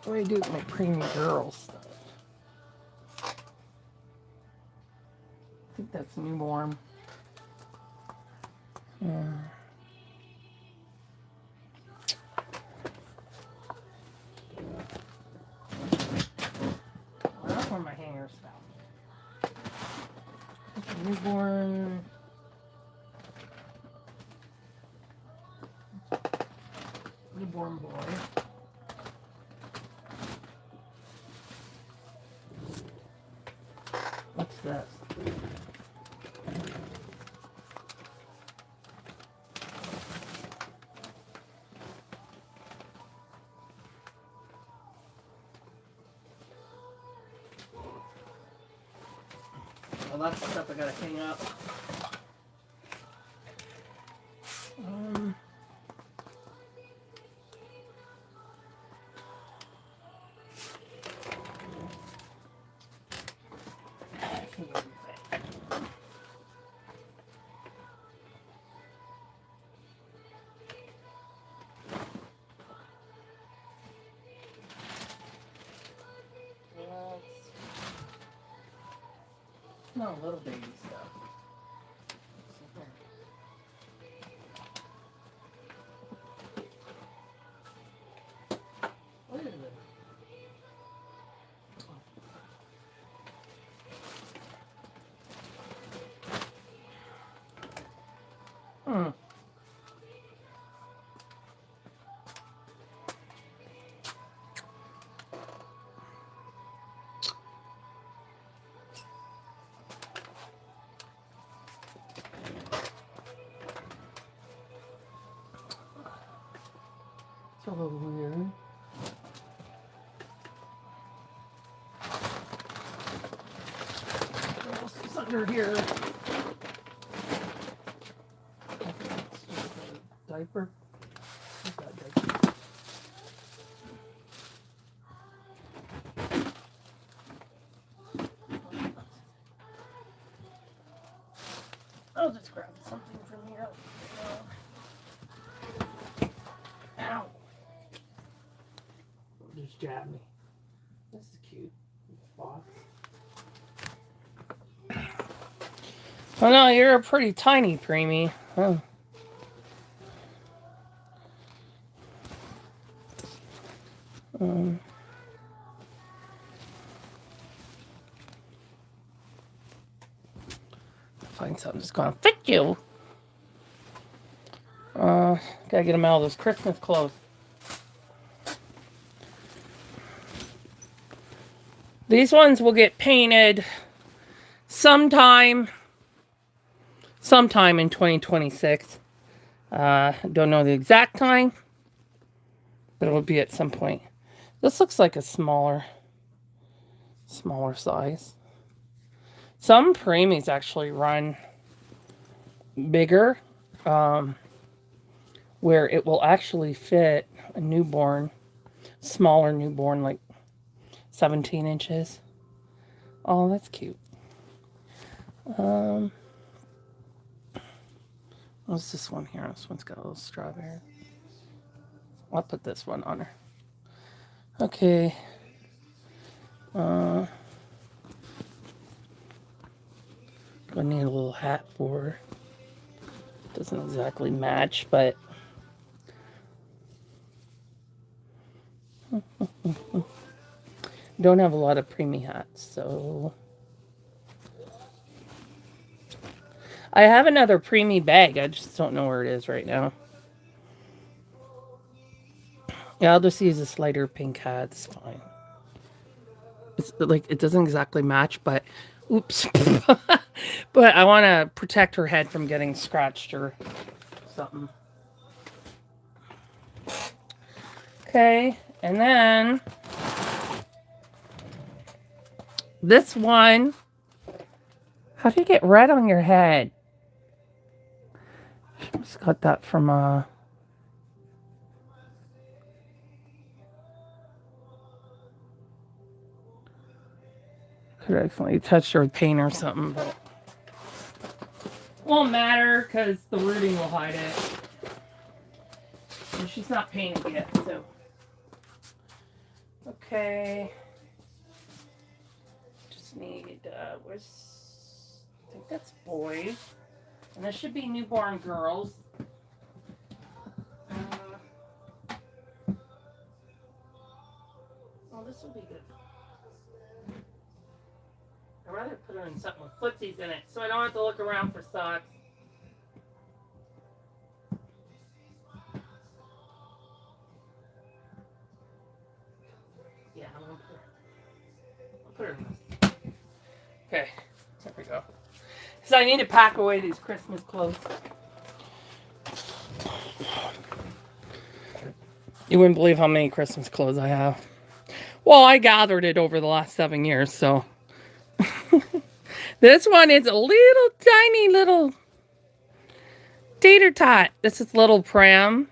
What do I do with my preemie girl stuff? I think that's newborn. Yeah. Well, that's where my hanger stuff. Newborn. Newborn boy. What's this? Well, that's the stuff I gotta hang up. No, little baby stuff. What is it? Hmm. It's a little weird. What else is under here? Diaper. What's that diaper? I'll just grab something from here. Ow! Just jab me. This is cute. Box. Oh no, you're a pretty tiny preemie. Oh. Find something that's gonna fit you. Gotta get them out of those Christmas clothes. These ones will get painted sometime in 2026. Don't know the exact time, but it will be at some point. This looks like a smaller size. Some preemies actually run bigger, where it will actually fit a newborn, smaller newborn, like 17 inches. Oh, that's cute. What's this one here? This one's got a little strawberry. I'll put this one on her. Okay. I need a little hat for her. Doesn't exactly match, but don't have a lot of preemie hats, so I have another preemie bag. I just don't know where it is right now. Yeah, I'll just use this lighter pink hat. It's fine. It's like it doesn't exactly match, but oops. But I want to protect her head from getting scratched or something. Okay, and then this one. How do you get red on your head? She must have got that from could have accidentally touched her with paint or something, but won't matter because the rooting will hide it. And she's not painted yet, so. Okay. Just need, I think that's boys. And this should be newborn girls. Oh, this will be good. I'd rather put her in something with footsies in it so I don't have to look around for socks. Yeah, I'll put her in this. Okay, there we go. So I need to pack away these Christmas clothes. You wouldn't believe how many Christmas clothes I have. Well, I gathered it over the last 7 years, so. This one is a little tiny little tater tot. This is little Pram.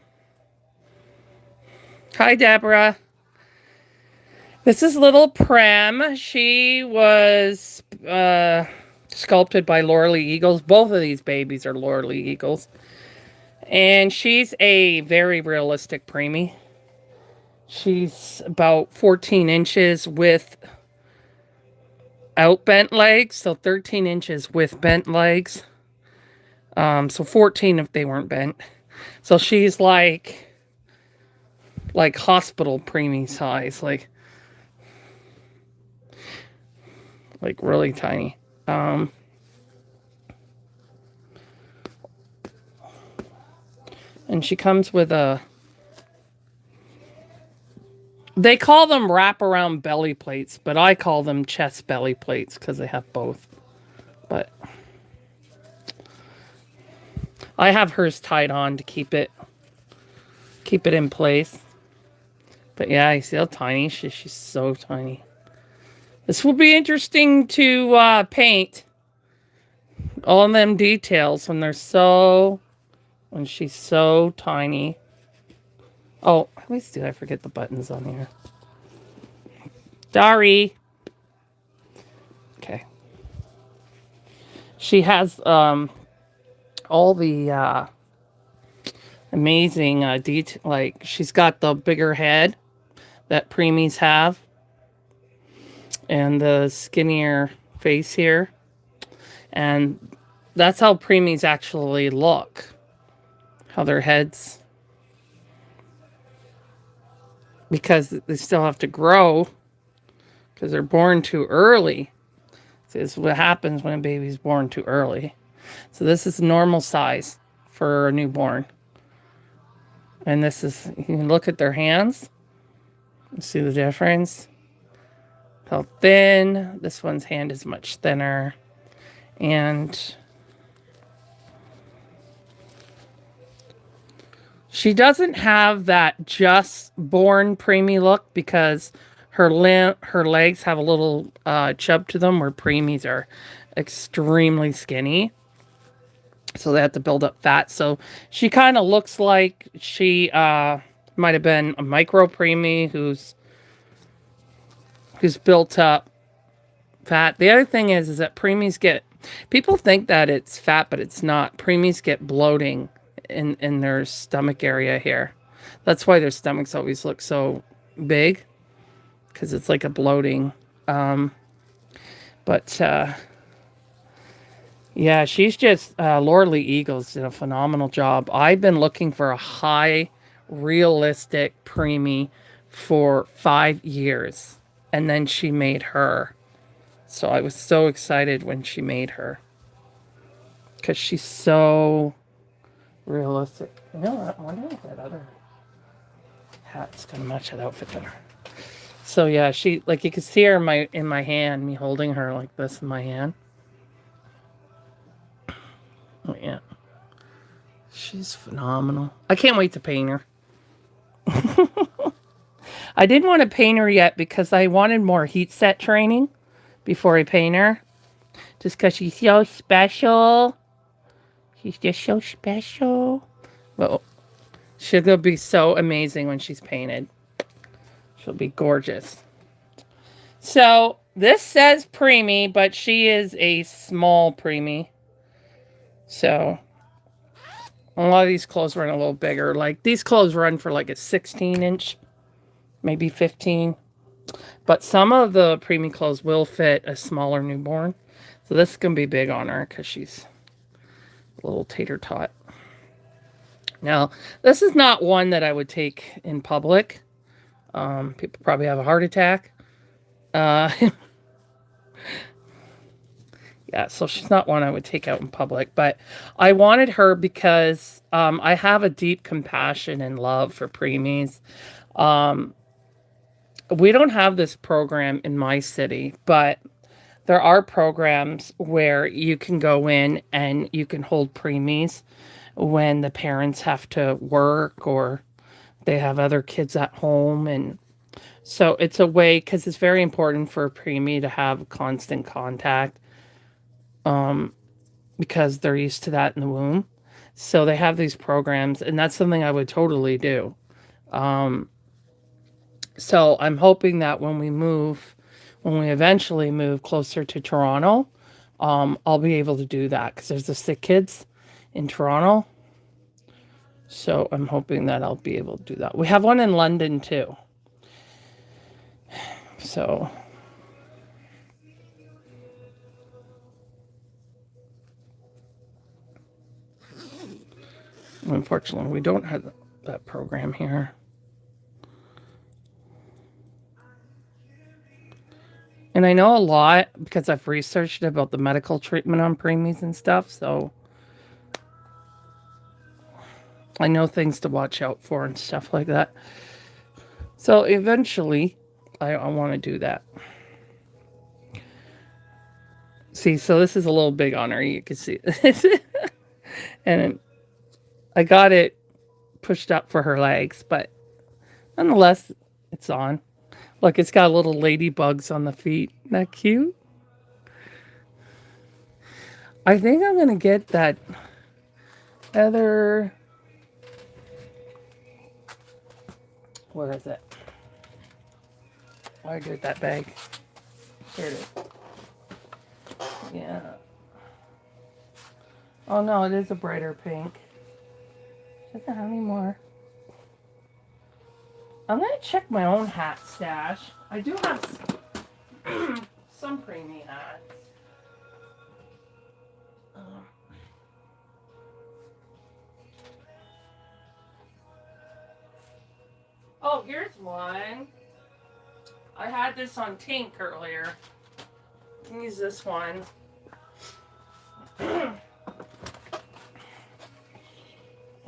Hi, Deborah. This is little Pram. She was sculpted by Laura Lee Eagles. Both of these babies are Laura Lee Eagles. And she's a very realistic preemie. She's about 14 inches with out bent legs, so 13 inches with bent legs. So 14 if they weren't bent. So she's like hospital preemie size, like really tiny. And she comes with they call them wraparound belly plates, but I call them chest belly plates because they have both. But I have hers tied on to keep it in place. But yeah, you see how tiny she's so tiny. This will be interesting to paint all them details when she's so tiny. Oh, at least did I forget the buttons on here? Sorry. Okay. She has all the amazing detail. Like she's got the bigger head that preemies have, and the skinnier face here, and that's how preemies actually look. How their heads. Because they still have to grow because they're born too early. This is what happens when a baby's born too early. So this is normal size for a newborn. And this is, you can look at their hands. See the difference? How thin. This one's hand is much thinner. And she doesn't have that just born preemie look because her legs have a little chub to them, where preemies are extremely skinny. So they have to build up fat. So she kind of looks like she might have been a micro preemie who's built up fat. The other thing is that preemies people think that it's fat, but it's not. Preemies get bloating in their stomach area here. That's why their stomachs always look so big, because it's like a bloating. Yeah, she's just Laura Lee Eagles did a phenomenal job. I've been looking for a high realistic preemie for 5 years, and then she made her. So I was so excited when she made her, because she's so realistic. You know what? I wonder if that other hat's gonna match that outfit better. So yeah, she, like, you can see her in my hand, me holding her like this in my hand. Oh yeah, she's phenomenal. I can't wait to paint her. I didn't want to paint her yet because I wanted more heat set training before I paint her, just because she's so special. She's just so special. Well, she's going to be so amazing when she's painted. She'll be gorgeous. So, this says preemie, but she is a small preemie. So, a lot of these clothes run a little bigger. Like, these clothes run for like a 16 inch, maybe 15. But some of the preemie clothes will fit a smaller newborn. So this is going to be big on her because she's a little tater tot. Now, this is not one that I would take in public. People probably have a heart attack. Uh, yeah, so she's not one I would take out in public. But I wanted her because I have a deep compassion and love for preemies. We don't have this program in my city, but there are programs where you can go in and you can hold preemies when the parents have to work or they have other kids at home. And so it's a way, because it's very important for a preemie to have constant contact because they're used to that in the womb. So they have these programs, and that's something I would totally do. So I'm hoping that when we eventually move closer to Toronto, I'll be able to do that because there's the sick kids in Toronto. So I'm hoping that I'll be able to do that. We have one in London too. So unfortunately, we don't have that program here. And I know a lot because I've researched about the medical treatment on preemies and stuff. So I know things to watch out for and stuff like that. So eventually, I want to do that. See, so this is a little big on her. You can see. And I got it pushed up for her legs, but nonetheless, it's on. Look, it's got little ladybugs on the feet. Isn't that cute? I think I'm going to get that other... Where is it? Why did that bag? Here it is. Yeah. Oh no, it is a brighter pink. Doesn't have any more. I'm gonna check my own hat stash. I do have some preemie hats. Oh, here's one. I had this on Tink earlier. I can use this one.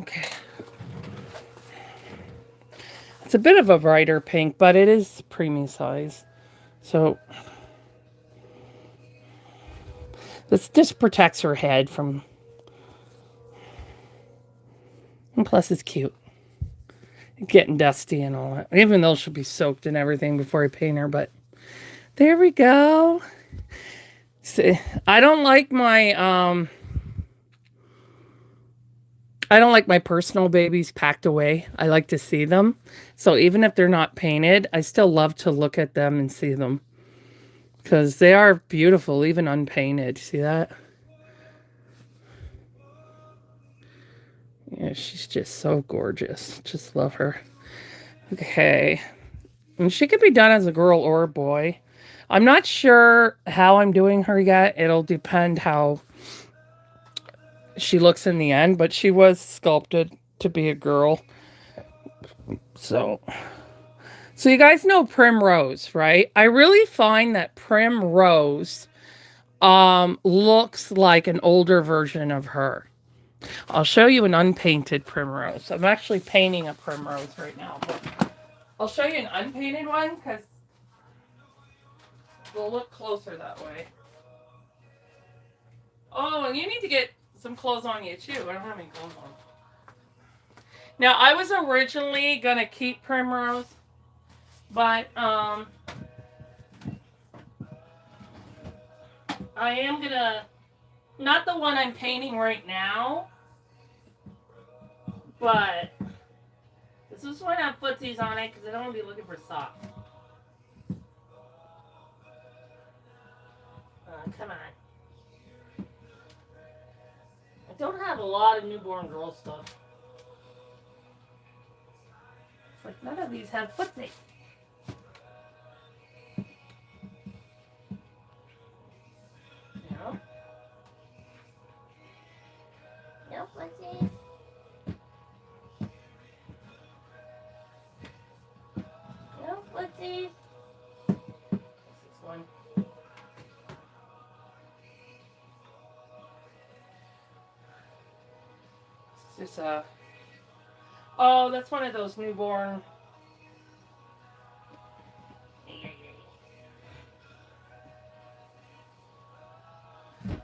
Okay. It's a bit of a brighter pink, but it is preemie size. So this just protects her head from... And plus it's cute. Getting dusty and all that. Even though she'll be soaked and everything before I paint her, but there we go. See, I don't like my personal babies packed away. I like to see them. So even if they're not painted, I still love to look at them and see them. Because they are beautiful, even unpainted. See that? Yeah, she's just so gorgeous. Just love her. Okay. And she could be done as a girl or a boy. I'm not sure how I'm doing her yet. It'll depend how she looks in the end, but she was sculpted to be a girl. So you guys know Primrose, right? I really find that Primrose looks like an older version of her. I'll show you an unpainted Primrose. I'm actually painting a Primrose right now, but I'll show you an unpainted one because we'll look closer that way. Oh, and you need to get some clothes on you too. I don't have any clothes on. Now, I was originally going to keep Primrose, but I am going to, not the one I'm painting right now, but this is when I have footsies on it because I don't want to be looking for socks. Come on. I don't have a lot of newborn girl stuff. It's like none of these have footsies. This one. This is oh, that's one of those newborn.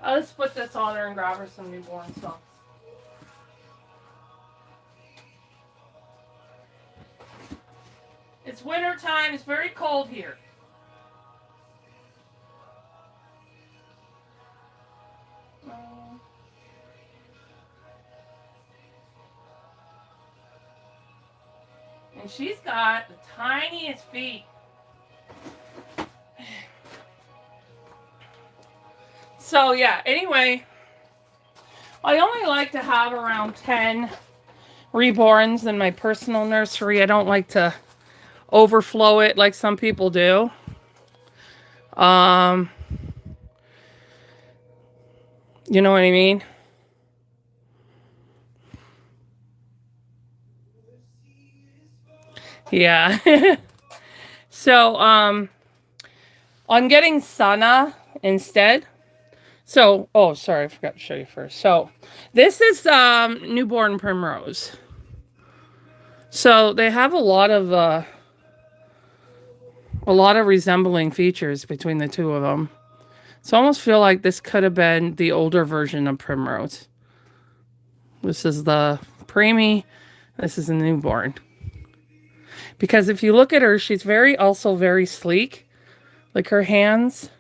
I'll just put this on her and grab her some newborn stuff. It's winter time. It's very cold here. And she's got the tiniest feet. So yeah, anyway, I only like to have around 10 reborns in my personal nursery. I don't like to overflow it like some people do. You know what I mean? Yeah. So, I'm getting Sana instead. So, oh, sorry, I forgot to show you first. So, this is newborn primrose. So, they have a lot of resembling features between the two of them. So, I almost feel like this could have been the older version of primrose. This is the preemie. This is a newborn. Because if you look at her, she's also very sleek. Like her hands,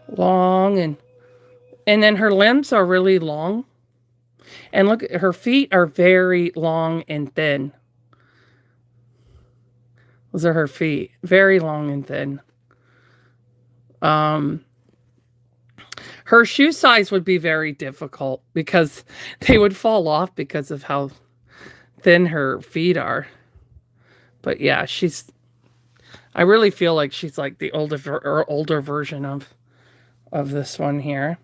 long, and then her limbs are really long. And look, her feet are very long and thin. Those are her feet, very long and thin. Her shoe size would be very difficult because they would fall off because of how thin her feet are. But yeah, I really feel like she's like the older version of this one here.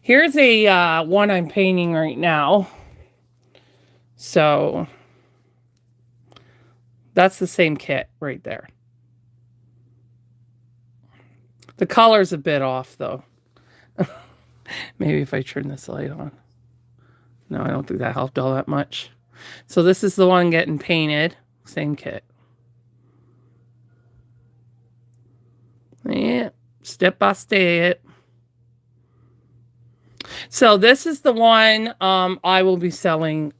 Here's a one I'm painting right now. So that's the same kit right there. The color's a bit off though. Maybe if I turn this light on. No, I don't think that helped all that much. So this is the one getting painted. Same kit. Yeah, step by step. So this is the one I will be selling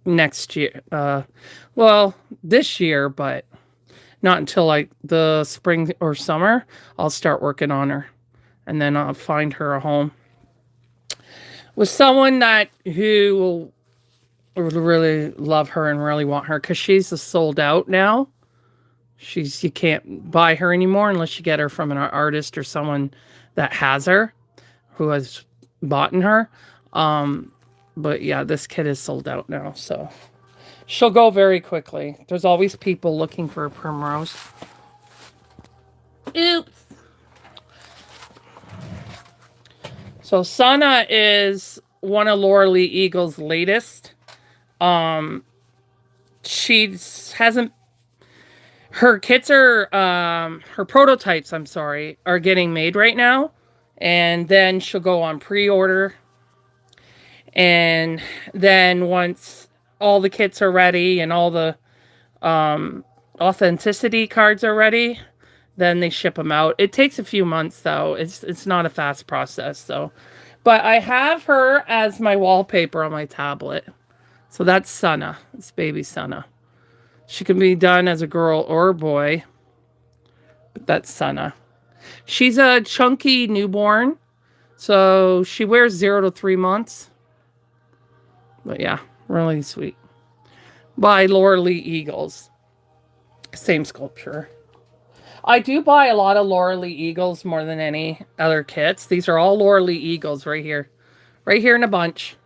next year. Well, this year, but not until like the spring or summer. I'll start working on her, and then I'll find her a home with someone who will really love her and really want her, because she's sold out now. You can't buy her anymore unless you get her from an artist or someone that has her, who has bought her. But yeah, this kit is sold out now, so she'll go very quickly. There's always people looking for a primrose. Oops. So Sana is one of Laura Lee Eagle's latest. Her kits are, her prototypes, I'm sorry, are getting made right now. And then she'll go on pre-order. And then once all the kits are ready and all the authenticity cards are ready, then they ship them out. It takes a few months, though. It's not a fast process, so. But I have her as my wallpaper on my tablet. So that's Sana. It's baby Sana. She can be done as a girl or a boy. But that's Sana. She's a chunky newborn. So she wears 0 to 3 months. But yeah, really sweet. By Laura Lee Eagles. Same sculpture. I do buy a lot of Laura Lee Eagles more than any other kits. These are all Laura Lee Eagles right here. Right here in a bunch.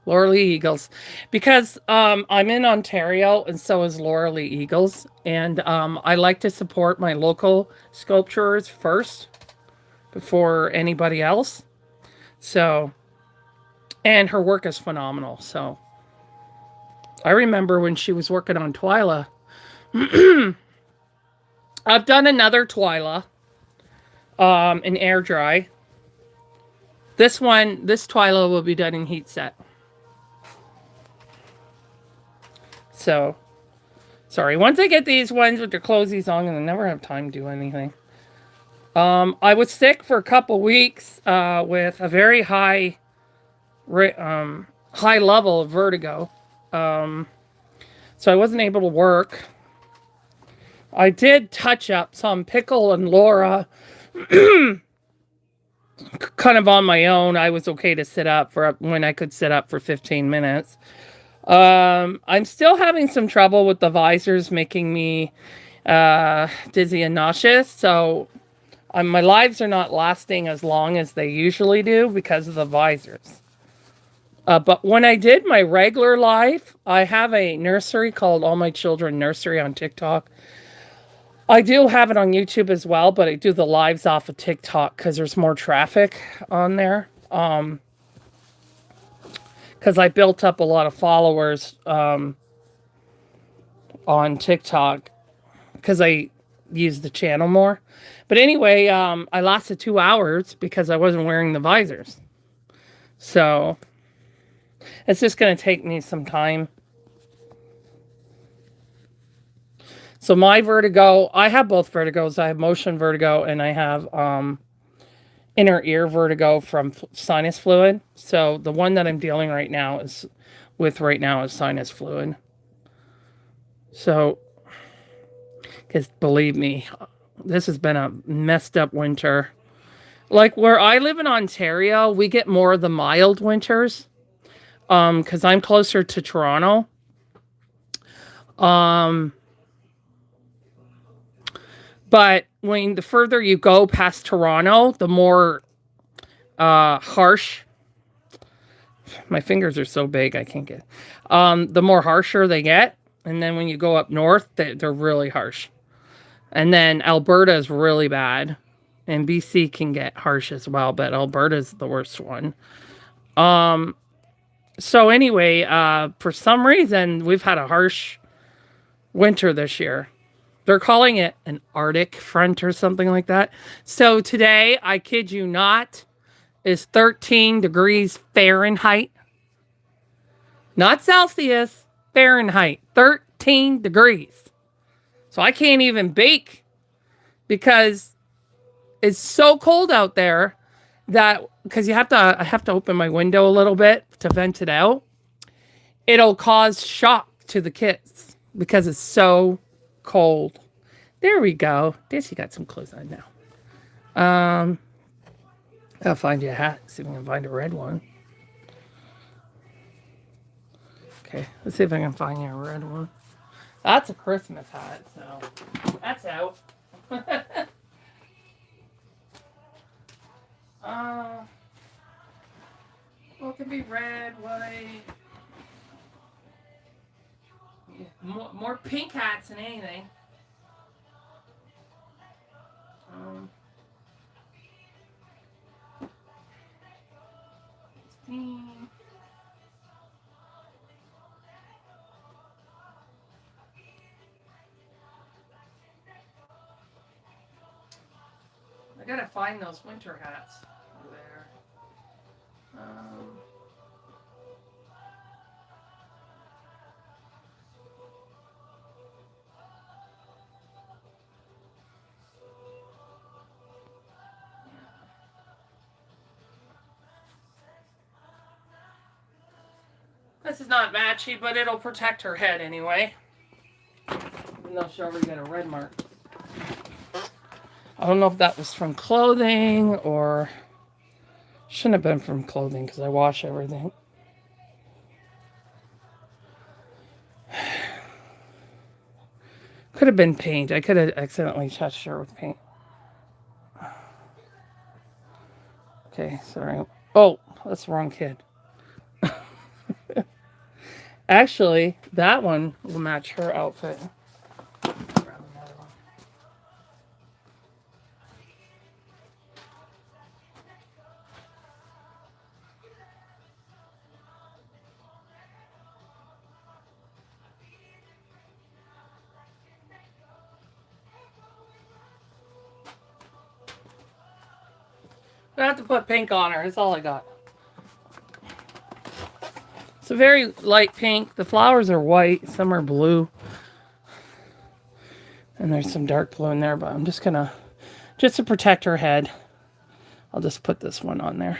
Laura Lee Eagles. Because I'm in Ontario, and so is Laura Lee Eagles. And I like to support my local sculpturers first before anybody else. So, and her work is phenomenal. So, I remember when she was working on Twyla, I've done another Twyla, in air dry. This Twyla will be done in heat set. So, sorry. Once I get these ones with their closies on, and I never have time to do anything. I was sick for a couple weeks with a very high level of vertigo. So I wasn't able to work. I did touch up some Pickle and Laura kind of on my own. I was okay to sit up for when I could sit up for 15 minutes. I'm still having some trouble with the visors making me dizzy and nauseous. So my lives are not lasting as long as they usually do because of the visors. But when I did my regular live, I have a nursery called All My Children Nursery on TikTok. I do have it on YouTube as well, but I do the lives off of TikTok because there's more traffic on there. Because I built up a lot of followers on TikTok because I use the channel more. But anyway, I lasted 2 hours because I wasn't wearing the visors. So it's just going to take me some time. So my vertigo, I have both vertigos. I have motion vertigo and I have inner ear vertigo from sinus fluid. So the one that I'm dealing right now is sinus fluid. So, because believe me, this has been a messed up winter. Like where I live in Ontario, we get more of the mild winters. Because I'm closer to Toronto. But when the further you go past Toronto, the more harsh. My fingers are so big, I can't get. The more harsher they get. And then when you go up north, they're really harsh. And then Alberta is really bad. And BC can get harsh as well, but Alberta's the worst one. So anyway, for some reason, we've had a harsh winter this year. They're calling it an Arctic front or something like that. So today, I kid you not, is 13 degrees Fahrenheit. Not Celsius, Fahrenheit. 13 degrees. So I can't even bake because it's so cold out there that, because I have to open my window a little bit to vent it out. It'll cause shock to the kids because it's so cold. There we go. Daisy got some clothes on now. I'll find you a hat. See if I can find a red one. Okay, let's see if I can find you a red one. That's a Christmas hat, so that's out. Well, it could be red, white. Yeah, more pink hats than anything. It's pink. I gotta find those winter hats over there. This is not matchy, but it'll protect her head anyway. Even though she already got a red mark. I don't know if that was from clothing or... Shouldn't have been from clothing because I wash everything. Could have been paint. I could have accidentally touched her with paint. Okay, sorry. Oh, that's the wrong kid. Actually, that one will match her outfit. I have to put pink on her. That's all I got. It's a very light pink. The flowers are white. Some are blue. And there's some dark blue in there, but I'm just gonna, just to protect her head, I'll just put this one on there.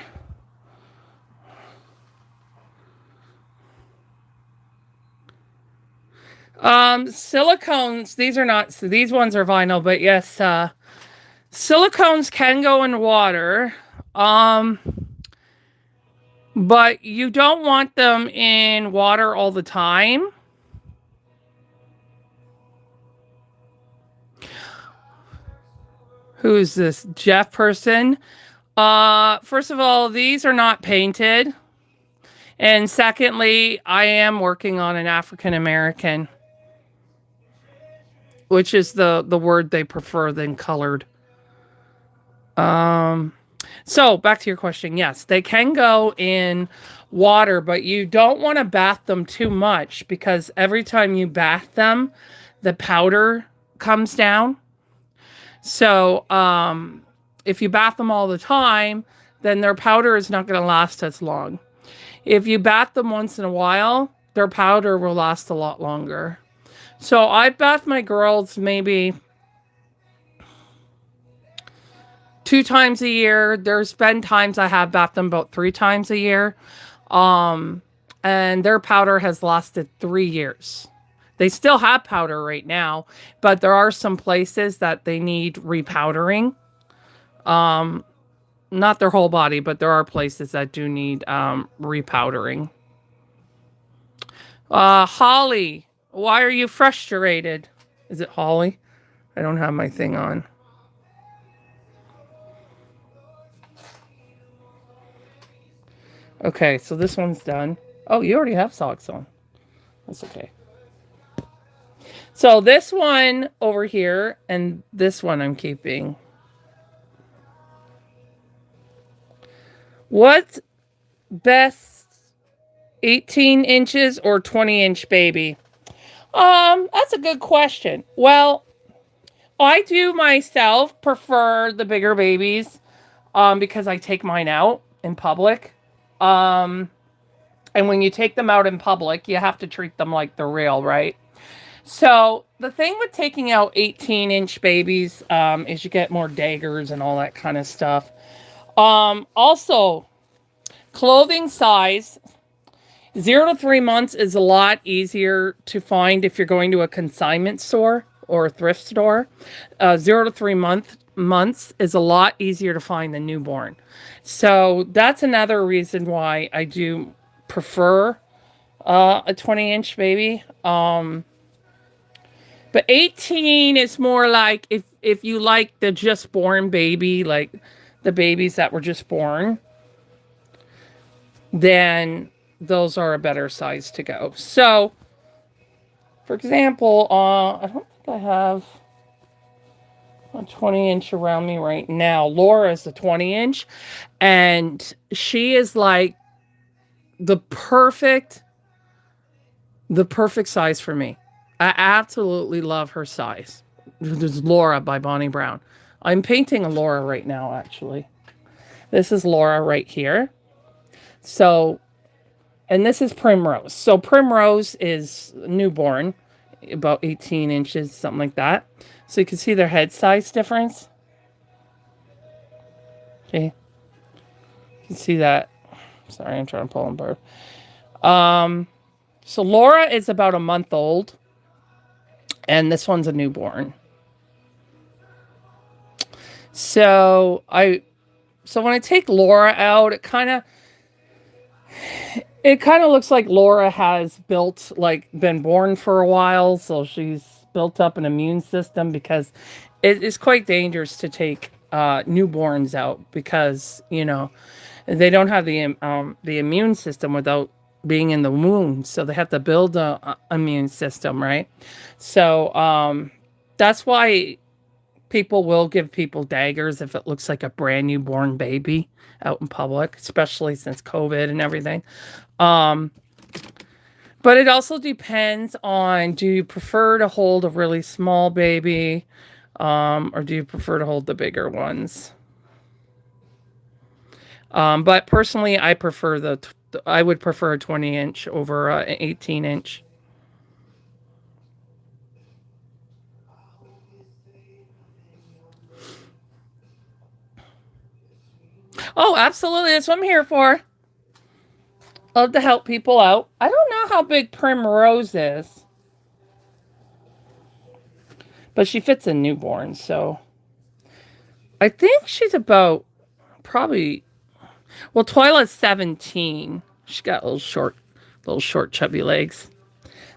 Silicones, these are not, so these ones are vinyl, but yes, silicones can go in water. But you don't want them in water all the time. Who's this Jeff person? First of all, these are not painted. And secondly, I am working on an African American, which is the word they prefer than colored. So back to your question. Yes, they can go in water, but you don't want to bath them too much because every time you bath them, the powder comes down. So if you bath them all the time, then their powder is not going to last as long. If you bath them once in a while, their powder will last a lot longer. So I bath my girls maybe 2 times a year. There's been times I have bathed them about 3 times a year. And their powder has lasted 3 years. They still have powder right now, but there are some places that they need repowdering. Not their whole body, but there are places that do need repowdering. Holly, why are you frustrated? Is it Holly? I don't have my thing on. Okay, so this one's done. Oh, you already have socks on. That's okay. So this one over here and this one I'm keeping. What's best, 18 inches or 20-inch baby? That's a good question. Well, I do myself prefer the bigger babies because I take mine out in public. And when you take them out in public, you have to treat them like they're real, right? So the thing with taking out 18-inch babies is you get more daggers and all that kind of stuff. Also, clothing size, 0 to 3 months is a lot easier to find if you're going to a consignment store or a thrift store. 0 to 3 months is a lot easier to find than newborn. So that's another reason why I do prefer a 20-inch baby. But 18 is more like if you like the just born baby, like the babies that were just born, then those are a better size to go. So, for example, I don't think I have a 20-inch around me right now. Laura is a 20-inch, and she is like the perfect size for me. I absolutely love her size. This is Laura by Bonnie Brown. I'm painting a Laura right now, actually. This is Laura right here. So, and this is Primrose. So Primrose is newborn, about 18 inches, something like that. So you can see their head size difference. Okay. You can see that. Sorry, I'm trying to pull them both. So Laura is about a month old. And this one's a newborn. So when I take Laura out, it kind of looks like Laura has been born for a while. So she's built up an immune system because it is quite dangerous to take newborns out because, you know, they don't have the immune system without being in the womb. So they have to build a immune system, right? So that's why people will give people daggers if it looks like a brand new born baby out in public, especially since COVID and everything. But it also depends on, do you prefer to hold a really small baby or do you prefer to hold the bigger ones? But personally, I would prefer a 20 inch over an 18 inch. Oh, absolutely. That's what I'm here for. Love to help people out. I don't know how big Primrose is, but she fits a newborn. So I think she's about probably, well, Twilight's 17. She's got little short, chubby legs.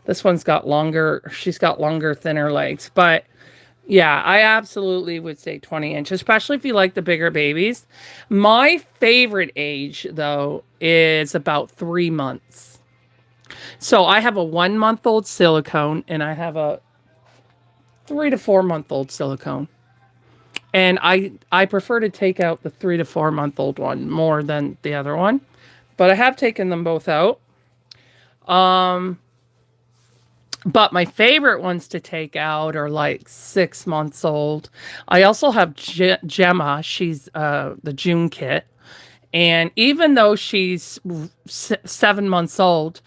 This one's got longer, she's got longer, thinner legs. But yeah, I absolutely would say 20 inch, especially if you like the bigger babies. My favorite age, though, is about 3 months. So I have a 1 month old silicone and I have a 3 to 4 month old silicone. And I prefer to take out the 3 to 4 month old one more than the other one. But I have taken them both out. Um, But my favorite ones to take out are like 6 months old. I also have Gemma. She's the June kit. And even though she's 7 months old,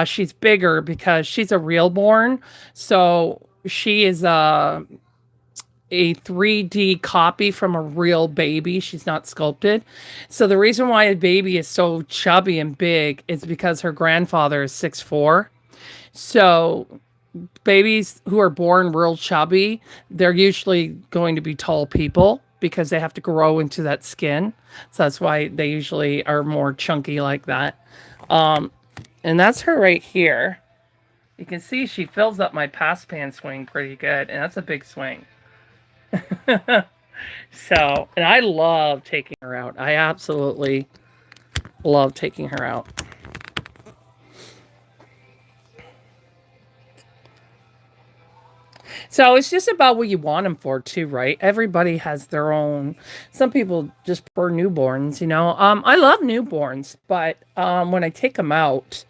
she's bigger because she's a real born. So she is a 3D copy from a real baby. She's not sculpted. So the reason why a baby is so chubby and big is because her grandfather is 6'4". So babies who are born real chubby, they're usually going to be tall people because they have to grow into that skin. So that's why they usually are more chunky like that. Um, and that's her right here. You can see she fills up my pass pan swing pretty good, and that's a big swing. So, and I love taking her out. I absolutely love taking her out. So it's just about what you want them for too, right? Everybody has their own. Some people just prefer newborns, you know. I love newborns, but when I take them out,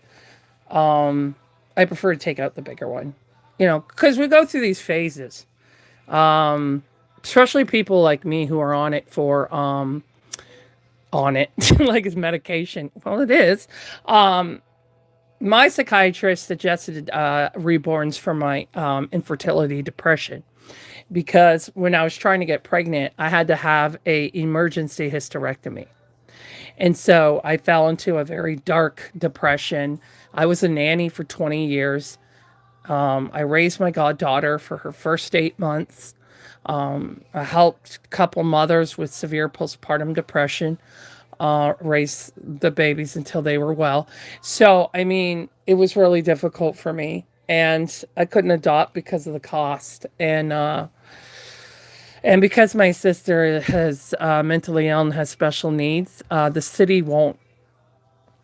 I prefer to take out the bigger one, you know, because we go through these phases. Um, Especially people like me who are on it like it's medication. Well, it is. Um, my psychiatrist suggested reborns for my infertility depression because when I was trying to get pregnant, I had to have a emergency hysterectomy. And so I fell into a very dark depression. I was a nanny for 20 years. I raised my goddaughter for her first 8 months. I helped a couple mothers with severe postpartum depression raise the babies until they were well. So, I mean, it was really difficult for me. And I couldn't adopt because of the cost. And because my sister has mentally ill and has special needs, the city won't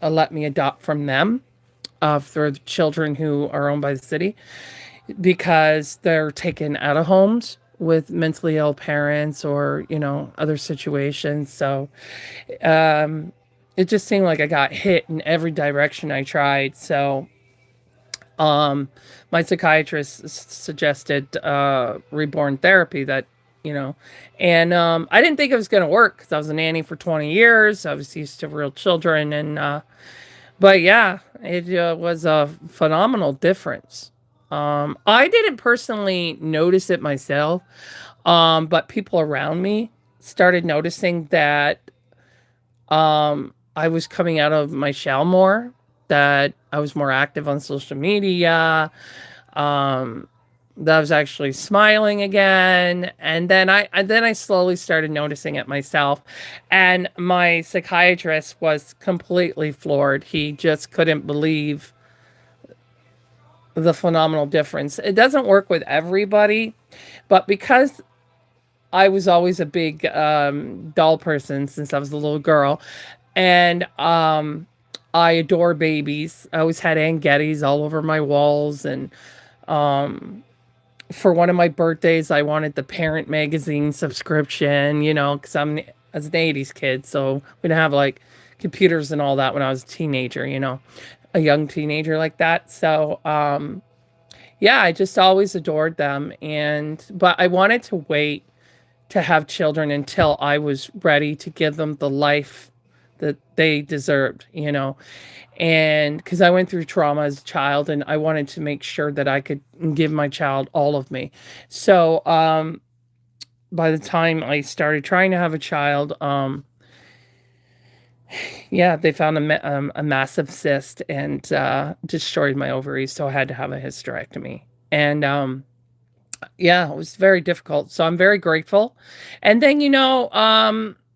let me adopt from them for the children who are owned by the city because they're taken out of homes with mentally ill parents or, you know, other situations. So it just seemed like I got hit in every direction I tried. So um, my psychiatrist suggested reborn therapy that, you know, and I didn't think it was going to work because I was a nanny for 20 years. I was used to real children. But yeah, it was a phenomenal difference. I didn't personally notice it myself, but people around me started noticing that I was coming out of my shell more, that I was more active on social media, um, that I was actually smiling again, and then I slowly started noticing it myself, and my psychiatrist was completely floored. He just couldn't believe the phenomenal difference. It doesn't work with everybody, but because I was always a big doll person since I was a little girl, and I adore babies. I always had Aunt Gettys all over my walls, and for one of my birthdays, I wanted the Parent Magazine subscription. You know, because I was an '80s kid, so we didn't have like computers and all that when I was a teenager. You know, a young teenager like that. So yeah, I just always adored them, but I wanted to wait to have children until I was ready to give them the life that they deserved, you know. And because I went through trauma as a child, and I wanted to make sure that I could give my child all of me. So by the time I started trying to have a child, yeah, they found a massive cyst and destroyed my ovaries, so I had to have a hysterectomy. And yeah, it was very difficult. So I'm very grateful. And then,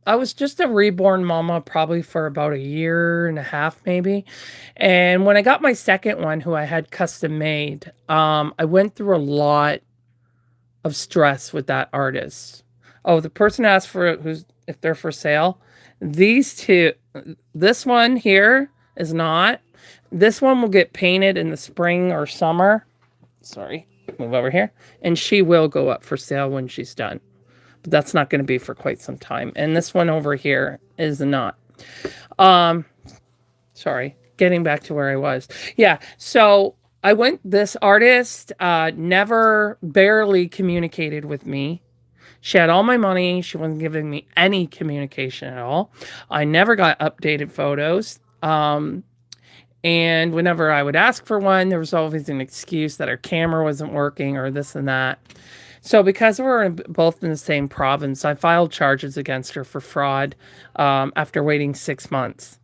I was just a reborn mama probably for about a year and a half, maybe. And when I got my second one, who I had custom made, I went through a lot of stress with that artist. Oh, the person asked for who's if they're for sale. These two, this one here is not. This one will get painted in the spring or summer. Sorry, move over here. And she will go up for sale when she's done. But that's not going to be for quite some time. And this one over here is not. Sorry, getting back to where I was. Yeah, so this artist never barely communicated with me. She had all my money. She wasn't giving me any communication at all. I never got updated photos. And whenever I would ask for one, there was always an excuse that her camera wasn't working or this and that. So because we're both in the same province, I filed charges against her for fraud after waiting 6 months.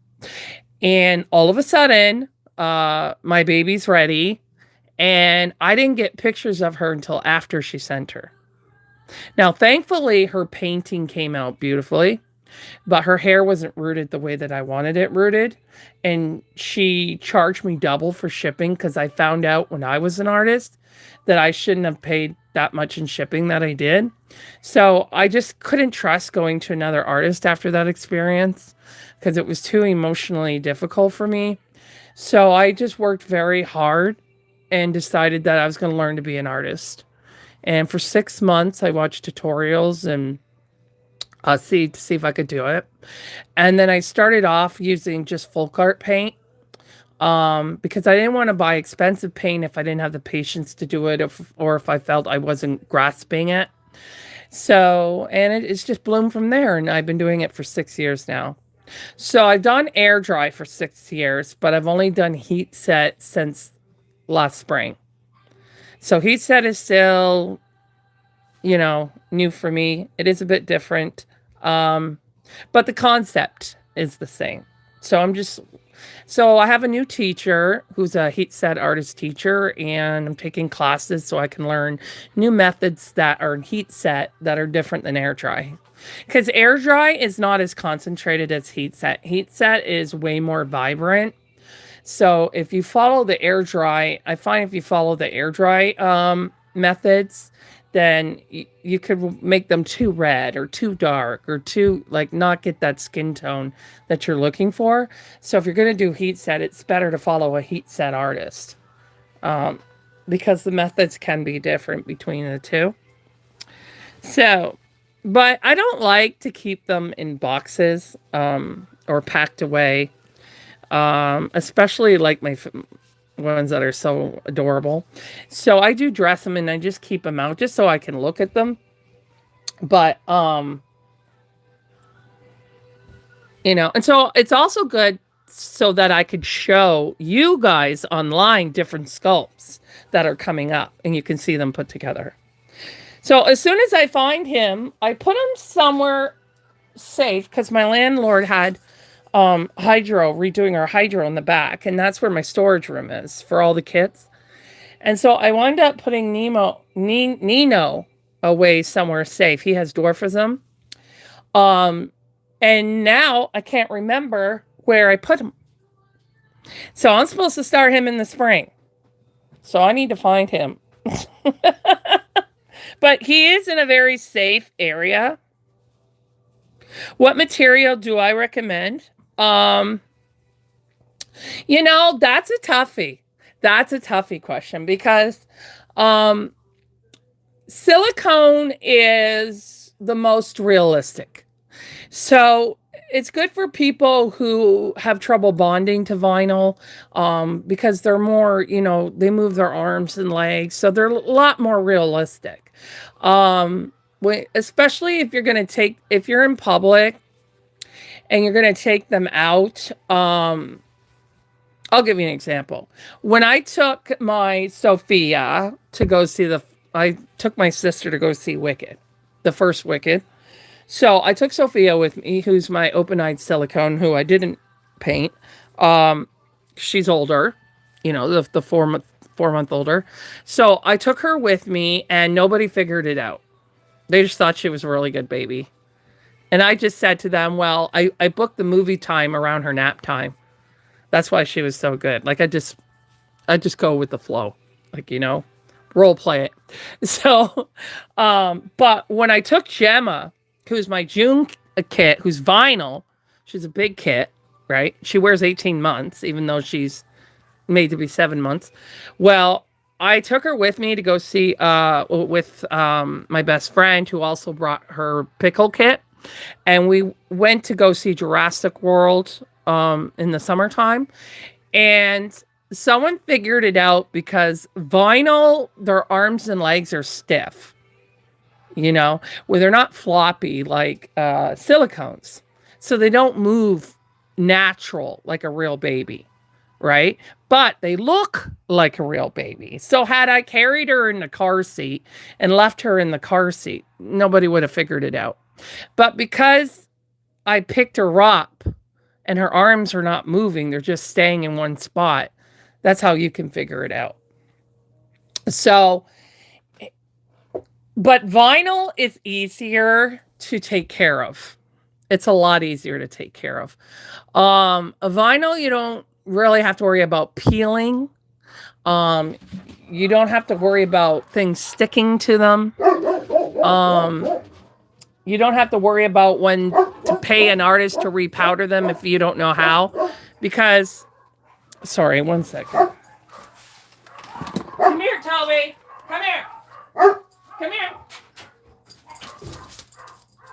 And all of a sudden, my baby's ready. And I didn't get pictures of her until after she sent her. Now, thankfully, her painting came out beautifully, but her hair wasn't rooted the way that I wanted it rooted. And she charged me double for shipping because I found out when I was an artist that I shouldn't have paid that much in shipping that I did. So I just couldn't trust going to another artist after that experience because it was too emotionally difficult for me. So I just worked very hard and decided that I was going to learn to be an artist. And for 6 months, I watched tutorials and see if I could do it. And then I started off using just folk art paint because I didn't want to buy expensive paint if I didn't have the patience to do it or if I felt I wasn't grasping it. So, and it's just bloomed from there. And I've been doing it for 6 years now. So I've done air dry for 6 years, but I've only done heat set since last spring. So heat set is still, new for me. It is a bit different. But the concept is the same. So I have a new teacher who's a heat set artist teacher, and I'm taking classes so I can learn new methods that are heat set that are different than air dry. Because air dry is not as concentrated as heat set. Heat set is way more vibrant. So if you follow the air dry, I find if you follow the air dry methods, then you could make them too red or too dark or too, not get that skin tone that you're looking for. So if you're going to do heat set, it's better to follow a heat set artist because the methods can be different between the two. So, but I don't like to keep them in boxes or packed away. Especially like my ones that are so adorable. So I do dress them and I just keep them out just so I can look at them. But, and so it's also good so that I could show you guys online different sculpts that are coming up and you can see them put together. So as soon as I find him, I put him somewhere safe because my landlord had redoing our hydro in the back, and that's where my storage room is for all the kits. And so I wound up putting Nino away somewhere safe. He has dwarfism. And now I can't remember where I put him. So I'm supposed to start him in the spring. So I need to find him. But he is in a very safe area. What material do I recommend? That's a toughie. That's a toughie question because silicone is the most realistic. So it's good for people who have trouble bonding to vinyl because they're more, they move their arms and legs. So they're a lot more realistic. Especially if you're in public and you're going to take them out. I'll give you an example. When I took my Sophia to go see I took my sister to go see Wicked, the first Wicked. So I took Sophia with me, who's my open-eyed Silicone, who I didn't paint. She's older, the 4-month older. So I took her with me, and nobody figured it out. They just thought she was a really good baby. And I just said to them, well, I booked the movie time around her nap time. That's why she was so good. Like, I just go with the flow. Like, role play it. So, but when I took Gemma, who's my June kit, who's vinyl, she's a big kit, right? She wears 18 months, even though she's made to be 7 months. Well, I took her with me to go see, with my best friend, who also brought her pickle kit. And we went to go see Jurassic World in the summertime. And someone figured it out because vinyl, their arms and legs are stiff. Where they're not floppy like silicones. So they don't move natural like a real baby, right? But they look like a real baby. So had I carried her in the car seat and left her in the car seat, nobody would have figured it out. But because I picked her up and her arms are not moving, they're just staying in one spot, that's how you can figure it out. So, but vinyl is easier to take care of. It's a lot easier to take care of. A vinyl, you don't really have to worry about peeling. You don't have to worry about things sticking to them. You don't have to worry about when to pay an artist to repowder them if you don't know how. Because, sorry, one second. Come here, Toby. Come here. Come here.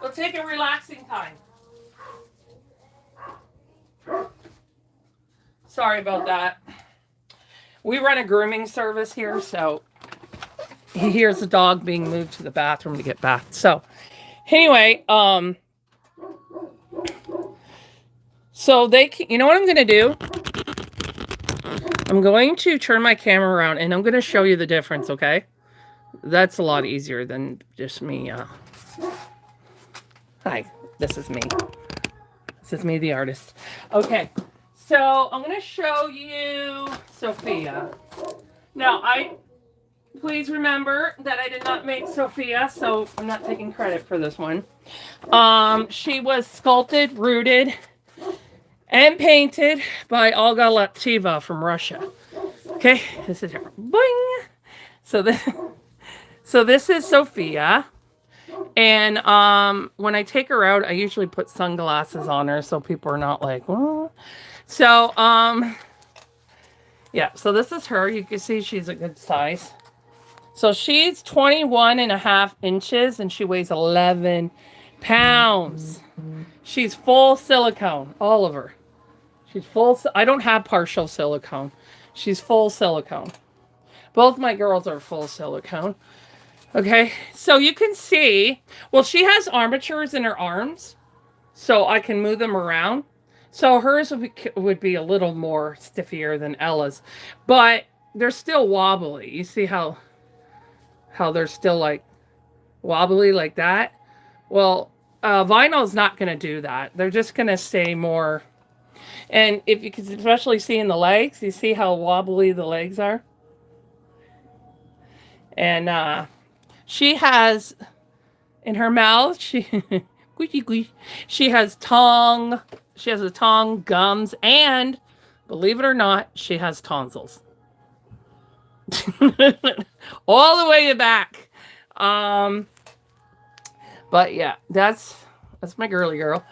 We'll take a relaxing time. Sorry about that. We run a grooming service here, so he hears the dog being moved to the bathroom to get bathed. So, anyway, so you know what I'm going to do? I'm going to turn my camera around and I'm going to show you the difference, okay? That's a lot easier than just me. Hi, this is me. This is me, the artist. Okay, so I'm going to show you Sophia. Now, please remember that I did not make Sophia, so I'm not taking credit for this one. She was sculpted, rooted, and painted by Olga Lativa from Russia. Okay, this is her. Boing! So this is Sophia. And when I take her out, I usually put sunglasses on her so people are not like, oh. So, yeah, so this is her. You can see she's a good size. So she's 21.5 inches and she weighs 11 pounds. She's full silicone, all of her. She's full. I don't have partial silicone. She's full silicone. Both my girls are full silicone. Okay, so you can see, well, she has armatures in her arms, so I can move them around. So hers would be a little more stiffier than Ella's, but they're still wobbly. You see how they're still like wobbly like that? Well, vinyl is not going to do that. They're just going to stay more. And if you can especially see in the legs, you see how wobbly the legs are? And she has, in her mouth, she has tongue, she has a tongue, gums, and, believe it or not, she has tonsils. All the way back. But yeah, that's my girly girl.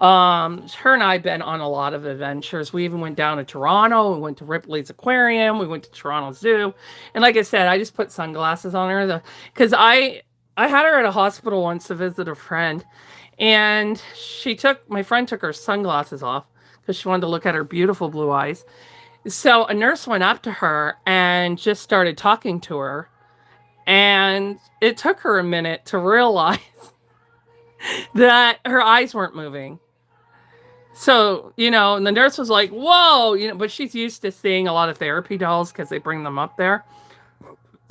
Her and I have been on a lot of adventures. We even went down to Toronto. We went to Ripley's Aquarium. We went to Toronto Zoo. And like I said, I just put sunglasses on her because I had her at a hospital once to visit a friend, and my friend took her sunglasses off because she wanted to look at her beautiful blue eyes. So a nurse went up to her and just started talking to her, and it took her a minute to realize that her eyes weren't moving. So, and the nurse was like, whoa, but she's used to seeing a lot of therapy dolls because they bring them up there.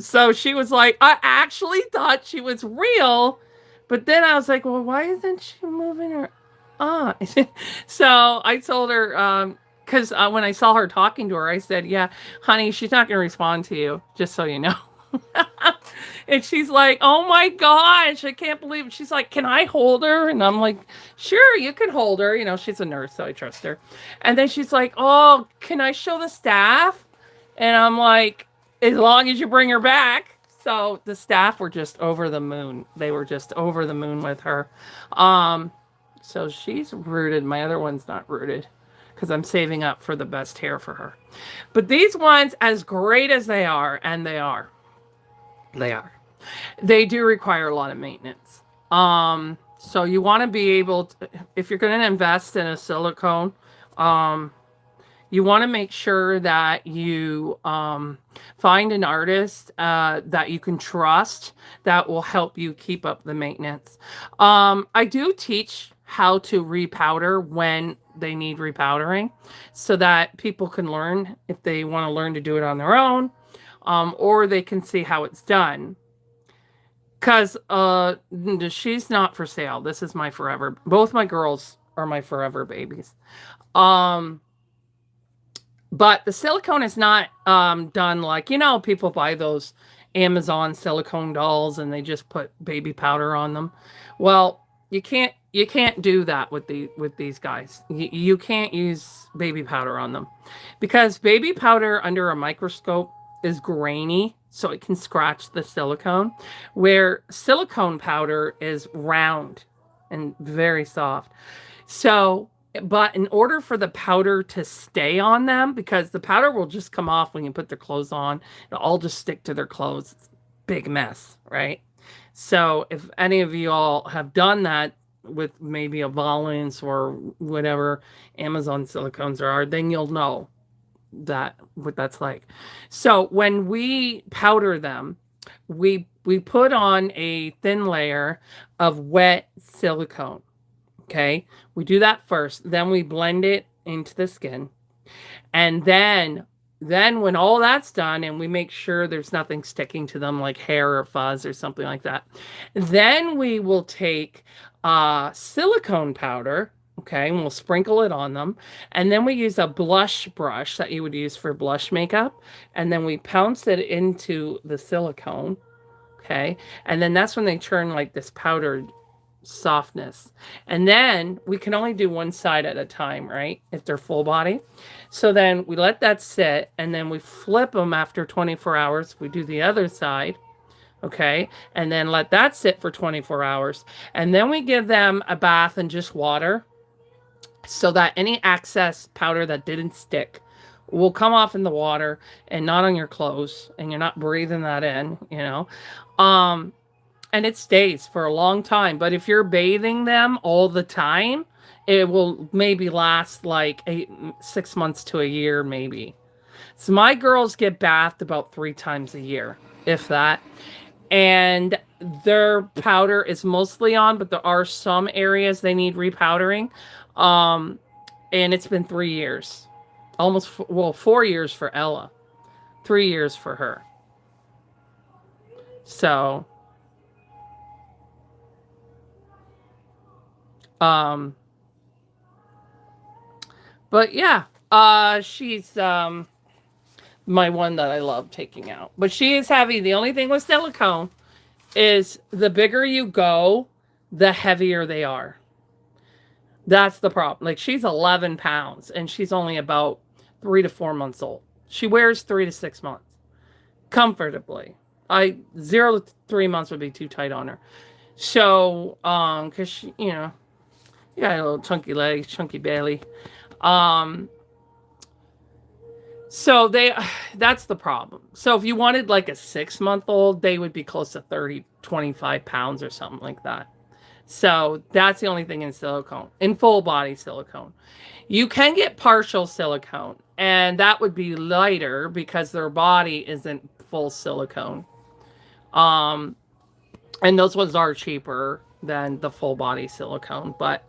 So she was like, I actually thought she was real. But then I was like, well, why isn't she moving her eyes? So I told her, because when I saw her talking to her, I said, yeah, honey, she's not going to respond to you, just so you know. And she's like, oh my gosh, I can't believe it. She's like, can I hold her? And I'm like, sure, you can hold her. She's a nurse, so I trust her. And then she's like, oh, can I show the staff? And I'm like, as long as you bring her back. So the staff were just over the moon. They were just over the moon with her. Um, so she's rooted. My other one's not rooted because I'm saving up for the best hair for her. But these ones, as great as they are, and they are. They do require a lot of maintenance. So you want to be able to, if you're going to invest in a silicone, um, you want to make sure that you find an artist that you can trust that will help you keep up the maintenance. I do teach how to repowder when they need repowdering so that people can learn if they want to learn to do it on their own, or they can see how it's done. Because she's not for sale. This is my forever. Both my girls are my forever babies. Um, but the silicone is not done like, people buy those Amazon silicone dolls and they just put baby powder on them. Well, you can't do that with these guys. You can't use baby powder on them because baby powder under a microscope is grainy, so it can scratch the silicone, where silicone powder is round and very soft. So, but in order for the powder to stay on them, because the powder will just come off when you put their clothes on, it'll all just stick to their clothes. It's a big mess, right? So, if any of you all have done that with maybe a Volance or whatever Amazon silicones are, then you'll know that what that's like. So when we powder them, we put on a thin layer of wet silicone. Okay, we do that first, then we blend it into the skin, and then when all that's done and we make sure there's nothing sticking to them like hair or fuzz or something like that, then we will take silicone powder. Okay, and we'll sprinkle it on them. And then we use a blush brush that you would use for blush makeup. And then we pounce it into the silicone. Okay, and then that's when they turn like this powdered softness. And then we can only do one side at a time, right? If they're full body. So then we let that sit and then we flip them after 24 hours. We do the other side. Okay, and then let that sit for 24 hours. And then we give them a bath in just water so that any excess powder that didn't stick will come off in the water and not on your clothes, and you're not breathing that in. And it stays for a long time. But if you're bathing them all the time, it will maybe last like 6 months to a year, maybe. So my girls get bathed about 3 times a year, if that. And their powder is mostly on, but there are some areas they need repowdering. Um, and it's been 3 years, almost 4 years for Ella, 3 years for her. So, but yeah, she's my one that I love taking out. But she is heavy. The only thing with silicone is the bigger you go, the heavier they are. That's the problem. Like she's 11 pounds and she's only about 3 to 4 months old. She wears 3 to 6 months comfortably. 0 to 3 months would be too tight on her. So, cause she, you got a little chunky legs, chunky belly. Um, so that's the problem. So if you wanted like a 6-month-old, they would be close to 30, 25 pounds or something like that. So that's the only thing in silicone, in full body silicone. You can get partial silicone, and that would be lighter because their body isn't full silicone. And those ones are cheaper than the full body silicone. But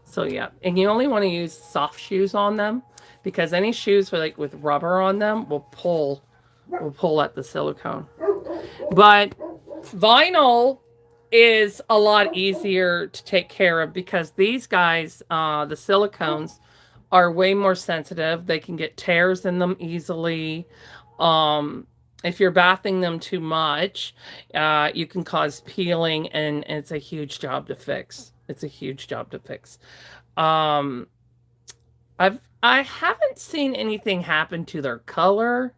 So yeah, and you only want to use soft shoes on them because any shoes with rubber on them will pull at the silicone. But vinyl is a lot easier to take care of because these guys, the silicones, are way more sensitive. They can get tears in them easily. Um, if you're bathing them too much, you can cause peeling, and it's a huge job to fix. It's a huge job to fix. Um, I haven't seen anything happen to their color.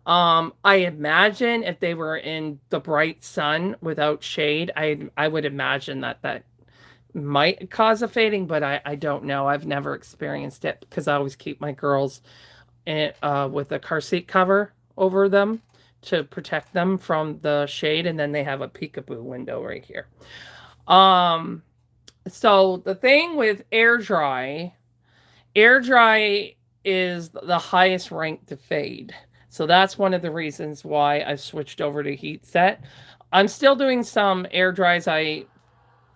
I imagine if they were in the bright sun without shade, I would imagine that might cause a fading, but I don't know. I've never experienced it because I always keep my girls with a car seat cover over them to protect them from the shade, and then they have a peekaboo window right here. Um, so the thing with air dry is the highest rank to fade. So that's one of the reasons why I switched over to heat set. I'm still doing some air dries. I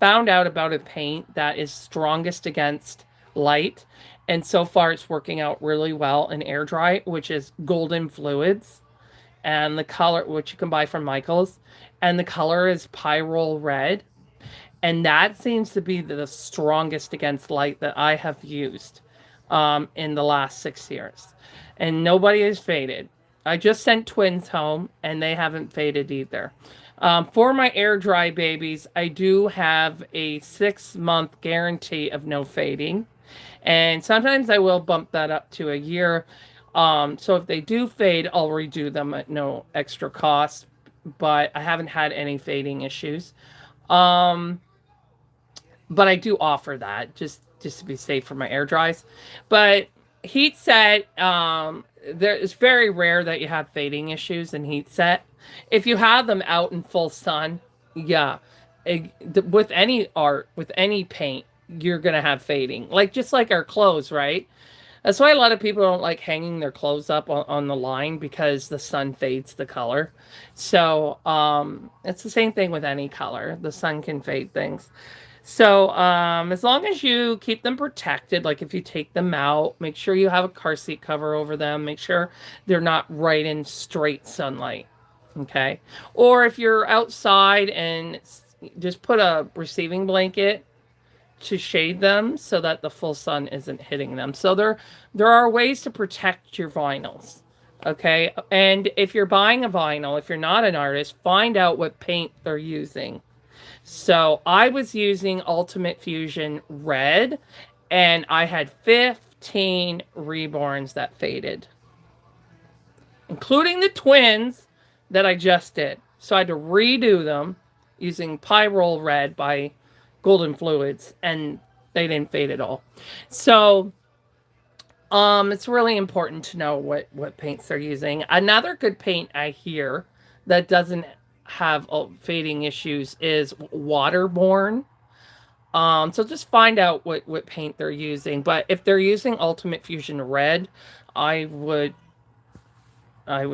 found out about a paint that is strongest against light. And so far it's working out really well in air dry, which is Golden Fluids. And the color, which you can buy from Michael's. And the color is Pyrrole Red. And that seems to be the strongest against light that I have used in the last 6 years. And nobody has faded. I just sent twins home and they haven't faded either. For my air dry babies, I do have a 6-month guarantee of no fading. And sometimes I will bump that up to a year. So if they do fade, I'll redo them at no extra cost. But I haven't had any fading issues. But I do offer that just to be safe for my air dries. But heat set, it's very rare that you have fading issues in heat set. If you have them out in full sun, yeah, with any art, with any paint, you're gonna have fading. Just like our clothes, right? That's why a lot of people don't like hanging their clothes up on the line because the sun fades the color. So it's the same thing with any color. The sun can fade things. So, as long as you keep them protected, like if you take them out, make sure you have a car seat cover over them. Make sure they're not right in straight sunlight. Okay. Or if you're outside and just put a receiving blanket to shade them so that the full sun isn't hitting them. So there are ways to protect your vinyls. Okay. And if you're buying a vinyl, if you're not an artist, find out what paint they're using. So I was using Ultimate Fusion Red, and I had 15 Reborns that faded, including the twins that I just did. So I had to redo them using Pyrrole Red by Golden Fluids, and they didn't fade at all. So it's really important to know what paints they're using. Another good paint I hear that doesn't have fading issues is waterborne. So just find out what paint they're using. But if they're using Ultimate Fusion Red, I would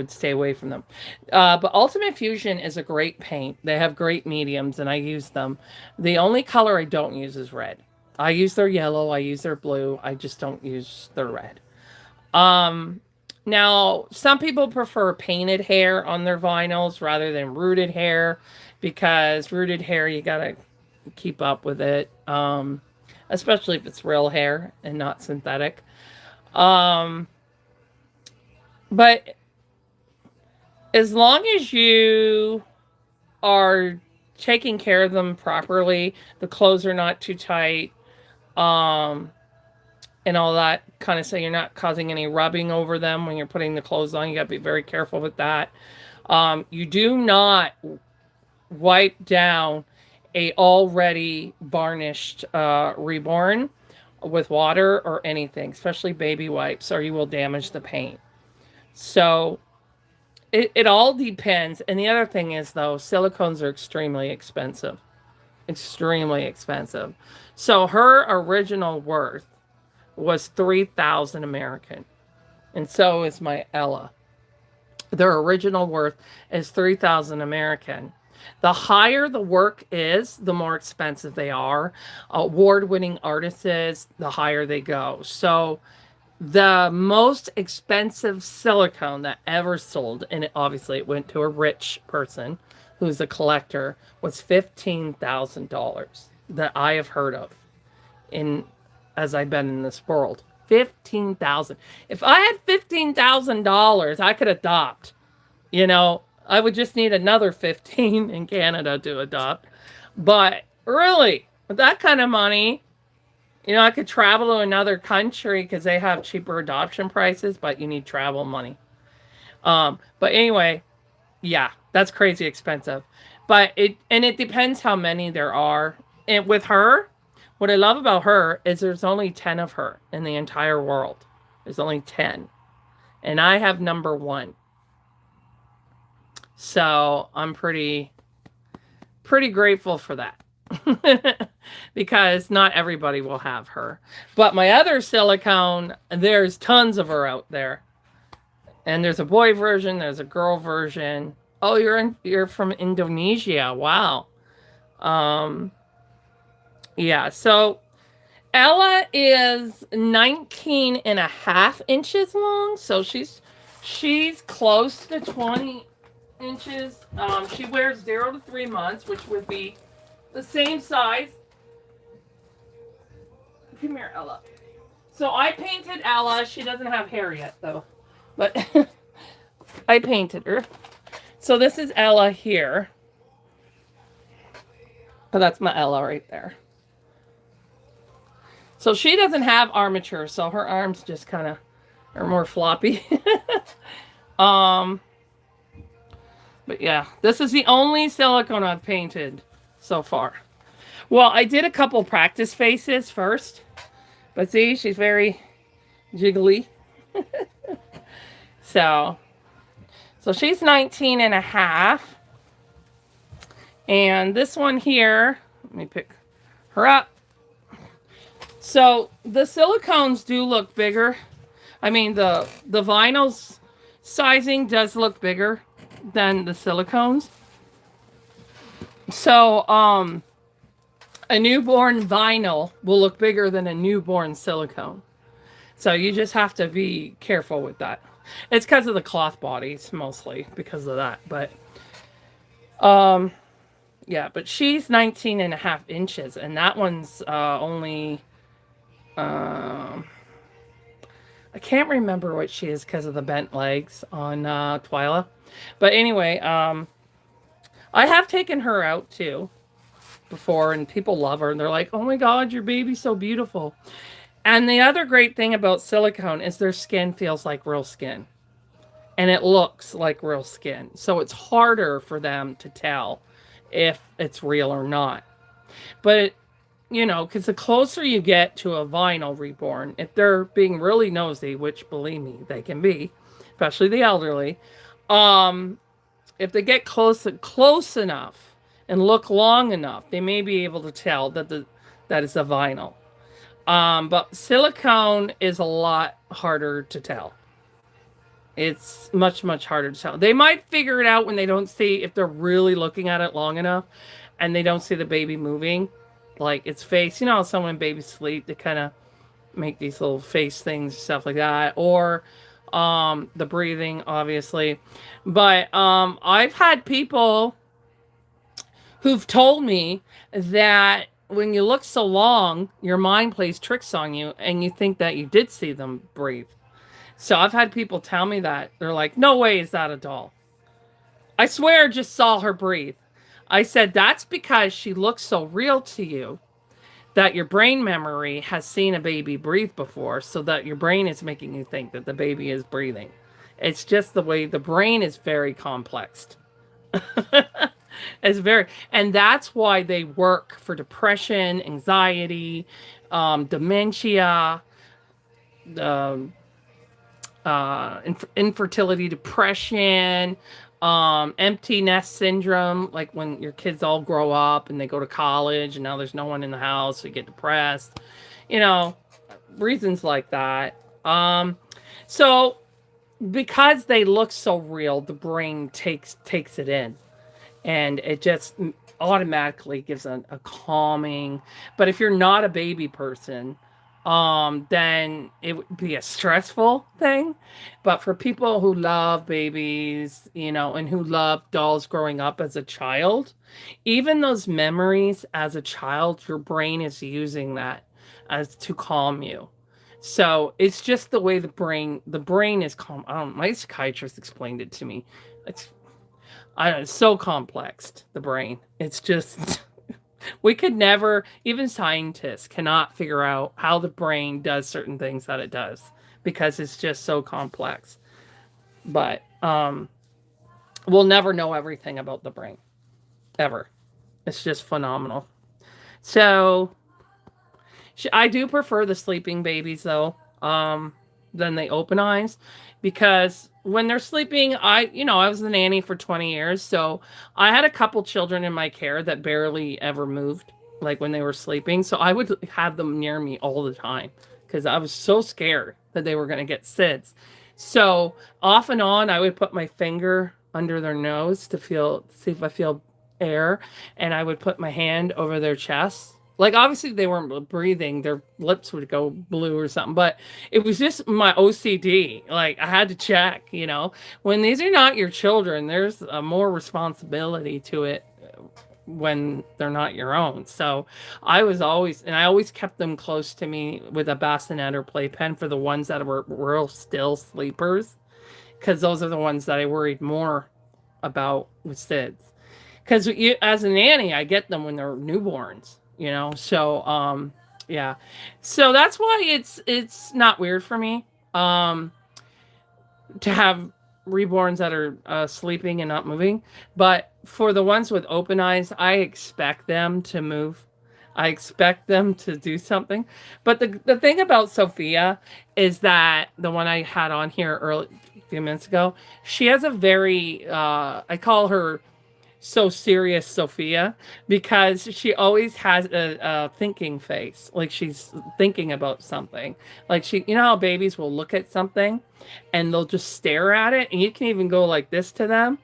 stay away from them. But Ultimate Fusion is a great paint. They have great mediums, and I use them. The only color I don't use is red. I use their yellow. I use their blue. I just don't use their red. Now, some people prefer painted hair on their vinyls rather than rooted hair because rooted hair, you got to keep up with it, especially if it's real hair and not synthetic. But as long as you are taking care of them properly, the clothes are not too tight, and all that kind of, so you're not causing any rubbing over them when you're putting the clothes on. You got to be very careful with that. You do not wipe down a already varnished Reborn with water or anything, especially baby wipes, or you will damage the paint. So it all depends. And the other thing is, though, silicones are extremely expensive. Extremely expensive. So her original worth was 3,000 American. And so is my Ella. Their original worth is 3,000 American. The higher the work is, the more expensive they are. Award-winning artists, the higher they go. So the most expensive silicone that ever sold, and obviously it went to a rich person who's a collector, was $15,000 that I have heard of in as I've been in this world. 15,000. If I had $15,000, I could adopt. You know, I would just need another 15 in Canada to adopt. But really, with that kind of money, you know, I could travel to another country because they have cheaper adoption prices, but you need travel money. But anyway, yeah, that's crazy expensive. But it depends how many there are. And with her, what I love about her is there's only 10 of her in the entire world. There's only 10. And I have number 1. So I'm pretty grateful for that. Because not everybody will have her. But my other silicone, there's tons of her out there. And there's a boy version, there's a girl version. Oh, you're from Indonesia. Wow. Yeah, so Ella is 19 and a half inches long, so she's close to 20 inches. She wears 0 to 3 months, which would be the same size. Come here, Ella. So I painted Ella. She doesn't have hair yet, though. But I painted her. So this is Ella here. Oh, that's my Ella right there. So she doesn't have armature, so her arms just kind of are more floppy. But yeah, this is the only silicone I've painted so far. Well, I did a couple practice faces first. But see, she's very jiggly. So she's 19 and a half. And this one here, let me pick her up. So the silicones do look bigger. I mean, the vinyl's sizing does look bigger than the silicones. So, a newborn vinyl will look bigger than a newborn silicone. So you just have to be careful with that. It's because of the cloth bodies, mostly because of that. But, yeah, but she's 19 and a half inches, and that one's only, I can't remember what she is because of the bent legs on Twyla. But anyway, I have taken her out too before, and people love her, and they're like, oh my God, your baby's so beautiful. And the other great thing about silicone is their skin feels like real skin. And it looks like real skin. So it's harder for them to tell if it's real or not. But, you know, because the closer you get to a vinyl reborn, if they're being really nosy, which believe me, they can be, especially the elderly, if they get close enough and look long enough, they may be able to tell that it's a vinyl. But silicone is a lot harder to tell. It's much, much harder to tell. They might figure it out when they don't see, if they're really looking at it long enough and they don't see the baby moving, like its face. You know how some when babies sleep, they kind of make these little face things, stuff like that. Or the breathing, obviously. But I've had people who've told me that when you look so long, your mind plays tricks on you and you think that you did see them breathe. So I've had people tell me that. They're like, no way is that a doll. I swear I just saw her breathe. I said, that's because she looks so real to you that your brain memory has seen a baby breathe before, so that your brain is making you think that the baby is breathing. It's just the way the brain is very complex. And that's why they work for depression, anxiety, dementia, infertility, depression, empty nest syndrome, like when your kids all grow up and they go to college and now there's no one in the house, so you get depressed, you know, reasons like that. So because they look so real, the brain takes it in. and it just automatically gives a calming. But if you're not a baby person, then it would be a stressful thing. But for people who love babies, and who love dolls growing up as a child, even those memories as a child, your brain is using that as to calm you. So it's just the way the brain is calm. I don't. My psychiatrist explained it to me. It's it's so complex, the brain. It's just, we could never, even scientists cannot figure out how the brain does certain things that it does because it's just so complex. But we'll never know everything about the brain, ever. It's just phenomenal. So I do prefer the sleeping babies though, than the open eyes, because when they're sleeping, I was the nanny for 20 years, so I had a couple children in my care that barely ever moved, like when they were sleeping. So I would have them near me all the time because I was so scared that they were going to get SIDS. So off and on, I would put my finger under their nose to see if I feel air, and I would put my hand over their chest. Like obviously they weren't breathing, their lips would go blue or something, but it was just my OCD. Like I had to check. When these are not your children, there's a more responsibility to it when they're not your own. So I always kept them close to me with a bassinet or playpen for the ones that were real still sleepers, because those are the ones that I worried more about with SIDS. Because as a nanny, I get them when they're newborns. So yeah, so that's why it's not weird for me to have reborns that are sleeping and not moving. But for the ones with open eyes, I expect them to move. I expect them to do something. But the thing about Sophia is that the one I had on here early, a few minutes ago, she has a very, I call her so serious Sophia, because she always has a thinking face, like she's thinking about something. Like how babies will look at something and they'll just stare at it, and you can even go like this to them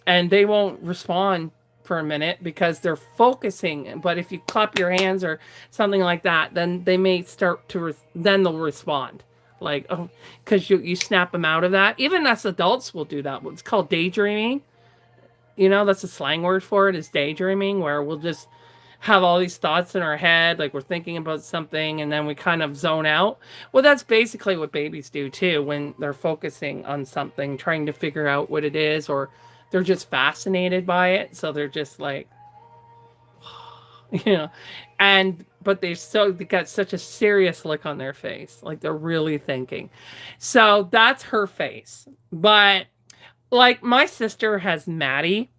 and they won't respond for a minute because they're focusing. But if you clap your hands or something like that, then they may start to then they'll respond, like, oh, because you snap them out of that. Even us adults will do that. It's called daydreaming. That's a slang word for it, is daydreaming, where we'll just have all these thoughts in our head, like we're thinking about something, and then we kind of zone out. Well, that's basically what babies do too when they're focusing on something, trying to figure out what it is, or they're just fascinated by it. So they're just like, you know, but they got such a serious look on their face, like they're really thinking. So that's her face. But like my sister has Maddie,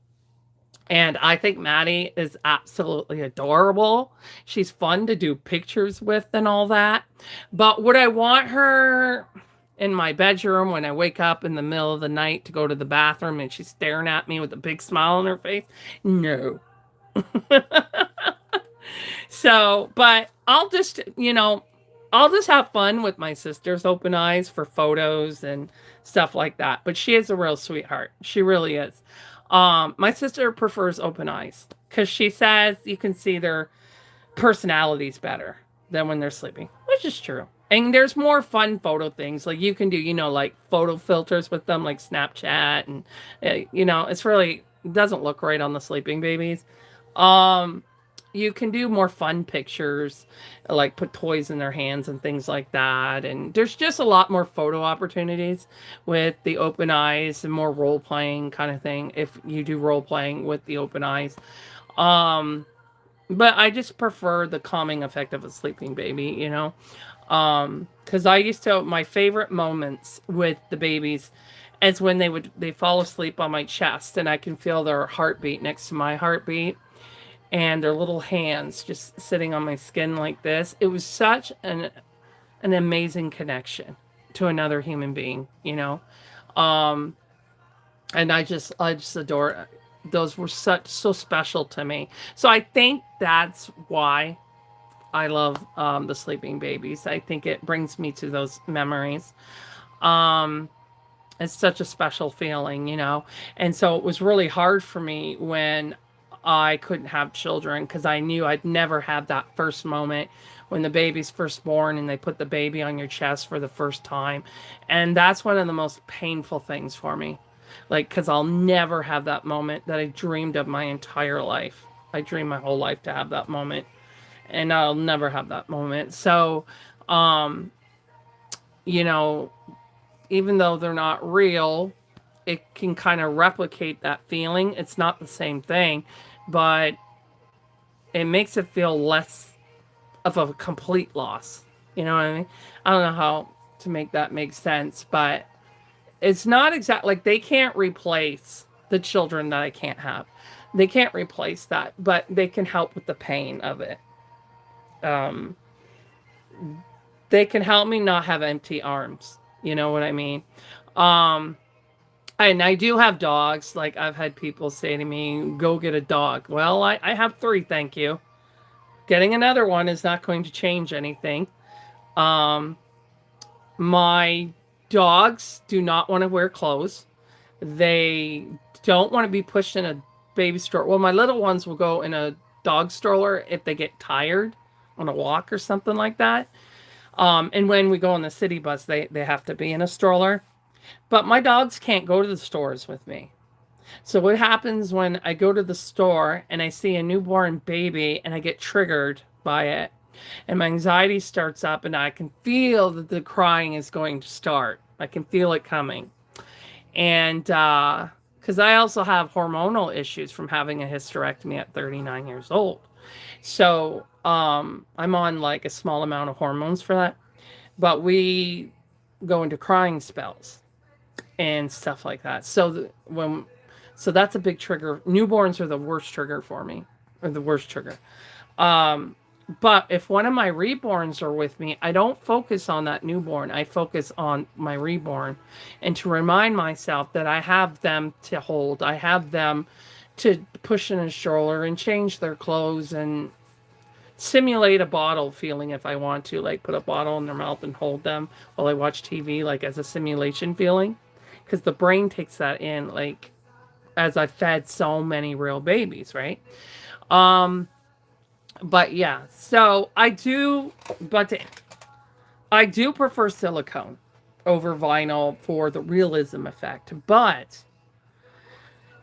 and I think Maddie is absolutely adorable. She's fun to do pictures with and all that. But would I want her in my bedroom when I wake up in the middle of the night to go to the bathroom and she's staring at me with a big smile on her face? No. So, but I'll just have fun with my sister's open eyes for photos and stuff like that. But she is a real sweetheart. She really is. My sister prefers open eyes because she says you can see their personalities better than when they're sleeping, which is true. And there's more fun photo things like you can do, like photo filters with them, like Snapchat, and it's really, it doesn't look right on the sleeping babies. Um, you can do more fun pictures, like put toys in their hands and things like that. And there's just a lot more photo opportunities with the open eyes, and more role playing kind of thing if you do role playing with the open eyes. Um, but I just prefer the calming effect of a sleeping baby. Because I used to, my favorite moments with the babies is when they fall asleep on my chest and I can feel their heartbeat next to my heartbeat, and their little hands just sitting on my skin like this. It was such an amazing connection to another human being. Um, and I just adore it. Those were so special to me. So I think that's why I love the sleeping babies. I think it brings me to those memories. Um, It's such a special feeling, you know? And so it was really hard for me when I couldn't have children because I knew I'd never have that first moment when the baby's first born and they put the baby on your chest for the first time. And that's one of the most painful things for me. Like, because I'll never have that moment that I dreamed of my entire life. I dreamed my whole life to have that moment, and I'll never have that moment. So, um, you know, even though they're not real, it can kind of replicate that feeling. It's not the same thing, but it makes it feel less of a complete loss. You know what I mean? I don't know how to make that make sense, but it's not exact like they can't replace the children that I can't have. They can't replace that, but they can help with the pain of it. Um, they can help me not have empty arms. You know what I mean? Um, and I do have dogs. Like I've had people say to me, "Go get a dog." Well, I have three, thank you. Getting another one is not going to change anything. Um, my dogs do not want to wear clothes. They don't want to be pushed in a baby stroller. Well, my little ones will go in a dog stroller if they get tired on a walk or something like that. And when we go on the city bus, they have to be in a stroller. But my dogs can't go to the stores with me. So what happens when I go to the store and I see a newborn baby and I get triggered by it and my anxiety starts up and I can feel that the crying is going to start. I can feel it coming. And because I also have hormonal issues from having a hysterectomy at 39 years old. So I'm on like a small amount of hormones for that. But we go into crying spells and stuff like that. So that's a big trigger. Newborns are the worst trigger for me, or the worst trigger. Um, but if one of my reborns are with me, I don't focus on that newborn. I focus on my reborn, and to remind myself that I have them to hold. I have them to push in a stroller and change their clothes and simulate a bottle feeling if I want to, like put a bottle in their mouth and hold them while I watch TV, like as a simulation feeling, because the brain takes that in, like as I fed so many real babies, right? Um, but yeah, so I do prefer silicone over vinyl for the realism effect, but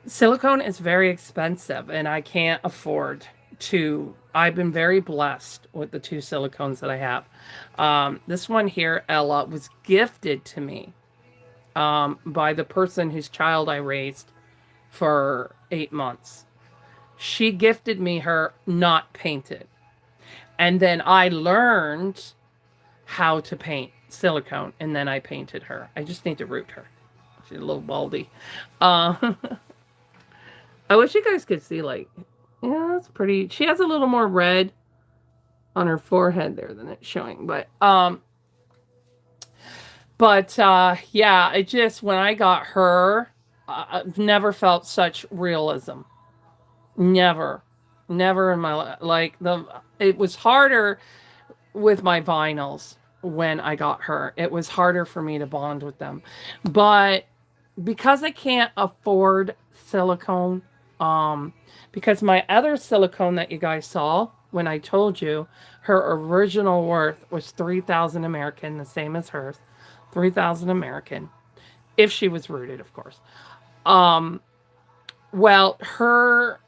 silicone is very expensive and I can't afford to. I've been very blessed with the two silicones that I have. This one here, Ella, was gifted to me by the person whose child I raised for 8 months. She gifted me her not painted. And then I learned how to paint silicone and then I painted her. I just need to root her. She's a little baldy. Uh, I wish you guys could see, like, yeah, that's pretty. She has a little more red on her forehead there than it's showing. But yeah, it just, when I got her, I've never felt such realism. Never. Never in my life. Like, it was harder with my vinyls when I got her. It was harder for me to bond with them. But because I can't afford silicone, because my other silicone that you guys saw when I told you her original worth was 3,000 American, the same as hers, 3,000 American, if she was rooted, of course. Um, well, her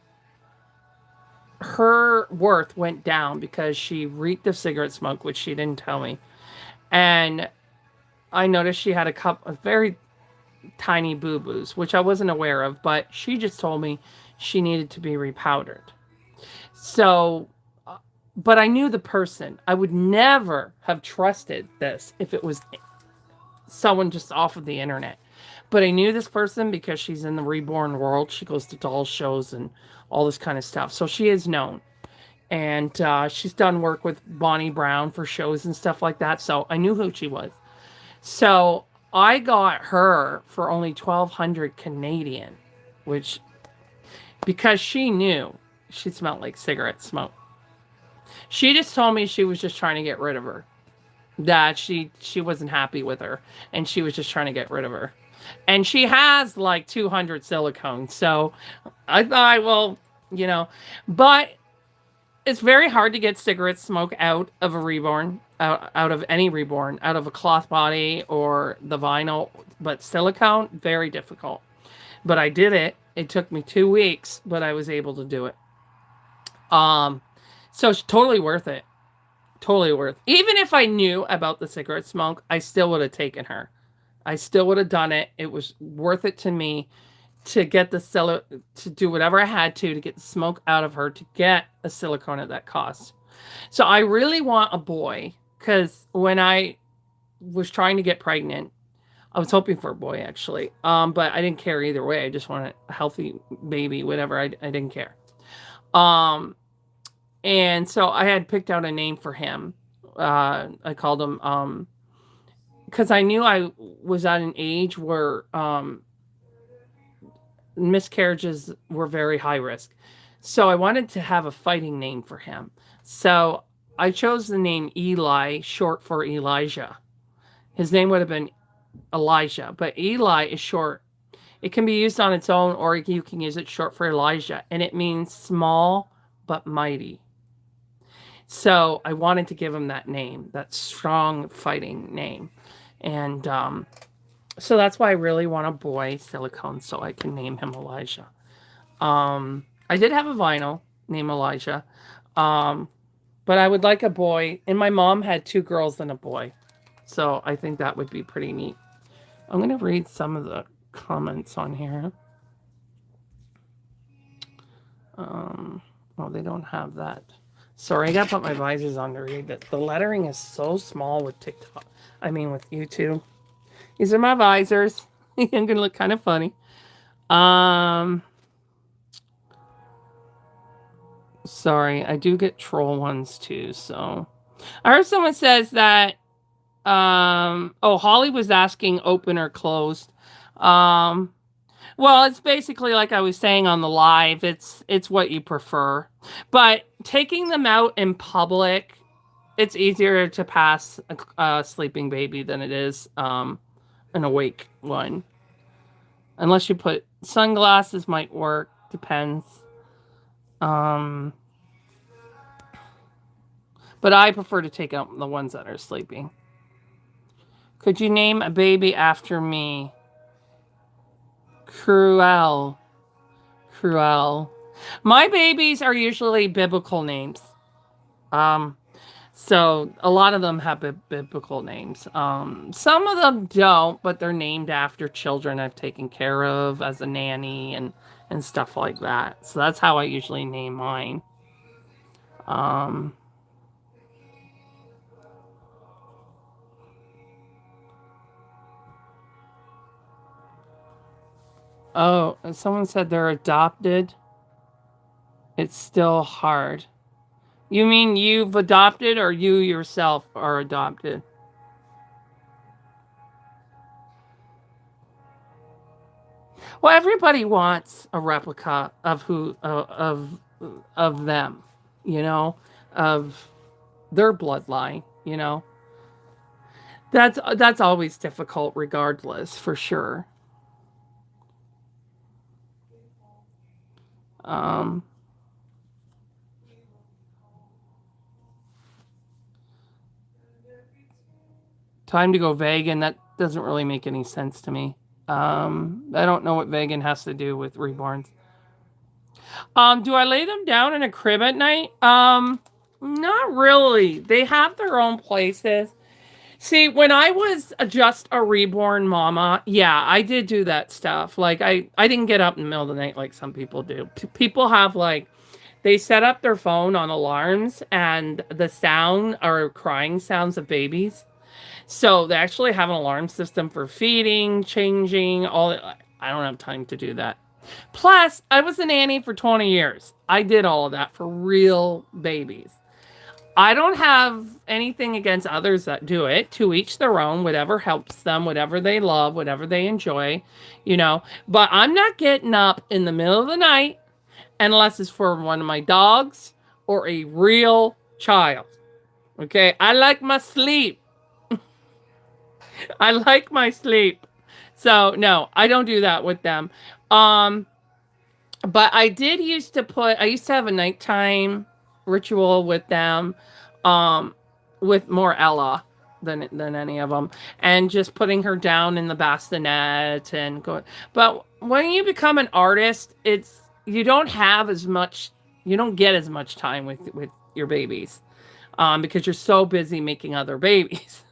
worth went down because she reeked of cigarette smoke, which she didn't tell me. And I noticed she had a couple of very tiny boo-boos, which I wasn't aware of, but she just told me she needed to be repowdered. So, but I knew the person. I would never have trusted this if it was someone just off of the internet. But I knew this person because she's in the Reborn world. She goes to doll shows and all this kind of stuff. So she is known. And she's done work with Bonnie Brown for shows and stuff like that. So I knew who she was. So I got her for only 1,200 Canadian, which, because she knew she smelled like cigarette smoke. She just told me she was just trying to get rid of her. That she wasn't happy with her. And she was just trying to get rid of her. And she has like 200 silicone. So I thought, well, you know, but it's very hard to get cigarette smoke out of a reborn, out of any reborn, out of a cloth body or the vinyl. But silicone, very difficult. But I did it. It took me 2 weeks, but I was able to do it. Um, so it's totally worth it. Totally worth. Even if I knew about the cigarette smoke, I still would have taken her. I still would have done it. It was worth it to me to get the to do whatever I had to get the smoke out of her to get a silicone at that cost. So I really want a boy because when I was trying to get pregnant, I was hoping for a boy actually. But I didn't care either way. I just wanted a healthy baby, whatever. I didn't care. And so I had picked out a name for him. I called him because I knew I was at an age where miscarriages were very high risk. So I wanted to have a fighting name for him. So I chose the name Eli, short for Elijah. His name would have been Elijah, but Eli is short. It can be used on its own, or you can use it short for Elijah, and it means small but mighty. So I wanted to give him that name, that strong fighting name. And so that's why I really want a boy, Silicone, so I can name him Elijah. I did have a vinyl named Elijah, but I would like a boy. And my mom had 2 girls and a boy. So I think that would be pretty neat. I'm going to read some of the comments on here. Oh, they don't have that. Sorry, I got to put my visors on to read it. The lettering is so small with TikTok. I mean, with YouTube. These are my visors. I'm going to look kind of funny. Sorry, I do get troll ones too, so. I heard someone says that, Holly was asking open or closed. Well, it's basically like I was saying on the live. It's what you prefer. But taking them out in public, it's easier to pass a sleeping baby than it is an awake one. Unless you put sunglasses, might work. Depends. But I prefer to take out the ones that are sleeping. Could you name a baby after me? Cruel. My babies are usually biblical names. So a lot of them have biblical names. Some of them don't, but they're named after children I've taken care of as a nanny and stuff like that. So that's how I usually name mine. Oh, someone said they're adopted. It's still hard. You mean you've adopted or you yourself are adopted? Well, everybody wants a replica of of them, you know, of their bloodline, you know. That's always difficult regardless, for sure. Um Time to go vegan, that doesn't really make any sense to me. I don't know what vegan has to do with reborns. Do I lay them down in a crib at night? Not really. They have their own places. See, when I was just a reborn mama, yeah, I did do that stuff. Like I didn't get up in the middle of the night like some people do. People have like they set up their phone on alarms and the sound or crying sounds of babies. So they actually have an alarm system for feeding, changing, all that. I don't have time to do that. Plus, I was a nanny for 20 years. I did all of that for real babies. I don't have anything against others that do it. To each their own, whatever helps them, whatever they love, whatever they enjoy, you know. But I'm not getting up in the middle of the night unless it's for one of my dogs or a real child. Okay? I like my sleep. I like my sleep. So no, I don't do that with them. Um, but I did used to put. I used to have a nighttime ritual with them, um, with more Ella than any of them, and just putting her down in the bassinet and going. But when you become an artist, it's you don't have as much. You don't get as much time with your babies, because you're so busy making other babies.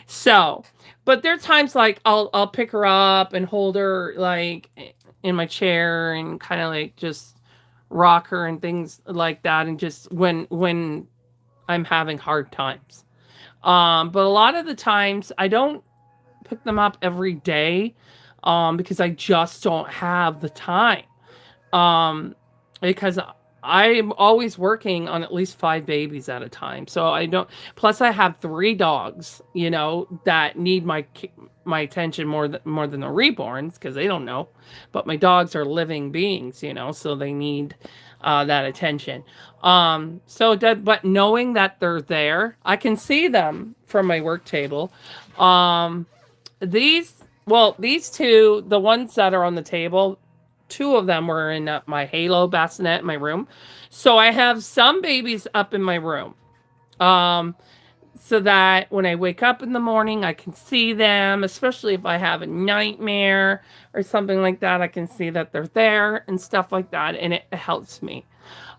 So, but there are times like I'll pick her up and hold her like in my chair and kind of like just rock her and things like that, and just when I'm having hard times. But a lot of the times I don't pick them up every day, because I just don't have the time. Um, because I'm always working on at least 5 babies at a time. So I don't, plus I have 3 dogs, that need my attention more than the reborns because they don't know. But my dogs are living beings, so they need that attention. But knowing that they're there, I can see them from my work table. Um, these two, the ones that are on the table, 2 of them were in my halo bassinet in my room. So I have some babies up in my room. Um, so that when I wake up in the morning, I can see them, especially if I have a nightmare or something like that. I can see that they're there and stuff like that, and it helps me.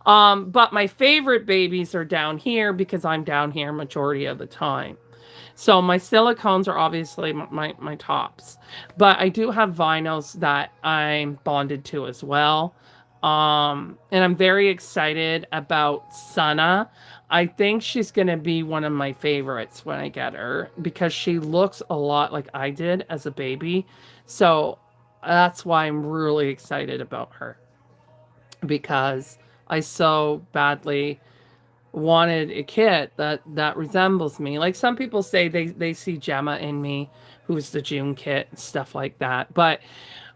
But my favorite babies are down here because I'm down here majority of the time. So my silicones are obviously my tops, but I do have vinyls that I'm bonded to as well. And I'm very excited about Sana. I think she's going to be one of my favorites when I get her because she looks a lot like I did as a baby. So that's why I'm really excited about her because I so badly wanted a kid that resembles me. Like some people say they see Gemma in me, who's the June kit and stuff like that. But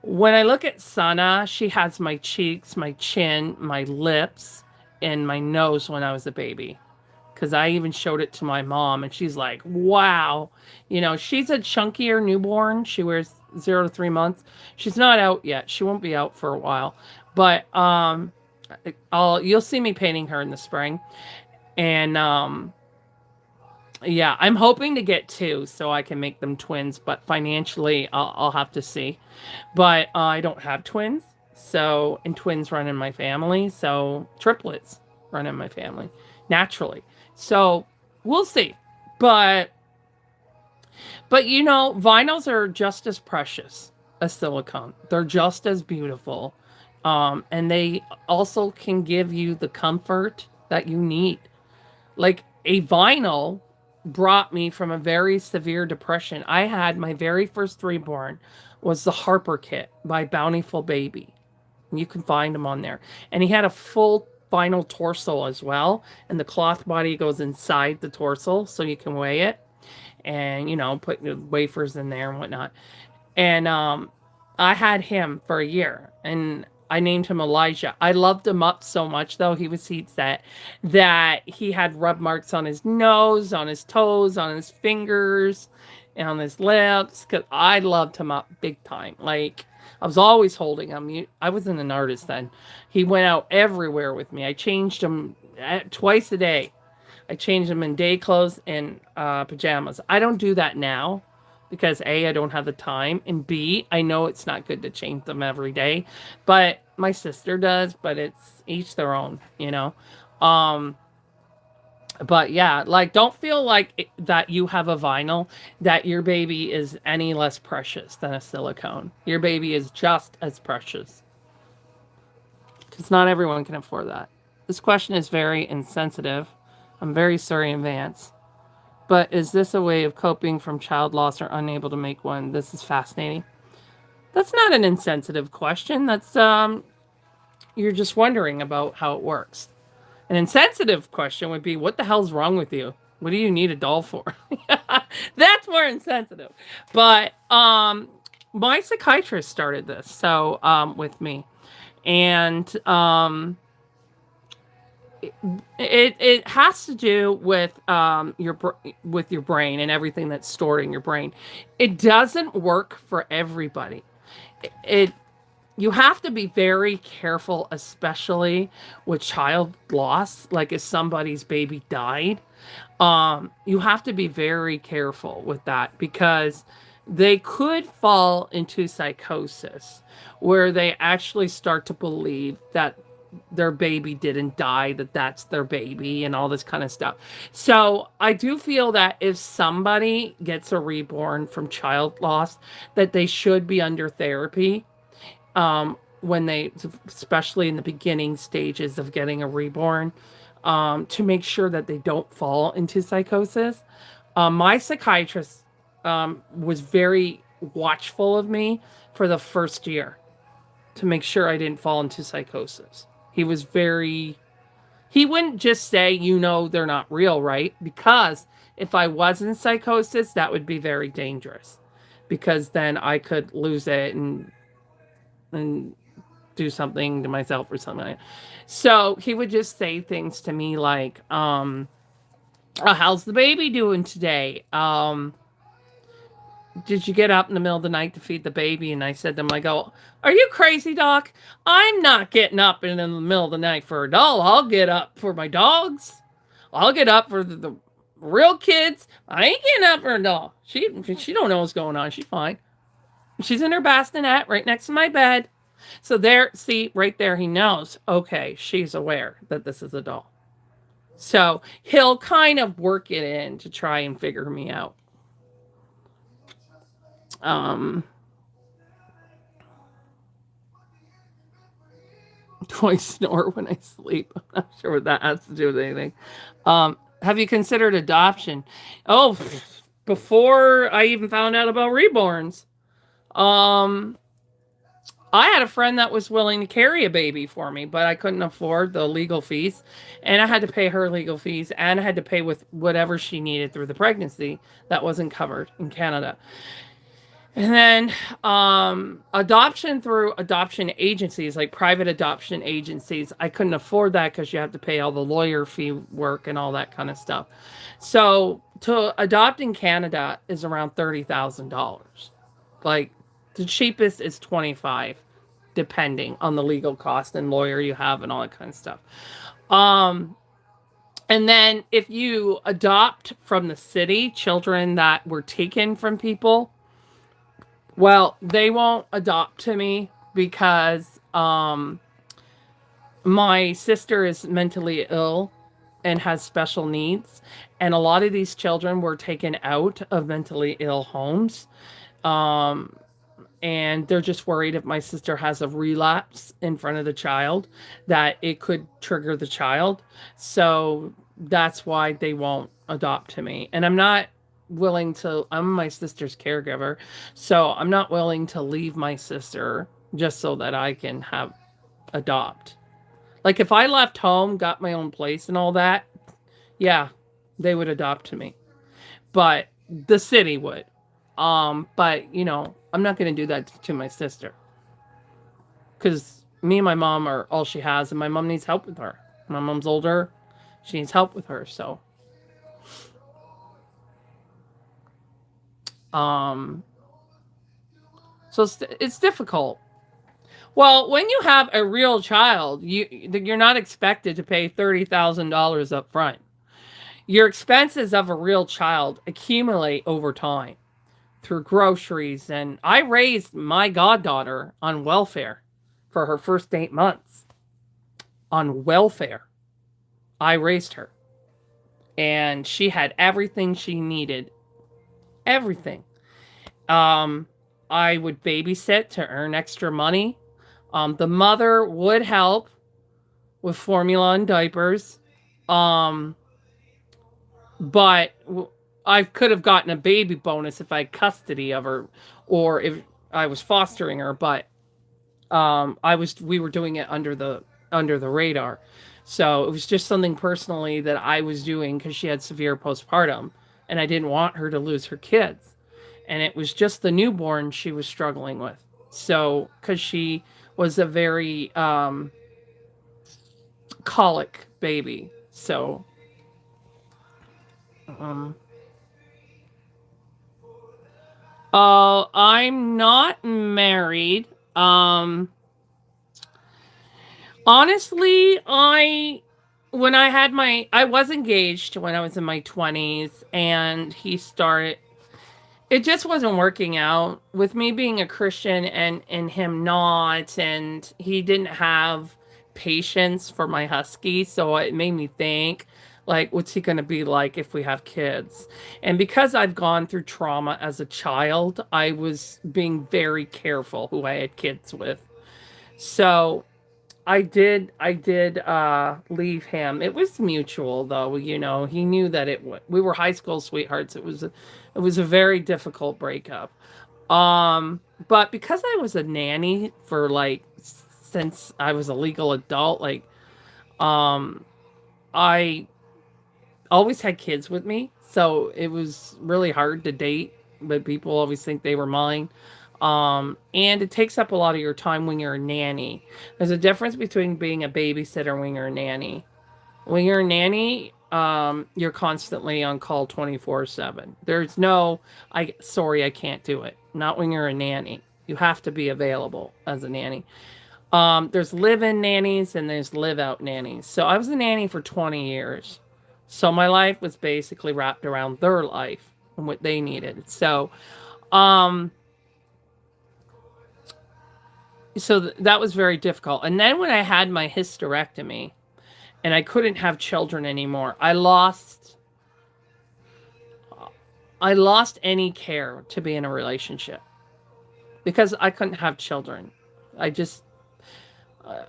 when I look at Sana, she has my cheeks, my chin, my lips, and my nose when I was a baby. Because I even showed it to my mom, and she's like, wow. She's a chunkier newborn. She wears 0 to 3 months. She's not out yet. She won't be out for a while. But you'll see me painting her in the spring. And yeah, I'm hoping to get 2 so I can make them twins, but financially I'll have to see. But I don't have twins, and twins run in my family, so triplets run in my family naturally. So we'll see. But vinyls are just as precious as silicone. They're just as beautiful. And they also can give you the comfort that you need. Like a vinyl brought me from a very severe depression. I had my very first reborn was the Harper kit by Bountiful Baby. You can find them on there. And he had a full vinyl torso as well. And the cloth body goes inside the torso so you can weigh it. And, put the wafers in there and whatnot. And I had him for a year. And I named him Elijah. I loved him up so much, though. He was heat set that he had rub marks on his nose, on his toes, on his fingers, and on his lips. Because I loved him up big time. Like, I was always holding him. I wasn't an artist then. He went out everywhere with me. I changed him twice a day. I changed him in day clothes and pajamas. I don't do that now because A, I don't have the time, and B, I know it's not good to change them every day, but my sister does, but it's each their own, but yeah, like don't feel like that you have a vinyl that your baby is any less precious than a silicone. Your baby is just as precious because not everyone can afford that. This question is very insensitive. I'm very sorry in advance. But is this a way of coping from child loss or unable to make one? This is fascinating. That's not an insensitive question. That's you're just wondering about how it works. An insensitive question would be, what the hell's wrong with you? What do you need a doll for? That's more insensitive. But my psychiatrist started this with me. And it has to do with with your brain and everything that's stored in your brain. It doesn't work for everybody. It You have to be very careful, especially with child loss. Like if somebody's baby died, you have to be very careful with that because they could fall into psychosis where they actually start to believe that their baby didn't die, that that's their baby and all this kind of stuff. So I do feel that if somebody gets a reborn from child loss, that they should be under therapy when they, especially in the beginning stages of getting a reborn, to make sure that they don't fall into psychosis. My psychiatrist was very watchful of me for the first year to make sure I didn't fall into psychosis. He was very, he wouldn't just say, you know, they're not real, right? Because if I was in psychosis, that would be very dangerous because then I could lose it and do something to myself or something like that. So he would just say things to me like, how's the baby doing today? Did you get up in the middle of the night to feed the baby? And I said to him, I go, are you crazy, doc? I'm not getting up in the middle of the night for a doll. I'll get up for my dogs. I'll get up for the real kids. I ain't getting up for a doll. She don't know what's going on. She's fine. She's in her bassinet right next to my bed. So there, see, right there, he knows, okay, she's aware that this is a doll. So he'll kind of work it in to try and figure me out. Do I snore when I sleep? I'm not sure what that has to do with anything. Have you considered adoption? Oh, before I even found out about reborns. I had a friend that was willing to carry a baby for me, but I couldn't afford the legal fees. And I had to pay her legal fees and I had to pay with whatever she needed through the pregnancy that wasn't covered in Canada. And then adoption through adoption agencies, like private adoption agencies, I couldn't afford that because you have to pay all the lawyer fee work and all that kind of stuff. So to adopt in Canada is around $30,000. Like the cheapest is 25, depending on the legal cost and lawyer you have and all that kind of stuff. And then if you adopt from the city, children that were taken from people, well, they won't adopt to me because my sister is mentally ill and has special needs. And a lot of these children were taken out of mentally ill homes. And they're just worried if my sister has a relapse in front of the child, that it could trigger the child. So that's why they won't adopt to me. And I'm not willing to, I'm my sister's caregiver, so I'm not willing to leave my sister just so that I can have adopt. Like if I left home, got my own place and all that, yeah, they would adopt to me. But the city would. But you know, I'm not going to do that to my sister. Because me and my mom are all she has, and my mom needs help with her. My mom's older. She needs help with her, so. So it's difficult. Well, when you have a real child, you're not expected to pay $30,000 up front. Your expenses of a real child accumulate over time through groceries. And I raised my goddaughter on welfare for her first 8 months. On welfare. I raised her. And she had everything she needed. Everything. I would babysit to earn extra money. The mother would help with formula and diapers. But I could have gotten a baby bonus if I had custody of her or if I was fostering her, but we were doing it under the radar. So it was just something personally that I was doing because she had severe postpartum and I didn't want her to lose her kids. And it was just the newborn she was struggling with. So, because she was a very colic baby. So, um, I'm not married. Um, Honestly, when I was engaged when I was in my 20s, and it just wasn't working out with me being a Christian and him not, and he didn't have patience for my husky, so it made me think, like, what's he going to be like if we have kids? And because I've gone through trauma as a child, I was being very careful who I had kids with. So I did leave him. It was mutual though, you know. He knew that we were high school sweethearts. It was a very difficult breakup. But because I was a nanny for like since I was a legal adult, like um I always had kids with me. So it was really hard to date, but people always think they were mine. And it takes up a lot of your time when you're a nanny. There's a difference between being a babysitter when you're a nanny. When you're a nanny, you're constantly on call 24/7. There's no, sorry, I can't do it. Not when you're a nanny. You have to be available as a nanny. There's live-in nannies and there's live-out nannies. So I was a nanny for 20 years. So my life was basically wrapped around their life and what they needed. Um, that was very difficult. And then when I had my hysterectomy and I couldn't have children anymore, I lost any care to be in a relationship because I couldn't have children. I just uh,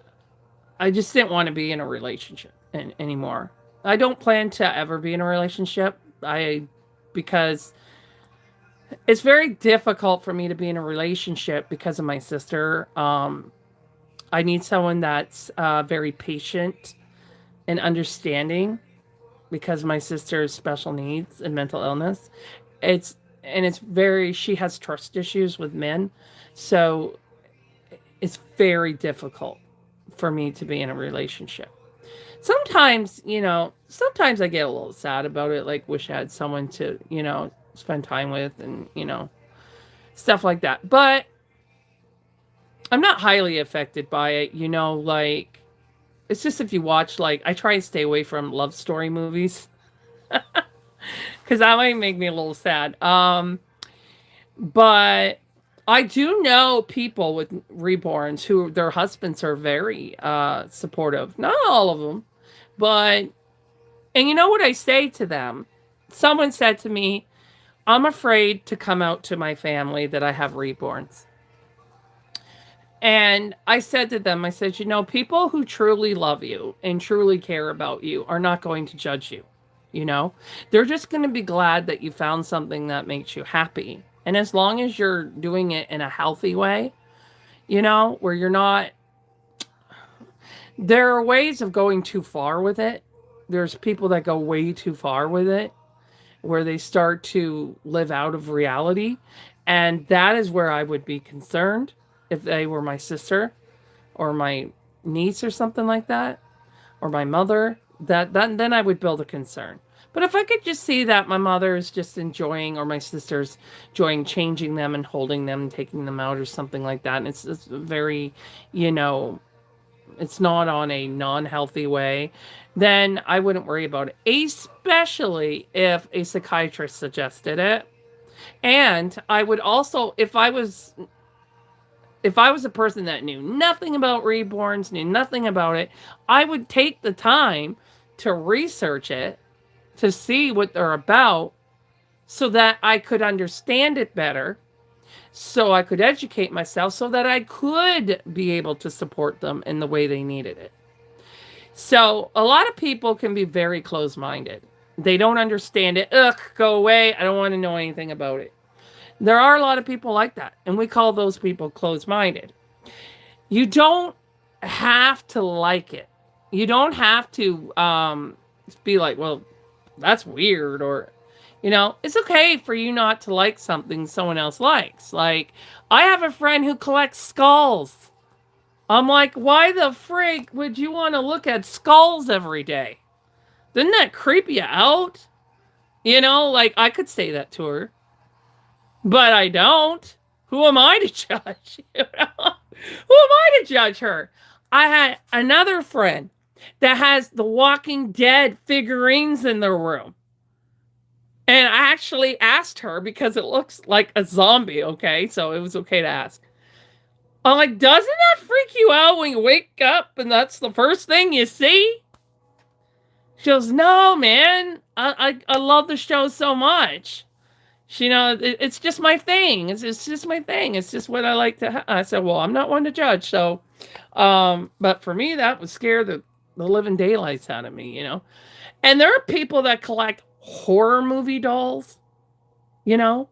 I just didn't want to be in a relationship anymore. I don't plan to ever be in a relationship. I Because it's very difficult for me to be in a relationship because of my sister. I need someone that's very patient and understanding because my sister's special needs and mental illness. It's she has trust issues with men, so it's very difficult for me to be in a relationship. Sometimes I get a little sad about it, like wish I had someone to, spend time with and, stuff like that. But I'm not highly affected by it, like it's just if you watch like I try and stay away from love story movies cuz that might make me a little sad. But I do know people with reborns who their husbands are very supportive. Not all of them, but and you know what I say to them? Someone said to me, "I'm afraid to come out to my family that I have reborns." And I said to them, I said, people who truly love you and truly care about you are not going to judge you. You know, they're just going to be glad that you found something that makes you happy. And as long as you're doing it in a healthy way, where you're not, there are ways of going too far with it. There's people that go way too far with it, where they start to live out of reality. And that is where I would be concerned if they were my sister or my niece or something like that, or my mother, that then I would build a concern. But if I could just see that my mother is just enjoying, or my sister's enjoying changing them and holding them and taking them out or something like that, and it's very, you know, it's not on a non-healthy way, then I wouldn't worry about it, especially if a psychiatrist suggested it. And I would also, if I was a person that knew nothing about reborns, knew nothing about it, I would take the time to research it, to see what they're about, so that I could understand it better, so I could educate myself, so that I could be able to support them in the way they needed it. So a lot of people can be very close-minded. They don't understand it. Ugh, go away. I don't want to know anything about it. There are a lot of people like that, and we call those people closed-minded. You don't have to like it. You don't have to be like, well, that's weird, or, it's okay for you not to like something someone else likes. Like, I have a friend who collects skulls. I'm like, why the frig would you want to look at skulls every day? Didn't that creep you out? You know, like I could say that to her, but I don't. Who am I to judge? You know? Who am I to judge her? I had another friend that has the Walking Dead figurines in their room. And I actually asked her because it looks like a zombie, okay? So it was okay to ask. I'm like, doesn't that freak you out when you wake up and that's the first thing you see? She goes, no, man. I love the show so much. She, it's just my thing. It's just my thing. It's just what I like to I said, well, I'm not one to judge. So, but for me, that would scare the living daylights out of me, you know? And there are people that collect horror movie dolls, you know?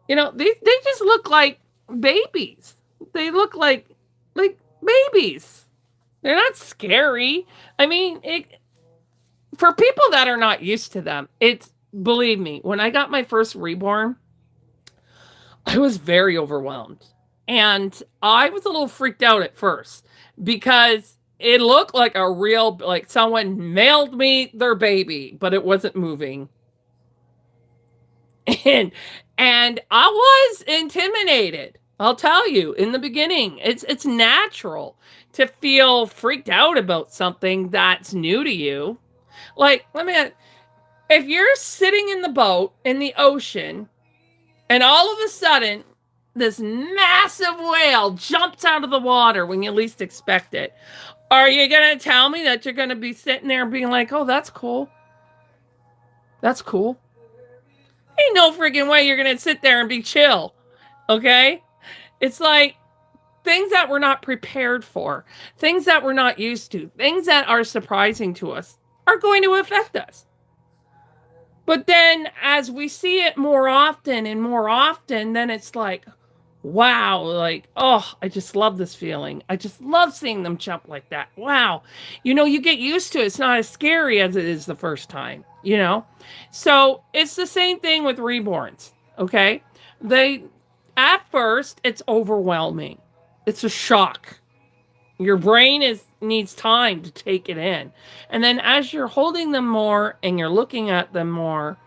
They just look like babies. They look like babies. They're not scary. I mean, for people that are not used to them, it's believe me, when I got my first Reborn, I was very overwhelmed. And I was a little freaked out at first because it looked like a real, like someone mailed me their baby, but it wasn't moving. And and I was intimidated. I'll tell you, in the beginning, it's natural to feel freaked out about something that's new to you. Like, let me if you're sitting in the boat in the ocean and all of a sudden this massive whale jumps out of the water when you least expect it, are you going to tell me that you're going to be sitting there being like, oh, that's cool? That's cool. Ain't no freaking way you're going to sit there and be chill. Okay? It's like things that we're not prepared for, things that we're not used to, things that are surprising to us are going to affect us. But then as we see it more often and more often, then it's like, wow, like, oh, I just love this feeling. I just love seeing them jump like that. Wow. You get used to it. It's not as scary as it is the first time, you know? So it's the same thing with reborns, okay? At first, it's overwhelming. It's a shock. Your brain needs time to take it in. And then as you're holding them more and you're looking at them more,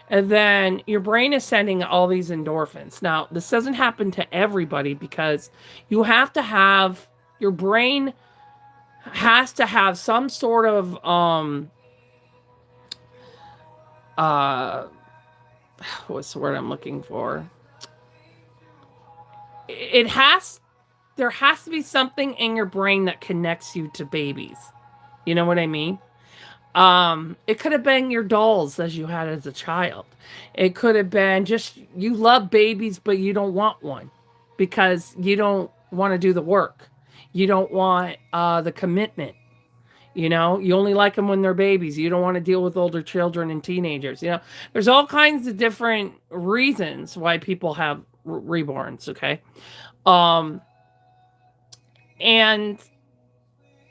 and then your brain is sending all these endorphins. Now, this doesn't happen to everybody because you have to have, your brain has to have some sort of, what's the word I'm looking for? There has to be something in your brain that connects you to babies. You know what I mean? It could have been your dolls as you had as a child. It could have been just you love babies, but you don't want one because you don't want to do the work. You don't want the commitment. You only like them when they're babies. You don't want to deal with older children and teenagers. There's all kinds of different reasons why people have reborns. Okay. And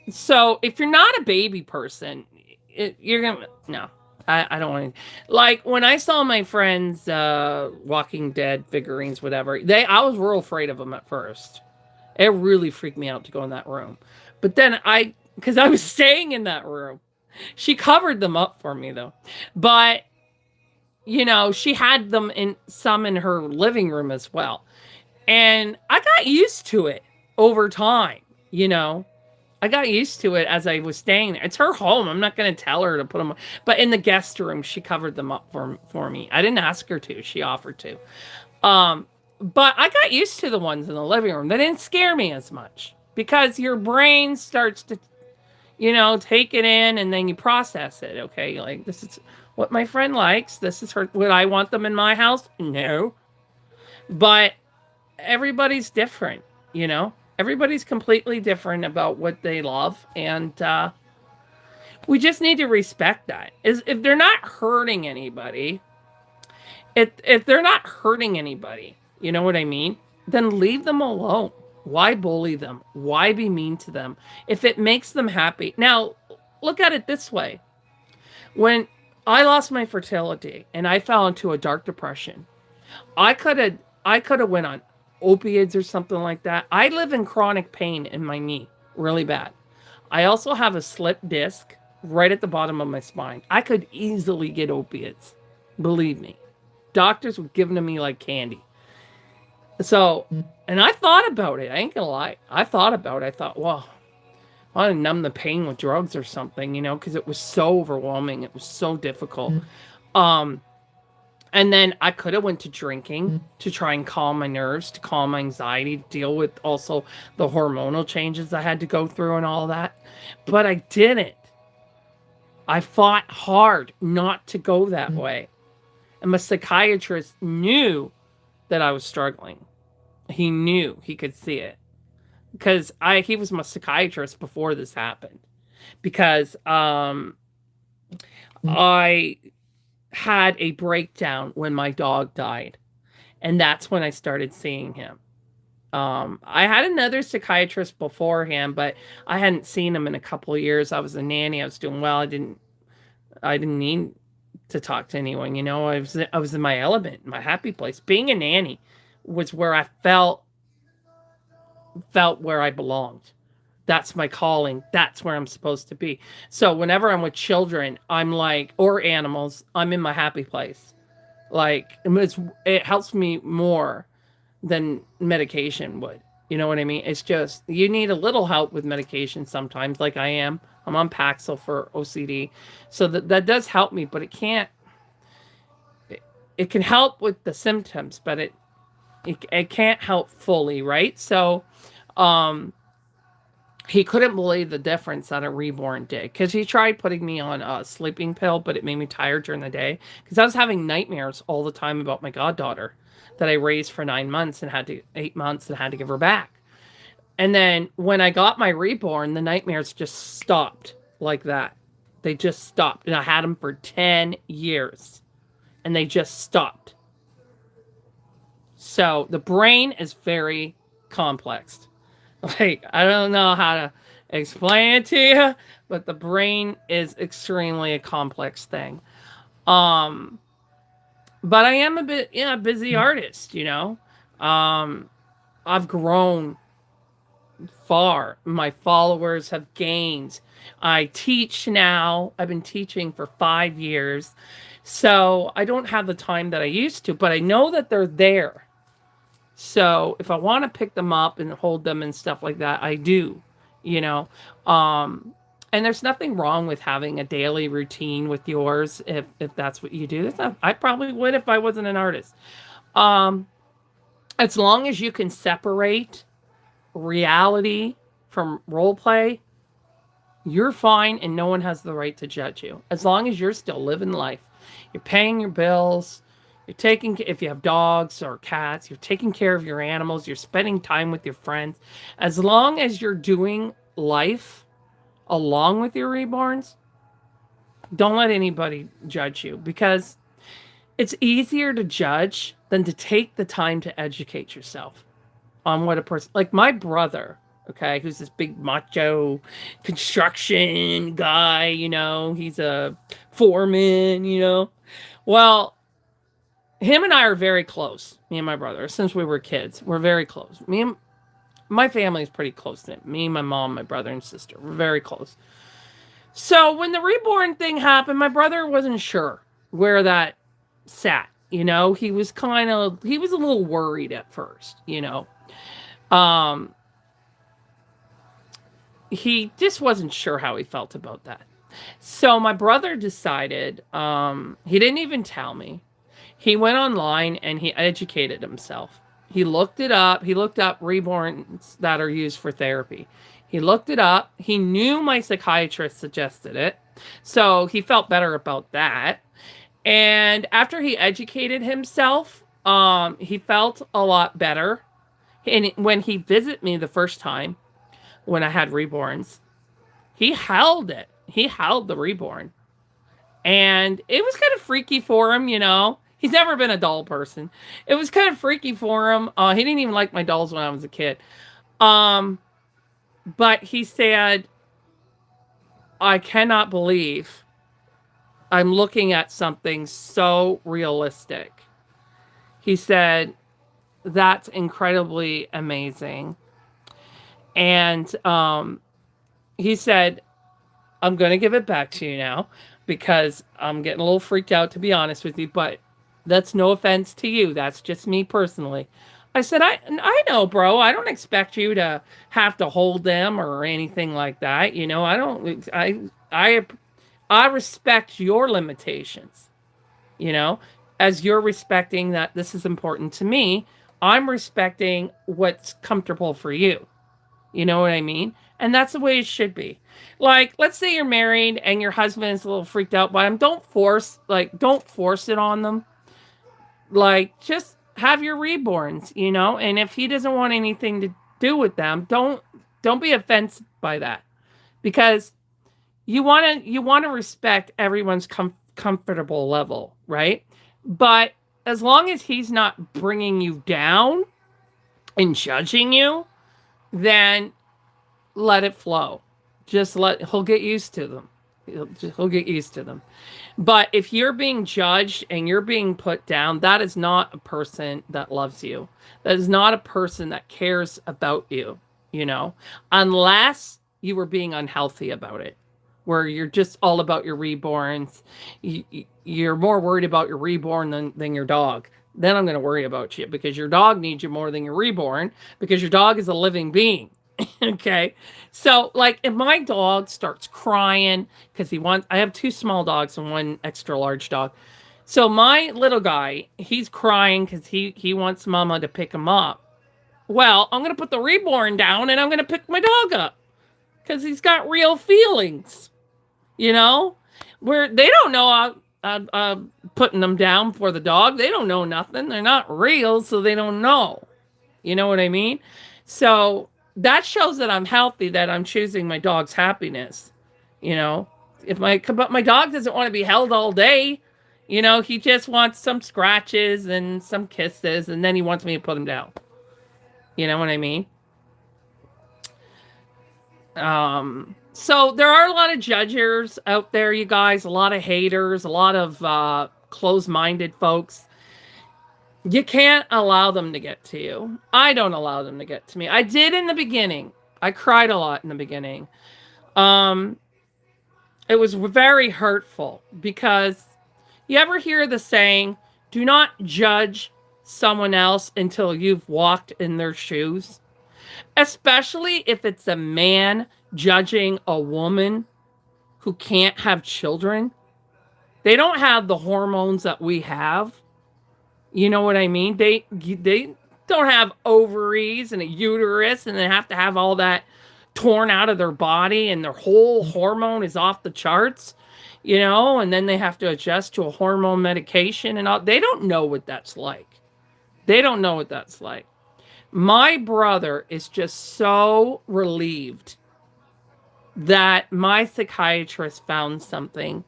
so if you're not a baby person, you're gonna no. I don't want to. Like when I saw my friends Walking Dead figurines, whatever. I was real afraid of them at first. It really freaked me out to go in that room. But then because I was staying in that room, she covered them up for me though. But she had them in her living room as well, and I got used to it over time. I got used to it as I was staying there. It's her home. I'm not going to tell her to put them on. But in the guest room, she covered them up for me. I didn't ask her to. She offered to. But I got used to the ones in the living room. They didn't scare me as much because your brain starts to, take it in and then you process it. Okay, like this is what my friend likes. This is her. Would I want them in my house? No. But everybody's different, Everybody's completely different about what they love, and we just need to respect that. If they're not hurting anybody, if they're not hurting anybody, you know what I mean? Then leave them alone. Why bully them? Why be mean to them? If it makes them happy. Now, look at it this way. When I lost my fertility and I fell into a dark depression, I could have went on opiates or something like that. I live in chronic pain in my knee, really bad. I also have a slip disc right at the bottom of my spine. I could easily get opiates, believe me. Doctors were giving them to me like candy. So, and I thought about it. I ain't gonna lie. I thought about it. I thought, well, I want to numb the pain with drugs or something, because it was so overwhelming. It was so difficult. Um, and then I could have went to drinking to try and calm my nerves, to calm my anxiety, to deal with also the hormonal changes I had to go through and all that. But I didn't. I fought hard not to go that way. And my psychiatrist knew that I was struggling. He knew, he could see it. Because he was my psychiatrist before this happened. Because I had a breakdown when my dog died. And that's when I started seeing him. I had another psychiatrist beforehand, but I hadn't seen him in a couple of years. I was a nanny. I was doing well. I didn't need to talk to anyone. I was in my element, my happy place. Being a nanny was where I felt where I belonged. That's my calling. That's where I'm supposed to be. So whenever I'm with children, I'm like, or animals, I'm in my happy place. Like, it helps me more than medication would. You know what I mean? It's just, you need a little help with medication sometimes, like I am. I'm on Paxil for OCD. So that does help me, but it can help with the symptoms, but it can't help fully, right? So, he couldn't believe the difference that a Reborn did, because he tried putting me on a sleeping pill, but it made me tired during the day because I was having nightmares all the time about my goddaughter that I raised for 8 months and had to give her back. And then when I got my Reborn, the nightmares just stopped like that. They just stopped. And I had them for 10 years. And they just stopped. So the brain is very complex. Like, I don't know how to explain it to you, but the brain is extremely a complex thing. But I am a busy artist, I've grown far. My followers have gained. I teach now. I've been teaching for 5 years. So I don't have the time that I used to, but I know that they're there. So if I want to pick them up and hold them and stuff like that, I do, and there's nothing wrong with having a daily routine with yours if that's what you do. I probably would if I wasn't an artist. As long as you can separate reality from role play, you're fine and no one has the right to judge you. As long as you're still living life, you're paying your bills, if you have dogs or cats, you're taking care of your animals, you're spending time with your friends. As long as you're doing life along with your Reborns, don't let anybody judge you, because it's easier to judge than to take the time to educate yourself on what a person, like my brother, okay, who's this big macho construction guy, he's a foreman, well, him and I are very close, me and my brother, since we were kids. We're very close. My family is pretty close to him. Me, my mom, my brother, and sister. We're very close. So when the Reborn thing happened, my brother wasn't sure where that sat. He was a little worried at first, he just wasn't sure how he felt about that. So my brother decided, he didn't even tell me. He went online and he educated himself. He looked it up. He looked up Reborns that are used for therapy. He looked it up. He knew my psychiatrist suggested it. So he felt better about that. And after he educated himself, he felt a lot better. And when he visited me the first time, when I had Reborns, he held it. He held the Reborn. And it was kind of freaky for him, He's never been a doll person. It was kind of freaky for him. He didn't even like my dolls when I was a kid. But he said, I cannot believe I'm looking at something so realistic. He said, that's incredibly amazing. And he said, I'm going to give it back to you now because I'm getting a little freaked out, to be honest with you, but that's no offense to you. That's just me personally. I said, I know, bro. I don't expect you to have to hold them or anything like that. You know, I don't, I respect your limitations, you know, as you're respecting that this is important to me. I'm respecting what's comfortable for you. You know what I mean? And that's the way it should be. Like, let's say you're married and your husband is a little freaked out by him. Don't force it on them. Like, just have your reborns, you know? And if he doesn't want anything to do with them, don't be offended by that. Because you want to respect everyone's comfortable level, right? But as long as he's not bringing you down and judging you, then let it flow. He'll get used to them. He'll get used to them. But if you're being judged and you're being put down, that is not a person that loves you. That is not a person that cares about you, you know, unless you were being unhealthy about it, where you're just all about your reborns. You're more worried about your reborn than your dog. Then I'm going to worry about you because your dog needs you more than your reborn because your dog is a living being. Okay. So, like, if my dog starts crying because I have 2 small dogs and 1 extra large dog. So, my little guy, he's crying because he wants mama to pick him up. Well, I'm going to put the reborn down and I'm going to pick my dog up because he's got real feelings, you know, where they don't know putting them down for the dog. They don't know nothing. They're not real, so they don't know. You know what I mean? So, that shows that I'm healthy, that I'm choosing my dog's happiness. You know, but my dog doesn't want to be held all day. You know, he just wants some scratches and some kisses, and then he wants me to put him down. You know what I mean? So there are a lot of judgers out there, you guys, a lot of haters, a lot of closed-minded folks. You can't allow them to get to you. I don't allow them to get to me. I did in the beginning. I cried a lot in the beginning. It was very hurtful because you ever hear the saying, do not judge someone else until you've walked in their shoes? Especially if it's a man judging a woman who can't have children. They don't have the hormones that we have. You know what I mean? They don't have ovaries and a uterus and they have to have all that torn out of their body and their whole hormone is off the charts, you know, and then they have to adjust to a hormone medication and all. They don't know what that's like. They don't know what that's like. My brother is just so relieved that my psychiatrist found something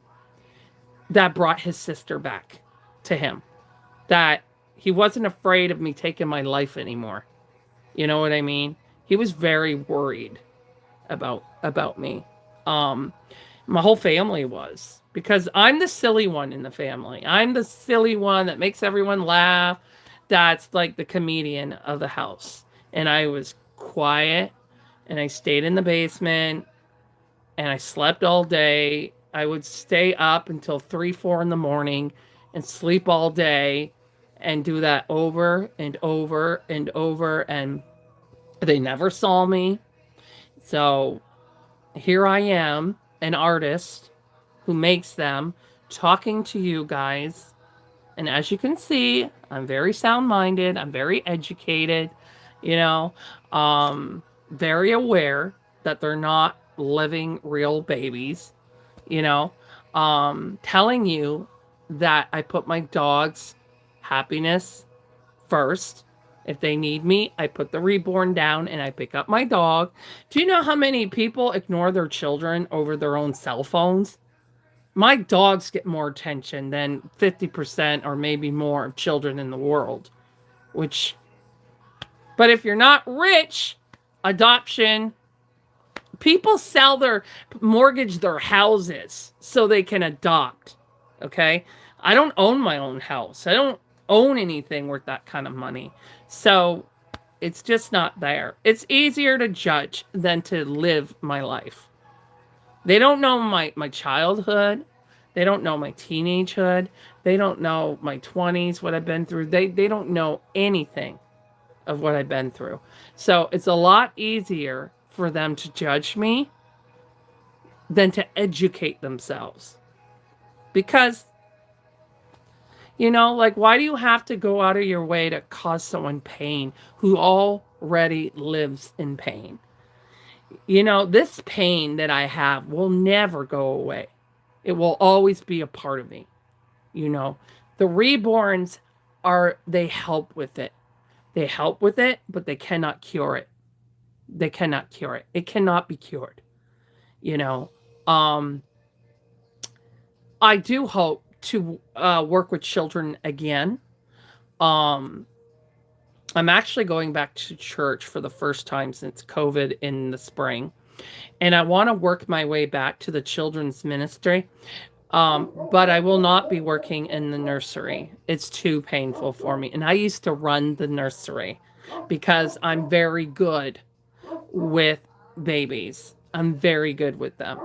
that brought his sister back to him. That he wasn't afraid of me taking my life anymore. You know what I mean? He was very worried about me. My whole family was, because I'm the silly one in the family. I'm the silly one that makes everyone laugh. That's like the comedian of the house. And I was quiet and I stayed in the basement and I slept all day. I would stay up until 3, 4 in the morning and sleep all day and do that over and over and over, and they never saw me. So here I am, an artist who makes them, talking to you guys. And as you can see, I'm very sound-minded, I'm very educated, you know, very aware that they're not living real babies, you know, telling you that I put my dog's happiness first. If they need me, I put the reborn down and I pick up my dog. Do you know how many people ignore their children over their own cell phones? My dogs get more attention than 50% or maybe more of children in the world. But if you're not rich, adoption, people mortgage their houses so they can adopt. Okay? I don't own my own house. own anything worth that kind of money. So it's just not there. It's easier to judge than to live my life. They don't know my childhood. They don't know my teenagehood. They don't know my 20s, what I've been through. They don't know anything of what I've been through. So it's a lot easier for them to judge me than to educate themselves. Because, like, why do you have to go out of your way to cause someone pain who already lives in pain? This pain that I have will never go away. It will always be a part of me. The reborns they help with it. They help with it, but they cannot cure it. They cannot cure it. It cannot be cured. Um, I do hope to work with children again. Um, I'm actually going back to church for the first time since COVID in the spring. And I want to work my way back to the children's ministry. But I will not be working in the nursery. It's too painful for me. And I used to run the nursery because I'm very good with babies. I'm very good with them.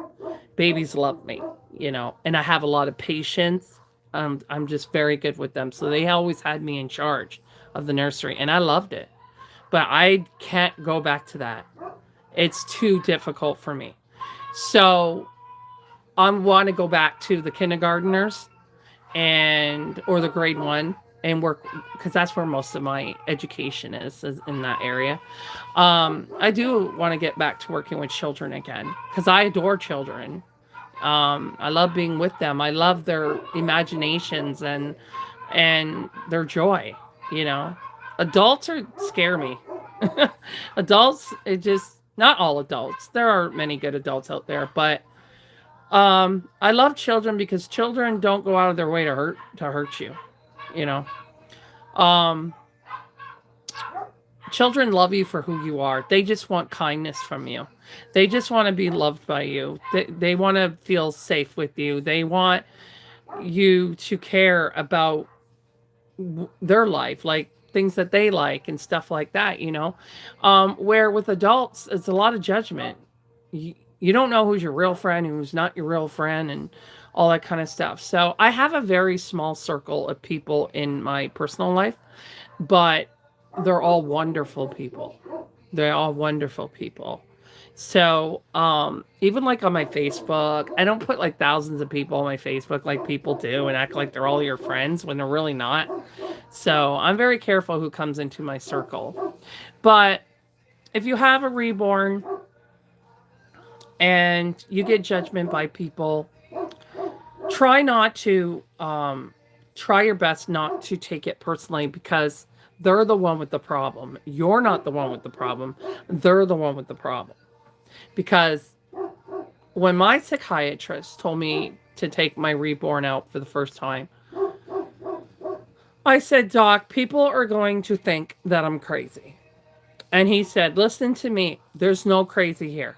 Babies love me, and I have a lot of patience. I'm just very good with them. So they always had me in charge of the nursery, and I loved it. But I can't go back to that. It's too difficult for me. So I want to go back to the kindergartners or the grade 1 and work, because that's where most of my education is in that area. I do want to get back to working with children again because I adore children. I love being with them. I love their imaginations and their joy. Adults scare me. Adults, not all adults. There are many good adults out there, but I love children because children don't go out of their way to hurt you. Um, Children love you for who you are. They just want kindness from you. They just want to be loved by you. They want to feel safe with you. They want you to care about their life, like things that they like and stuff like that, where with adults, it's a lot of judgment. You don't know who's your real friend, who's not your real friend, and all that kind of stuff. So I have a very small circle of people in my personal life, but they're all wonderful people. They're all wonderful people. So even like on my Facebook, I don't put like thousands of people on my Facebook like people do and act like they're all your friends when they're really not. So I'm very careful who comes into my circle. But if you have a reborn and you get judgment by people, try your best not to take it personally, because they're the one with the problem. You're not the one with the problem. They're the one with the problem. Because when my psychiatrist told me to take my reborn out for the first time, I said, Doc, people are going to think that I'm crazy. And he said, listen to me. There's no crazy here.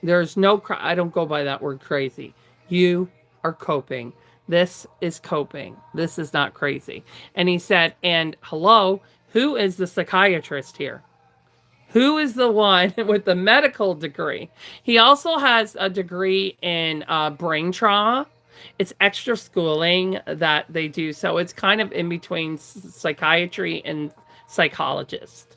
I don't go by that word crazy. You are coping. This is coping. This is not crazy. And he said, and hello, who is the psychiatrist here? Who is the one with the medical degree? He also has a degree in brain trauma. It's extra schooling that they do. So it's kind of in between psychiatry and psychologist.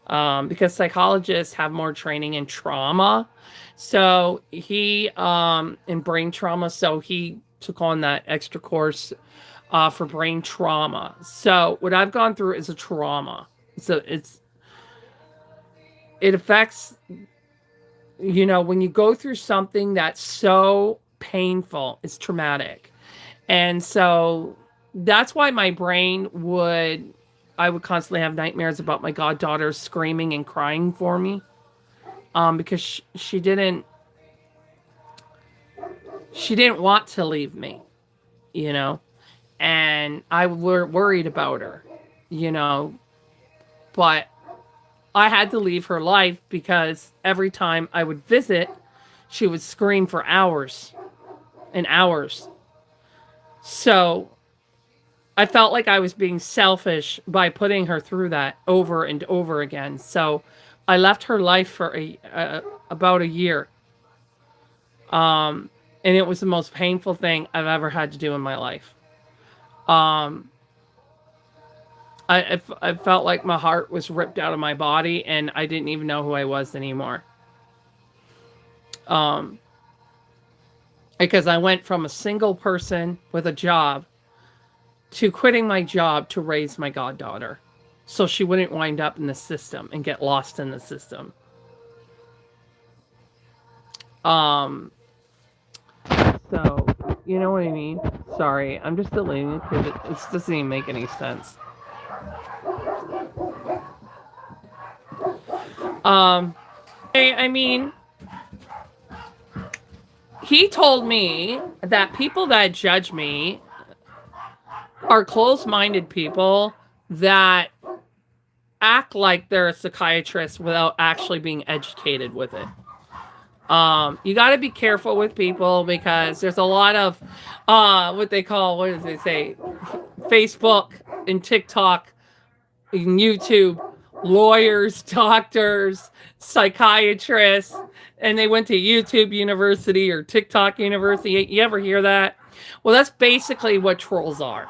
Because psychologists have more training in trauma. So he, in brain trauma, so he took on that extra course for brain trauma. So what I've gone through is a trauma. So it affects, when you go through something that's so painful, it's traumatic. And so that's why my brain I would constantly have nightmares about my goddaughter screaming and crying for me. Because she didn't want to leave me, and I were worried about her, but I had to leave her life because every time I would visit, she would scream for hours and hours. So I felt like I was being selfish by putting her through that over and over again. So I left her life for about a year. And it was the most painful thing I've ever had to do in my life. Um, I felt like my heart was ripped out of my body and I didn't even know who I was anymore. Um, because I went from a single person with a job to quitting my job to raise my goddaughter so she wouldn't wind up in the system and get lost in the system. Um, so, you know what I mean? Sorry, I'm just deleting it because it doesn't even make any sense. Um, I mean, he told me that people that judge me are closed-minded people that act like they're a psychiatrist without actually being educated with it. You got to be careful with people because there's a lot of what they call, what does it say, Facebook and TikTok and YouTube, lawyers, doctors, psychiatrists, and they went to YouTube University or TikTok University. You ever hear that? Well, that's basically what trolls are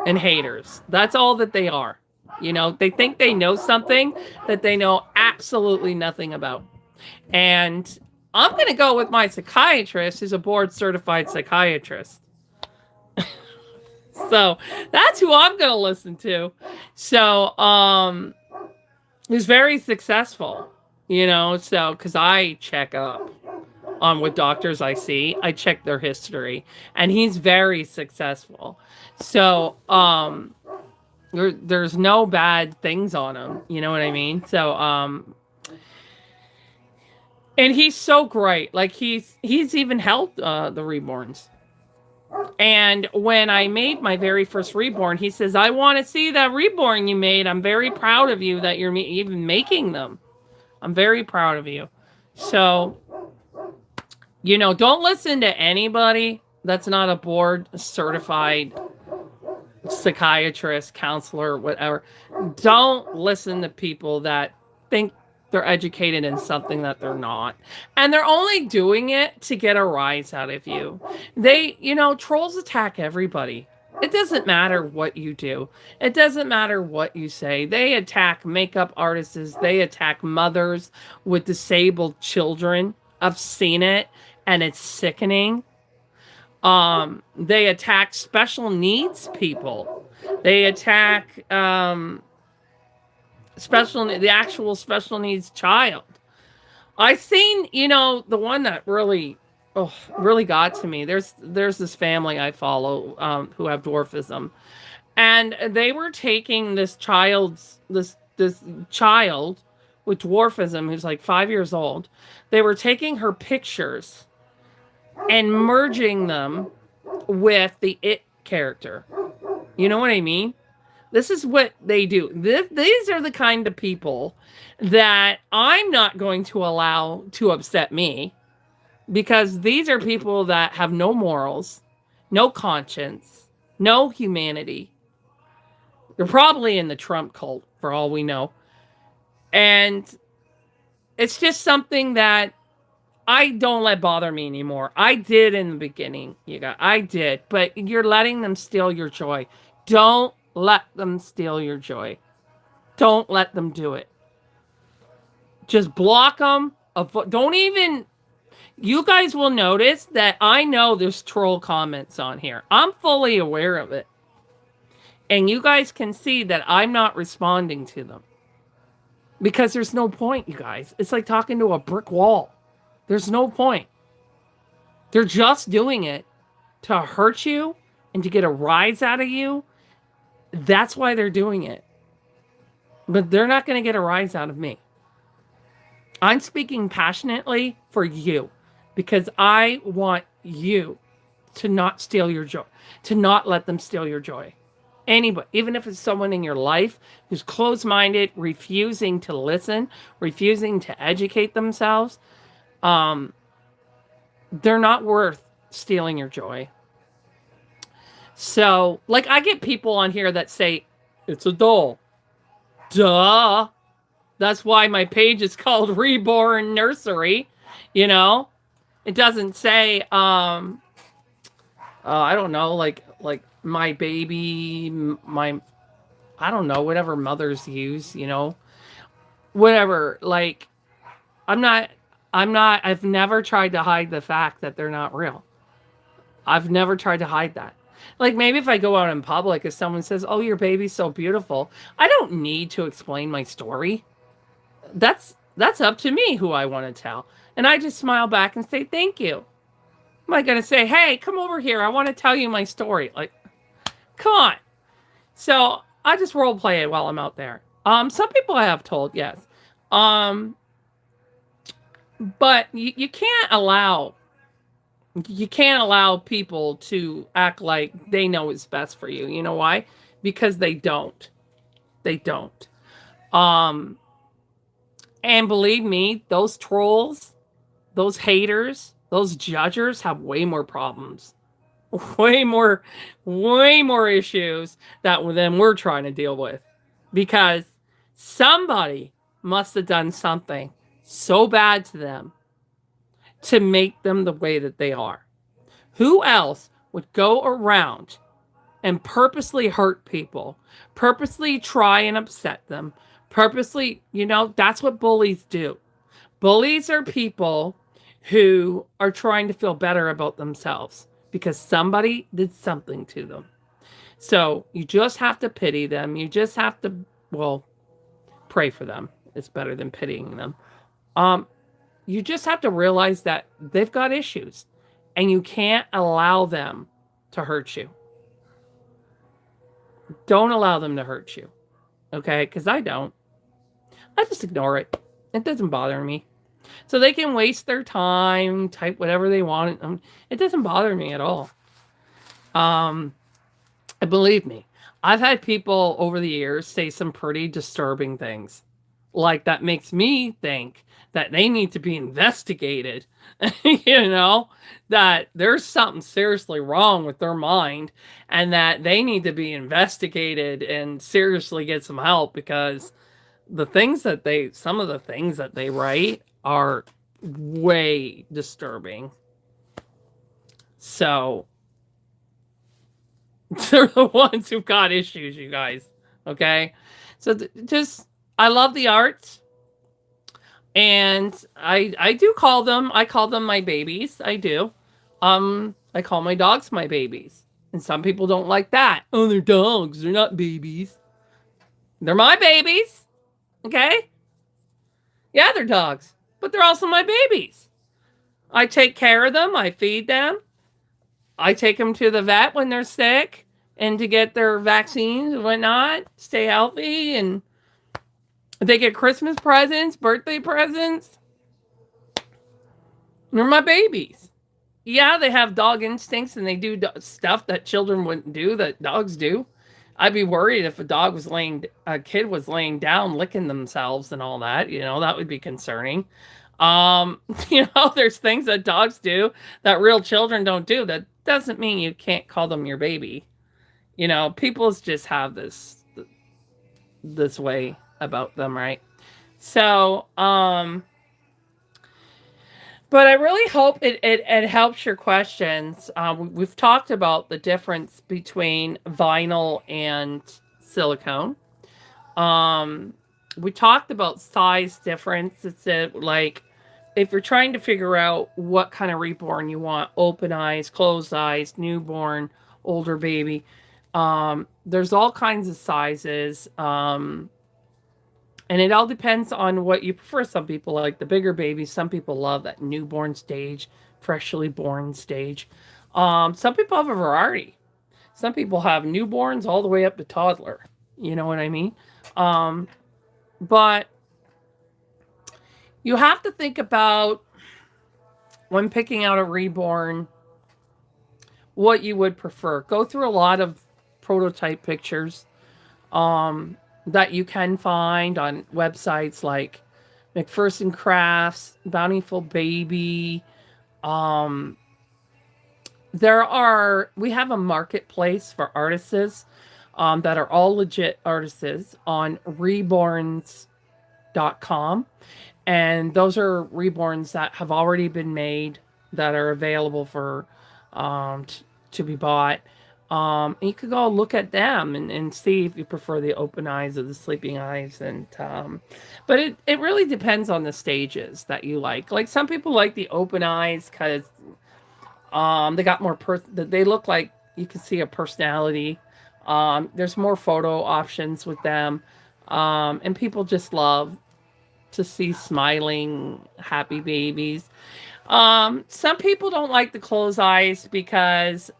and haters. That's all that they are. You know, they think they know something that they know absolutely nothing about. And I'm going to go with my psychiatrist, who's a board certified psychiatrist. So that's who I'm going to listen to. So, he's very successful, you know, so, because I check up on what doctors I see. I check their history, and he's very successful. So, there's no bad things on him, you know what I mean? So, and he's so great. Like, he's even helped the Reborns. And when I made my very first Reborn, he says, I want to see that Reborn you made. I'm very proud of you that you're even making them. I'm very proud of you. So, you know, don't listen to anybody that's not a board certified psychiatrist, counselor, whatever. Don't listen to people that think they're educated in something that they're not. And they're only doing it to get a rise out of you. They, you know, trolls attack everybody. It doesn't matter what you do. It doesn't matter what you say. They attack makeup artists. They attack mothers with disabled children. I've seen it, and it's sickening. They attack special needs people. They attack the actual special needs child. I seen, you know, the one that really got to me. There's this family I follow who have dwarfism, and they were taking this child with dwarfism who's like 5 years old. They were taking her pictures and merging them with the It character. You know what I mean? This is what they do. These are the kind of people that I'm not going to allow to upset me, because these are people that have no morals, no conscience, no humanity. They're probably in the Trump cult for all we know. And it's just something that I don't let bother me anymore. I did in the beginning, I did, but you're letting them steal your joy. Don't let them steal your joy. Don't let them do it. Just block them. Don't even. You guys will notice that I know there's troll comments on here. I'm fully aware of it. And you guys can see that I'm not responding to them. Because there's no point, you guys. It's like talking to a brick wall. There's no point. They're just doing it to hurt you and to get a rise out of you. That's why they're doing it. But they're not going to get a rise out of me. I'm speaking passionately for you because I want you to not steal your joy, to not let them steal your joy. Anybody, even if it's someone in your life who's closed-minded, refusing to listen, refusing to educate themselves, they're not worth stealing your joy. So, like, I get people on here that say, it's a doll. Duh. That's why my page is called Reborn Nursery. You know, it doesn't say, I don't know, like my baby, my, I don't know, whatever mothers use, whatever. Like, I'm not, I've never tried to hide the fact that they're not real. I've never tried to hide that. Like, maybe if I go out in public, if someone says, "Oh, your baby's so beautiful," I don't need to explain my story. That's up to me who I want to tell. And I just smile back and say, "Thank you." Am I going to say, "Hey, come over here. I want to tell you my story." Like, come on. So I just role play it while I'm out there. Some people I have told, yes. Um, but you can't allow people to act like they know what's best for you. You know why? Because they don't. They don't. Um, and believe me, those trolls, those haters, those judgers have way more problems. Way more, way more issues than we're trying to deal with. Because somebody must have done something so bad to them to make them the way that they are. Who else would go around and purposely hurt people, purposely try and upset them, purposely, that's what bullies do. Bullies are people who are trying to feel better about themselves because somebody did something to them. So you just have to pity them. You just have to, well, pray for them. It's better than pitying them. You just have to realize that they've got issues and you can't allow them to hurt you. Don't allow them to hurt you. Okay? Because I don't. I just ignore it. It doesn't bother me. So they can waste their time, type whatever they want. It doesn't bother me at all. And believe me, I've had people over the years say some pretty disturbing things. Like that makes me think that they need to be investigated. That there's something seriously wrong with their mind and that they need to be investigated and seriously get some help because some of the things that they write are way disturbing. So they're the ones who've got issues, you guys. Okay? So I love the arts. And I do call them my babies. I do. I call my dogs my babies. And some people don't like that. Oh, they're dogs. They're not babies. They're my babies. Okay? Yeah, they're dogs. But they're also my babies. I take care of them. I feed them. I take them to the vet when they're sick and to get their vaccines and whatnot. Stay healthy. And they get Christmas presents, birthday presents. They're my babies. Yeah, they have dog instincts and they do stuff that children wouldn't do that dogs do. I'd be worried if a kid was laying down licking themselves and all that. That would be concerning. There's things that dogs do that real children don't do. That doesn't mean you can't call them your baby. People just have this way about them, right? So, but I really hope it helps your questions. We've talked about the difference between vinyl and silicone. We talked about size difference. It's like if you're trying to figure out what kind of reborn you want, open eyes, closed eyes, newborn, older baby, there's all kinds of sizes. And it all depends on what you prefer. Some people like the bigger babies. Some people love that newborn stage, freshly born stage. Some people have a variety. Some people have newborns all the way up to toddler. You know what I mean? But you have to think about when picking out a reborn, what you would prefer. Go through a lot of prototype pictures. That you can find on websites like McPherson Crafts, Bountiful Baby. we have a marketplace for artists that are all legit artists on reborns.com. And those are reborns that have already been made that are available for to be bought. And you could go look at them and see if you prefer the open eyes or the sleeping eyes. And but it really depends on the stages that you like. Like some people like the open eyes because they got more they look like you can see a personality. There's more photo options with them. And people just love to see smiling, happy babies. Some people don't like the closed eyes because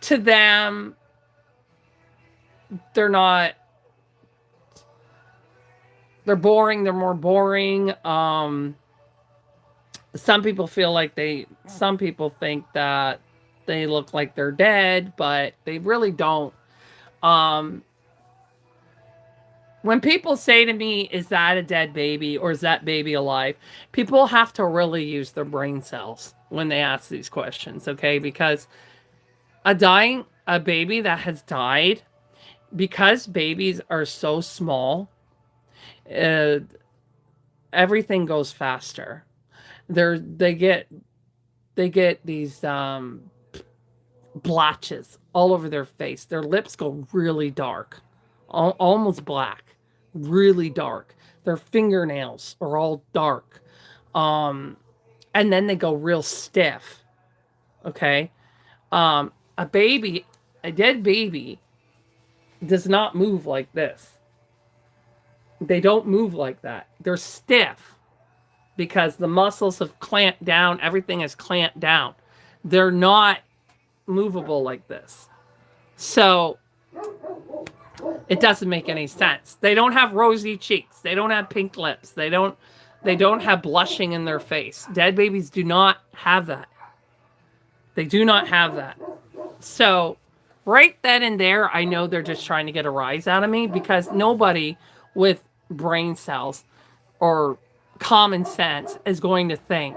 to them, they're not, they're boring, they're more boring. Some people feel like some people think that they look like they're dead, but they really don't. Um, when people say to me, is that a dead baby or is that baby alive? People have to really use their brain cells when they ask these questions, okay? Because a baby that has died, because babies are so small, uh, everything goes faster. They get these blotches all over their face. Their lips go really dark, almost black, really dark. Their fingernails are all dark. Um, and then they go real stiff. Okay. A baby, a dead baby does not move like this. They don't move like that. They're stiff because the muscles have clamped down. Everything is clamped down. They're not movable like this. So it doesn't make any sense. They don't have rosy cheeks. They don't have pink lips. They don't have blushing in their face. Dead babies do not have that. They do not have that. So right then and there, I know they're just trying to get a rise out of me because nobody with brain cells or common sense is going to think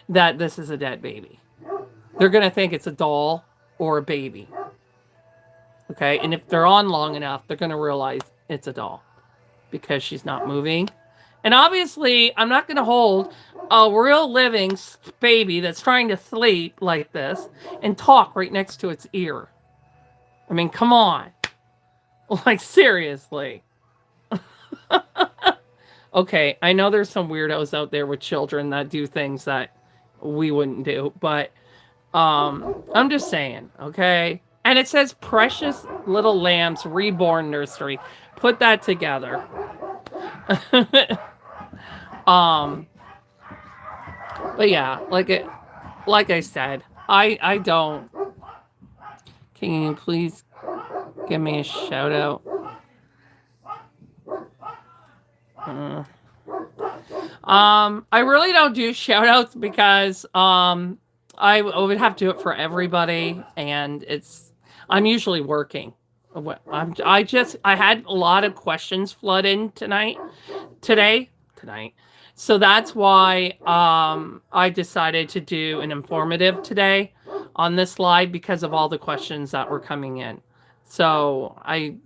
that this is a dead baby. They're going to think it's a doll or a baby. Okay, and if they're on long enough, they're going to realize it's a doll because she's not moving. And obviously, I'm not going to hold a real living baby that's trying to sleep like this and talk right next to its ear. I mean, come on. Like, seriously. Okay, I know there's some weirdos out there with children that do things that we wouldn't do, but I'm just saying, okay? And it says Precious Little Lambs Reborn Nursery. Put that together. But yeah, like I said, I don't. Can you please give me a shout out? I really don't do shout outs because I would have to do it for everybody, and I'm usually working. I had a lot of questions flood in today. So that's why I decided to do an informative today on this live because of all the questions that were coming in. So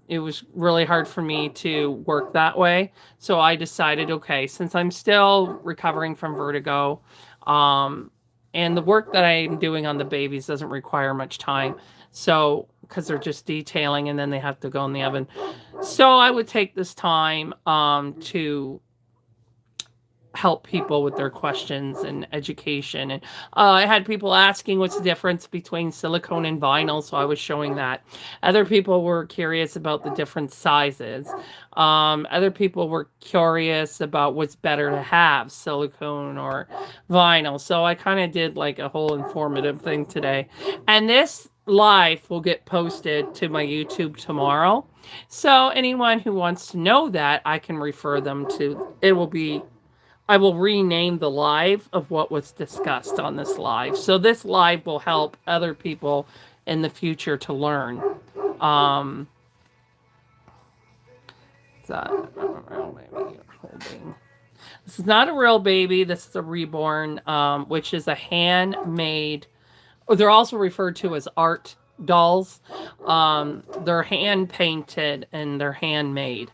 it was really hard for me to work that way. So I decided, okay, since I'm still recovering from vertigo, and the work that I'm doing on the babies doesn't require much time. So, because they're just detailing and then they have to go in the oven. So I would take this time to help people with their questions and education. And I had people asking what's the difference between silicone and vinyl, so I was showing that. Other people were curious about the different sizes. Other people were curious about what's better to have, silicone or vinyl. So I kind of did like a whole informative thing today. And this live will get posted to my YouTube tomorrow. So anyone who wants to know that, I can refer them to, I will rename the live of what was discussed on this live. So this live will help other people in the future to learn. This is not a real baby. This is a reborn, which is a handmade They're also referred to as art dolls. They're hand painted and they're handmade.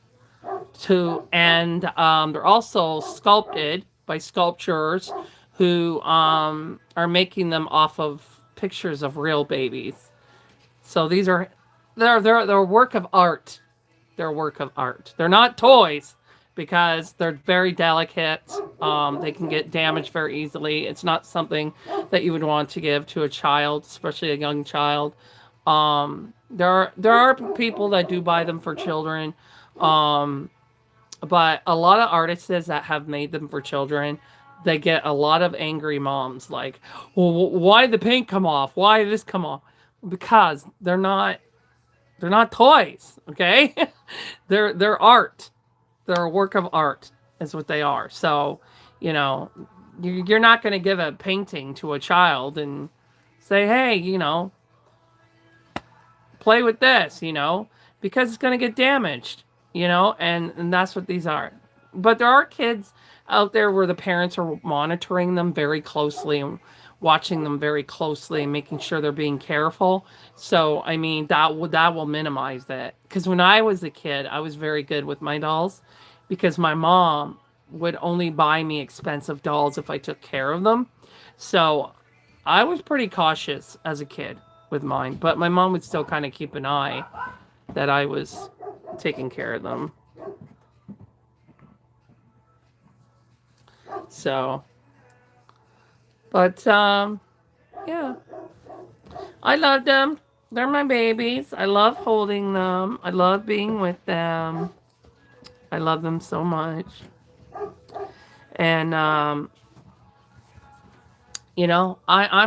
And they're also sculpted by sculptors who are making them off of pictures of real babies. So they're a work of art. They're a work of art. They're not toys because they're very delicate. They can get damaged very easily. It's not something that you would want to give to a child, especially a young child. There are people that do buy them for children, but a lot of artists that have made them for children, they get a lot of angry moms like, well, why did the paint come off? Why did this come off? Because they're not toys, okay? They're art. They're a work of art, is what they are. So, you know, you're not going to give a painting to a child and say, hey, play with this, because it's going to get damaged, and that's what these are. But there are kids out there where the parents are monitoring them very closely and watching them very closely and making sure they're being careful. So, I mean, that will minimize that. Because when I was a kid, I was very good with my dolls because my mom would only buy me expensive dolls if I took care of them. So I was pretty cautious as a kid with mine, but my mom would still kind of keep an eye that I was taking care of them. So, but yeah, I love them. They're my babies. I love holding them. I love being with them. I love them so much. And I'm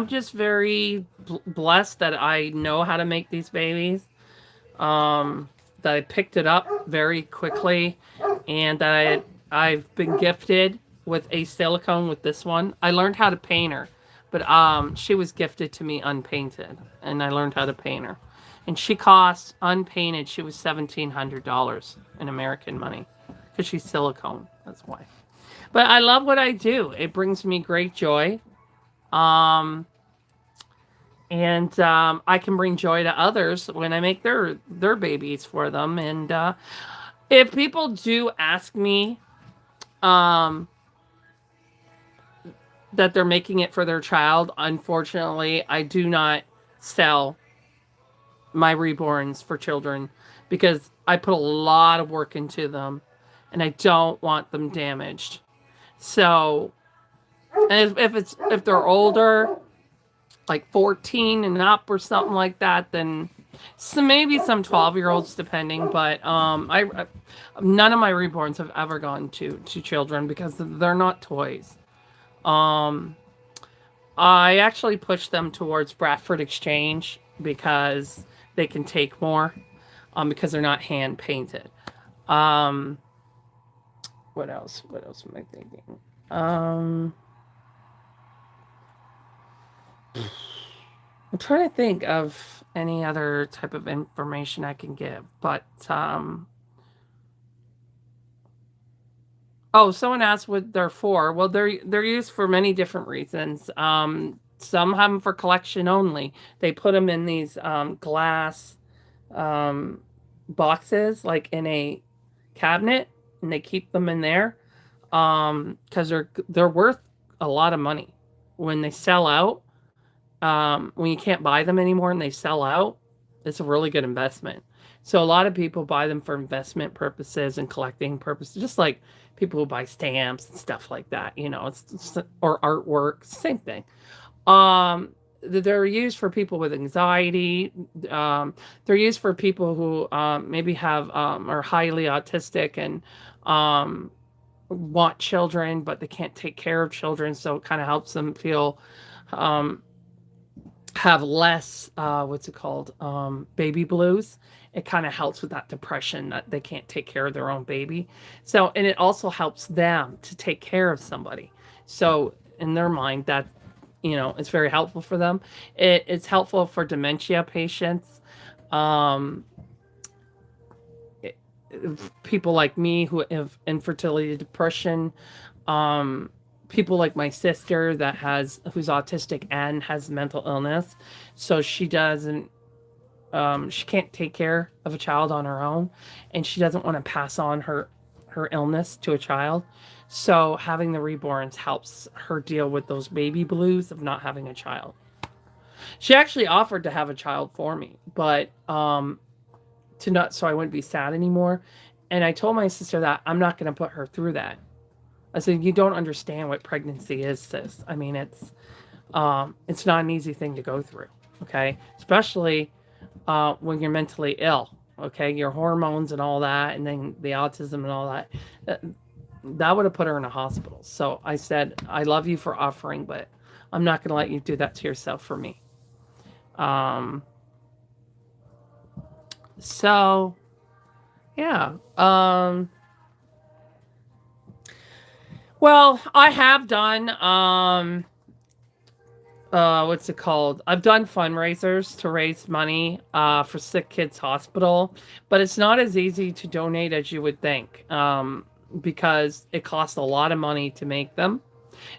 just very blessed that I know how to make these babies. That I picked it up very quickly, and that I've been gifted with a silicone with this one. I learned how to paint her, but she was gifted to me unpainted, and I learned how to paint her. And she cost unpainted. She was $1,700 in American money because she's silicone. That's why. But I love what I do. It brings me great joy. Um, and I can bring joy to others when I make their babies for them. And if people do ask me um, that they're making it for their child, unfortunately, I do not sell my reborns for children because I put a lot of work into them, and I don't want them damaged. So, and if they're older, like 14 and up or something like that, then maybe some 12-year-olds depending, but none of my reborns have ever gone to children because they're not toys. um I actually push them towards Bradford Exchange because they can take more, because they're not hand painted. um what else am I thinking? um I'm trying to think of any other type of information I can give, but oh, someone asked what they're for. Well, they're used for many different reasons. Some have them for collection only. They put them in these glass um, boxes, like in a cabinet, and they keep them in there because they're worth a lot of money when they sell out. When you can't buy them anymore and they sell out, it's a really good investment. So a lot of people buy them for investment purposes and collecting purposes, just like people who buy stamps and stuff like that. It's or artwork, same thing. They're used for people with anxiety. They're used for people who maybe have are highly autistic and um, want children, but they can't take care of children. So it kind of helps them feel um, have less what's it called, baby blues. It kind of helps with that depression that they can't take care of their own baby. So, and it also helps them to take care of somebody. So in their mind, that it's very helpful for them. It's helpful for dementia patients, um people like me who have infertility, depression, um people like my sister who's autistic and has mental illness, so she can't take care of a child on her own, and she doesn't want to pass on her illness to a child. So having the reborns helps her deal with those baby blues of not having a child. She actually offered to have a child for me, but to not so I wouldn't be sad anymore. And I told my sister that I'm not going to put her through that. I said, you don't understand what pregnancy is, sis. I mean, it's not an easy thing to go through. Okay, especially when you're mentally ill. Okay, your hormones and all that, and then the autism and all that. That would have put her in a hospital. So I said, I love you for offering, but I'm not going to let you do that to yourself for me. So yeah. Well, I have done what's it called? I've done fundraisers to raise money for Sick Kids Hospital, but it's not as easy to donate as you would think, because it costs a lot of money to make them.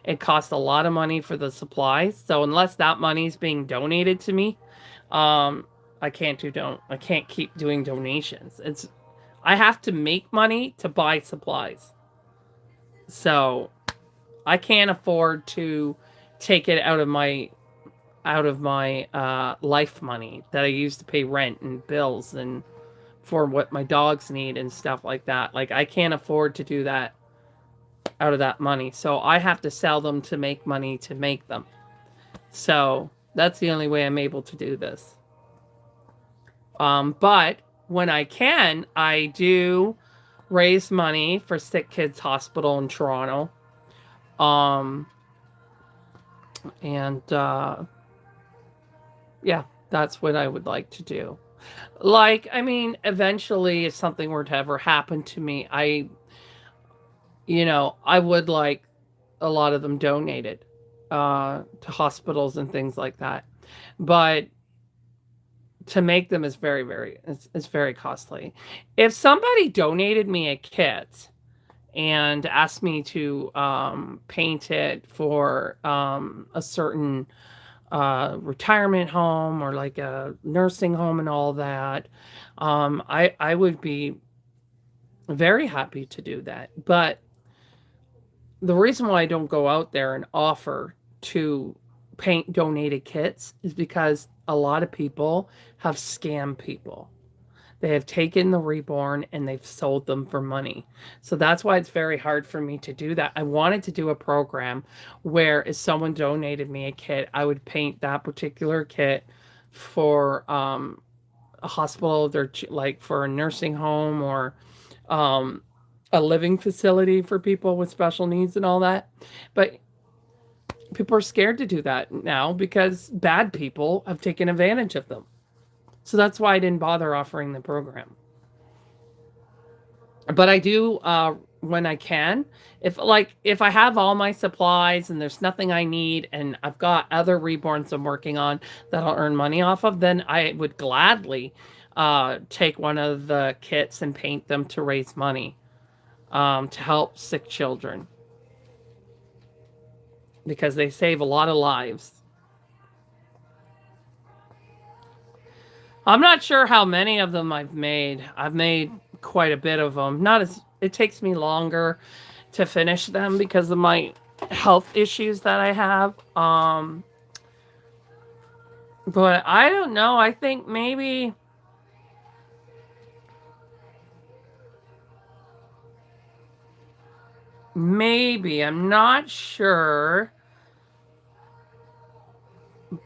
It costs a lot of money for the supplies. So unless that money is being donated to me, I can't keep doing donations. I have to make money to buy supplies. So I can't afford to take it out of my life money that I use to pay rent and bills and for what my dogs need and stuff like that. Like, I can't afford to do that out of that money. So I have to sell them to make money to make them. So that's the only way I'm able to do this. But when I can, I do raise money for Sick Kids Hospital in Toronto. And yeah, that's what I would like to do. Like, I mean, eventually, if something were to ever happen to me, I would like a lot of them donated to hospitals and things like that. But to make them is it's very costly. If somebody donated me a kit and asked me to paint it for a certain retirement home or like a nursing home and all that, I would be very happy to do that. But the reason why I don't go out there and offer to paint donated kits is because a lot of people have scammed people. They have taken the reborn and they've sold them for money. So that's why it's very hard for me to do that. I wanted to do a program where if someone donated me a kit, I would paint that particular kit for a hospital, like for a nursing home or a living facility for people with special needs and all that. But people are scared to do that now because bad people have taken advantage of them. So that's why I didn't bother offering the program. But I do when I can. If I have all my supplies and there's nothing I need and I've got other reborns I'm working on that I'll earn money off of, then I would gladly take one of the kits and paint them to raise money to help sick children. Because they save a lot of lives. I'm not sure how many of them I've made. I've made quite a bit of them. It takes me longer to finish them because of my health issues that I have. But I don't know. I think maybe I'm not sure.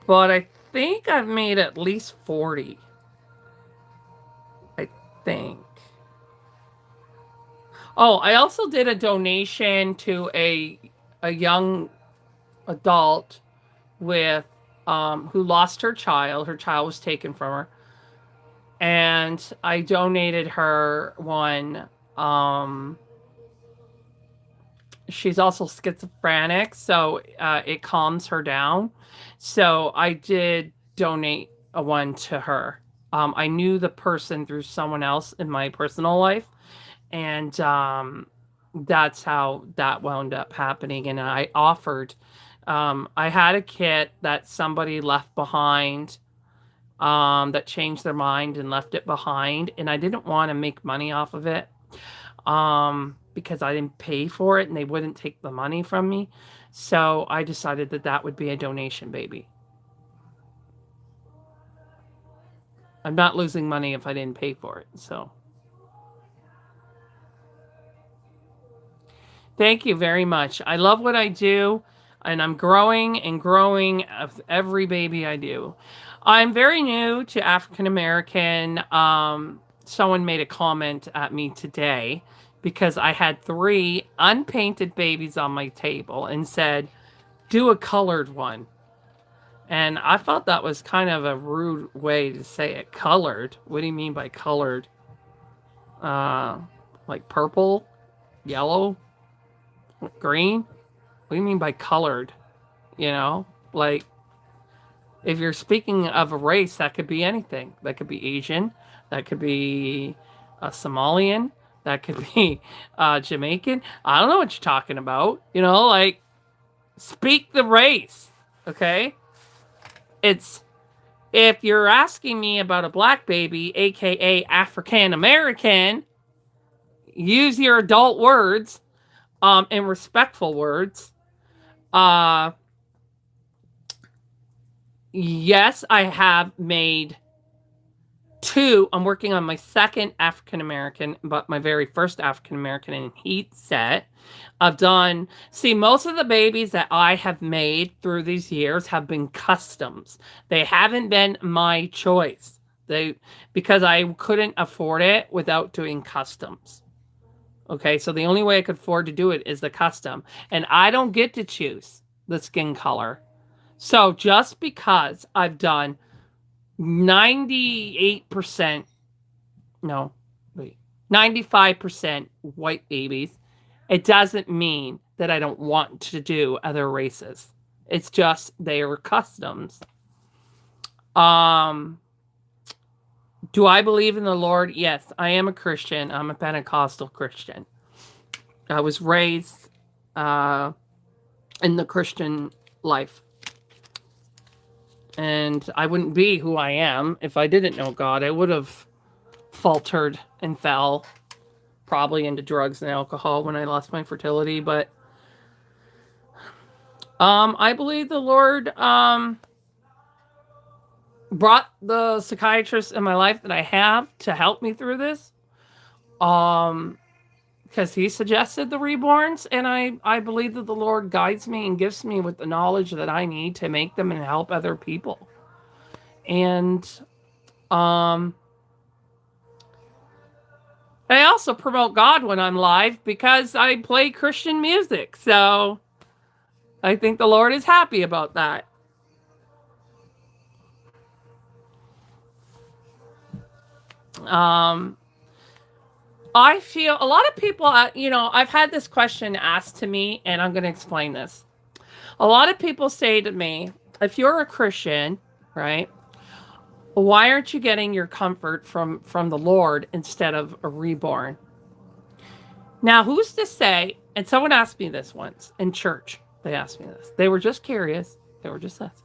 But I think I've made at least 40. I think. Oh, I also did a donation to a young adult with who lost her child. Her child was taken from her. And I donated her one. She's also schizophrenic, so it calms her down. So I did donate a one to her. I knew the person through someone else in my personal life, and that's how that wound up happening. And I offered, I had a kit that somebody left behind, that changed their mind and left it behind. And I didn't want to make money off of it, because I didn't pay for it and they wouldn't take the money from me. So I decided that that would be a donation baby. I'm not losing money if I didn't pay for it. So thank you very much. I love what I do, and I'm growing and growing of every baby I do. I'm very new to African American. Someone made a comment at me today because I had 3 unpainted babies on my table and said, do a colored one. And I thought that was kind of a rude way to say it. Colored? What do you mean by colored? Like purple? Yellow? Green? What do you mean by colored? You know? Like, if you're speaking of a race, that could be anything. That could be Asian. That could be a Somalian. That could be Jamaican. I don't know what you're talking about. You know, like, speak the race. Okay? It's, if you're asking me about a black baby, aka African American, use your adult words, and respectful words. Yes, I have made 2. I'm working on my second African American, but my very first African American in heat set. I've done, see, most of the babies that I have made through these years have been customs. They haven't been my choice. Because I couldn't afford it without doing customs. Okay, so the only way I could afford to do it is the custom. And I don't get to choose the skin color. So just because I've done 98%, no, wait, 95% white babies, it doesn't mean that I don't want to do other races. It's just they are customs. Do I believe in the Lord? Yes, I am a Christian. I'm a Pentecostal Christian. I was raised in the Christian life. And I wouldn't be who I am if I didn't know God. I would have faltered and fell probably into drugs and alcohol when I lost my fertility. But I believe the Lord brought the psychiatrist in my life that I have to help me through this. Because he suggested the Reborns, and I believe that the Lord guides me and gives me with the knowledge that I need to make them and help other people. And I also promote God when I'm live because I play Christian music. So I think the Lord is happy about that. I feel a lot of people, I've had this question asked to me, and I'm going to explain this. A lot of people say to me, if you're a Christian, right, why aren't you getting your comfort from the Lord instead of a reborn? Now, who's to say, and someone asked me this once in church. They asked me this. They were just curious. They were just asked.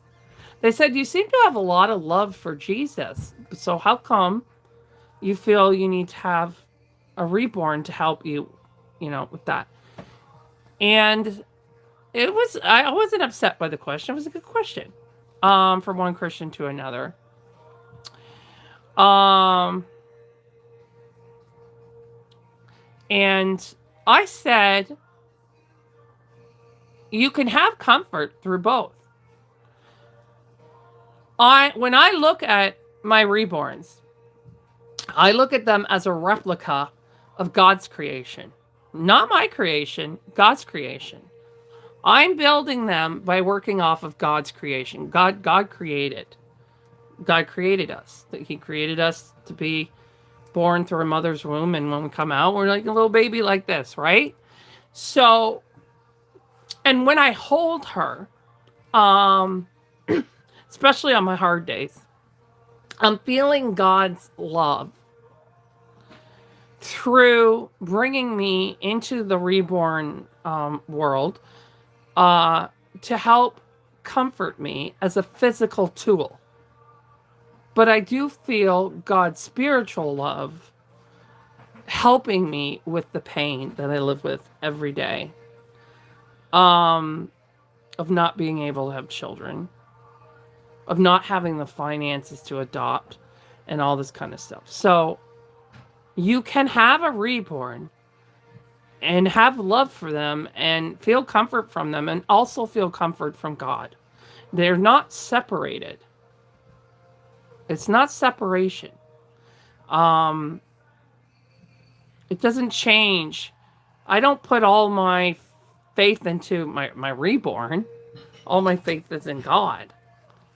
They said, you seem to have a lot of love for Jesus. So how come you feel you need to have a reborn to help you, with that? And I wasn't upset by the question. It was a good question, from one Christian to another. And I said, you can have comfort through both. When I look at my reborns, I look at them as a replica of God's creation. Not my creation, God's creation. I'm building them by working off of God's creation. God created. God created us. He created us to be born through a mother's womb, and when we come out, we're like a little baby like this, right? So, and when I hold her, especially on my hard days, I'm feeling God's love through bringing me into the reborn world to help comfort me as a physical tool. But I do feel God's spiritual love helping me with the pain that I live with every day, of not being able to have children, of not having the finances to adopt, and all this kind of stuff. So you can have a reborn and have love for them and feel comfort from them and also feel comfort from God. They're not separated. It's not separation. It doesn't change. I don't put all my faith into my reborn. All my faith is in God.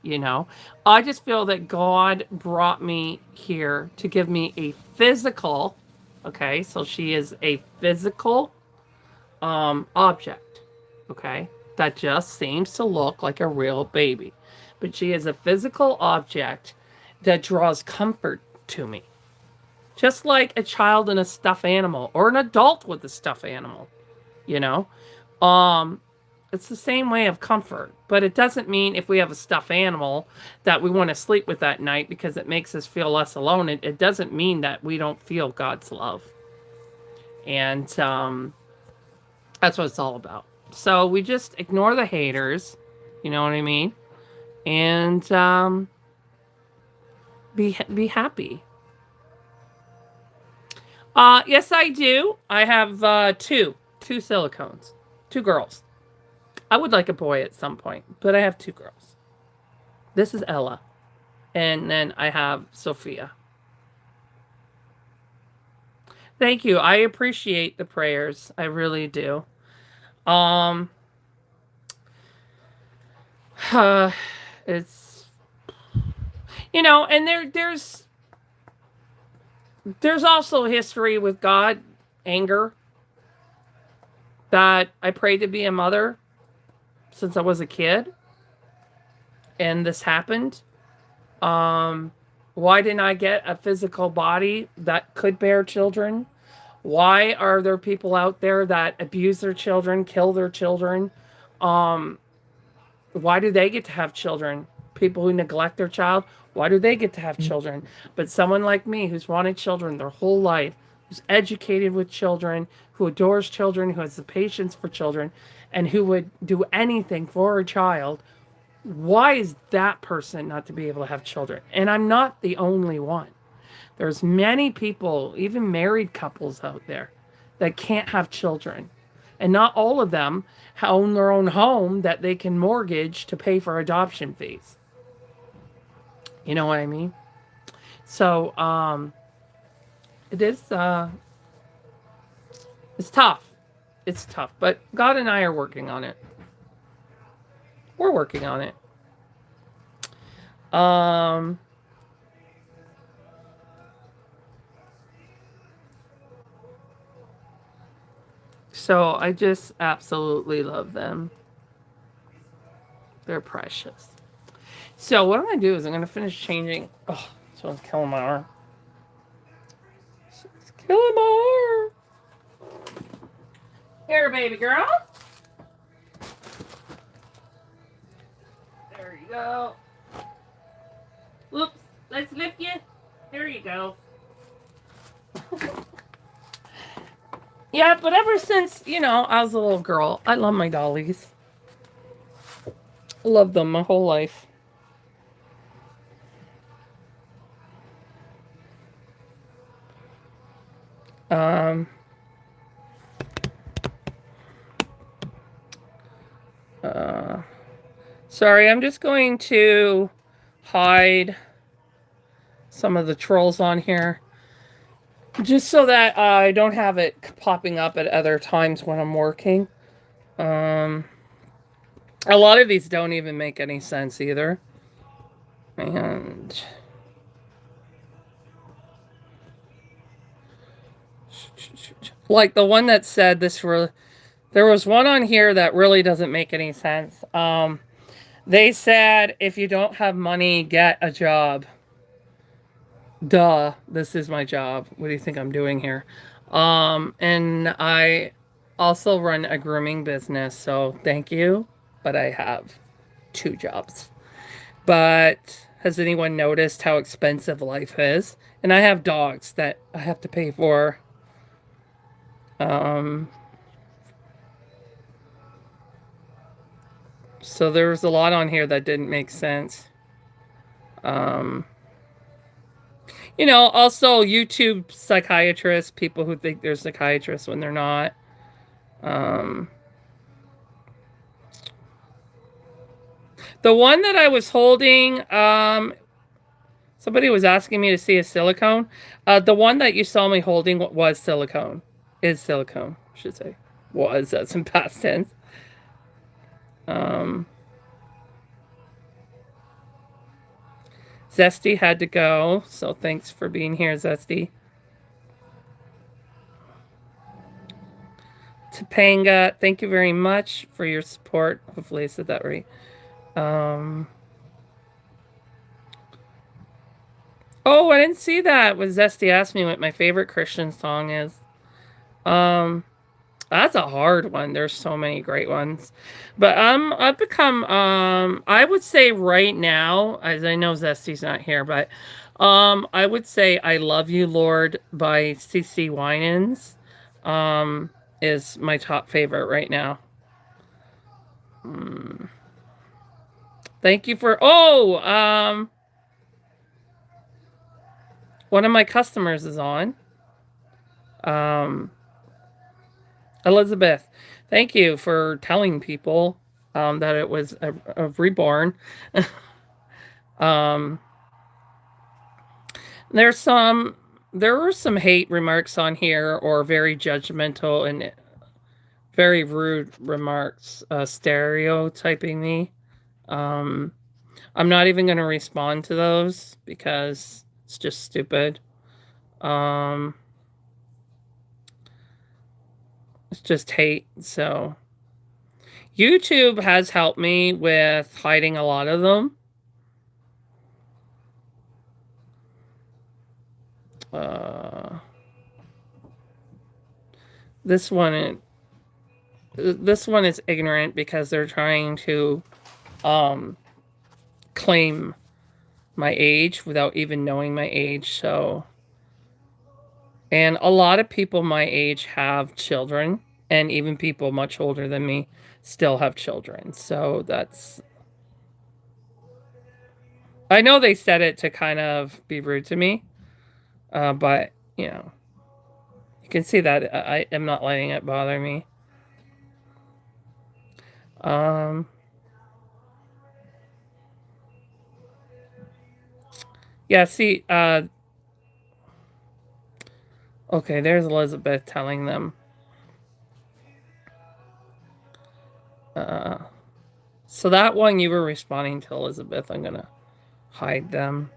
You know, I just feel that God brought me here to give me a physical, okay, so she is a physical object, okay, that just seems to look like a real baby. But she is a physical object that draws comfort to me. Just like a child and a stuffed animal, or an adult with a stuffed animal, you know? It's the same way of comfort, but it doesn't mean if we have a stuffed animal that we want to sleep with that night because it makes us feel less alone. It doesn't mean that we don't feel God's love. And that's what it's all about. So we just ignore the haters, you know what I mean? And be happy. Yes, I do. I have two silicones, 2 girls. I would like a boy at some point, but I have 2 girls. This is Ella. And then I have Sophia. Thank you. I appreciate the prayers. I really do. It's, you know, and there's also history with God, anger, that I prayed to be a mother since I was a kid, and this happened. Why didn't I get a physical body that could bear children? Why are there people out there that abuse their children, kill their children? Why do they get to have children? People who neglect their child, why do they get to have children? But someone like me who's wanted children their whole life, who's educated with children, who adores children, who has the patience for children, and who would do anything for a child, why is that person not to be able to have children? And I'm not the only one. There's many people, even married couples out there, that can't have children. And not all of them own their own home that they can mortgage to pay for adoption fees. You know what I mean? So, it is, it's tough. It's tough. But God and I are working on it. We're working on it. So I just absolutely love them. They're precious. So what I'm going to do is I'm going to finish changing. Oh, this one's killing my arm. It's killing my arm. Here, baby girl. There you go. Whoops. Let's lift you. There you go. Yeah, but ever since, you know, I was a little girl, I love my dollies. I love them my whole life. Sorry, I'm just going to hide some of the trolls on here, just so that I don't have it popping up at other times when I'm working. A lot of these don't even make any sense either. And like the one that said this, there was one on here that really doesn't make any sense. They said, if you don't have money, get a job. Duh, this is my job. What do you think I'm doing here? And I also run a grooming business, so thank you, but I have two jobs. But has anyone noticed how expensive life is? And I have dogs that I have to pay for. Um, so there was a lot on here that didn't make sense. Um, also YouTube psychiatrists, people who think they're psychiatrists when they're not. Um, the one that I was holding, somebody was asking me to see a silicone. The one that you saw me holding was silicone. Is silicone, I should say. Was, that's in past tense. Um, Zesty had to go, so thanks for being here, Zesty. Topanga, thank you very much for your support. Hopefully I said that right. Oh, I didn't see that. Was Zesty asked me what my favorite Christian song is. Um, that's a hard one. There's so many great ones. But I've become I would say right now, as I know Zesty's not here, but I would say I Love You Lord by CC Winans is my top favorite right now. Thank you for one of my customers is on. Um Elizabeth, thank you for telling people that it was a reborn. um There's there were some hate remarks on here or very judgmental and very rude remarks, stereotyping me. Um, I'm not even going to respond to those because it's just stupid. Um, it's just hate. So YouTube has helped me with hiding a lot of them. Uh, this one this one is ignorant because they're trying to um, claim my age without even knowing my age. So, and a lot of people my age have children, and even people much older than me still have children. So that's, I know they said it to kind of be rude to me, but you can see that I am not letting it bother me. Um, yeah, see, okay, there's Elizabeth telling them. Uh, so that one you were responding to Elizabeth. I'm gonna hide them.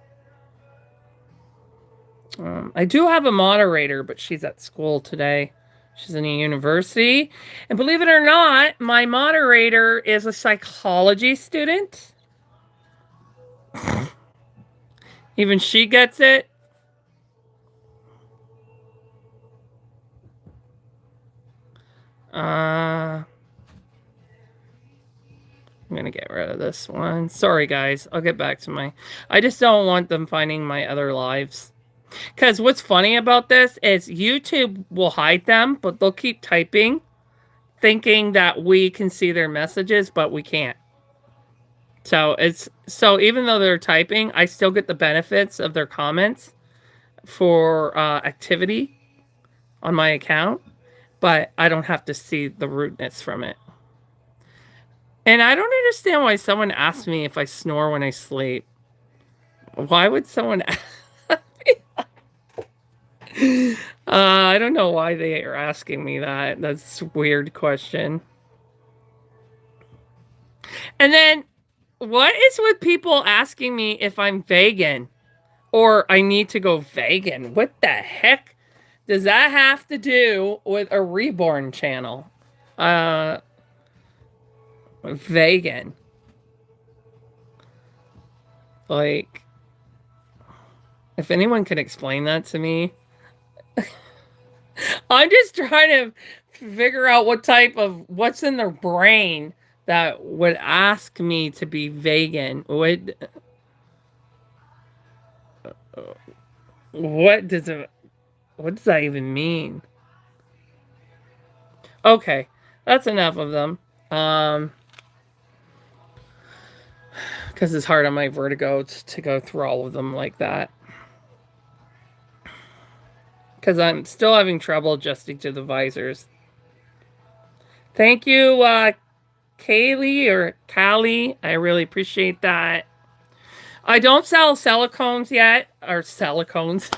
I do have a moderator, but she's at school today. She's in a university. And believe it or not, my moderator is a psychology student. Even she gets it. I'm going to get rid of this one. Sorry, guys. I'll get back to my... I just don't want them finding my other lives. Because what's funny about this is YouTube will hide them, but they'll keep typing, thinking that we can see their messages, but we can't. So even though they're typing, I still get the benefits of their comments for activity on my account, but I don't have to see the rudeness from it. And I don't understand why someone asks me if I snore when I sleep. Why would someone ask me? I don't know why they are asking me that. That's a weird question. And then, what is with people asking me if I'm vegan? Or I need to go vegan? What the heck does that have to do with a Reborn channel? Vegan. Like, If anyone could explain that to me, I'm just trying to figure out what's in their brain that would ask me to be vegan. What does it what does that even mean? Okay, that's enough of them. Um, because it's hard on my vertigo to go through all of them like that. Because I'm still having trouble adjusting to the visors. Thank you, Kaylee or Callie. I really appreciate that. I don't sell silicones yet, or silicones.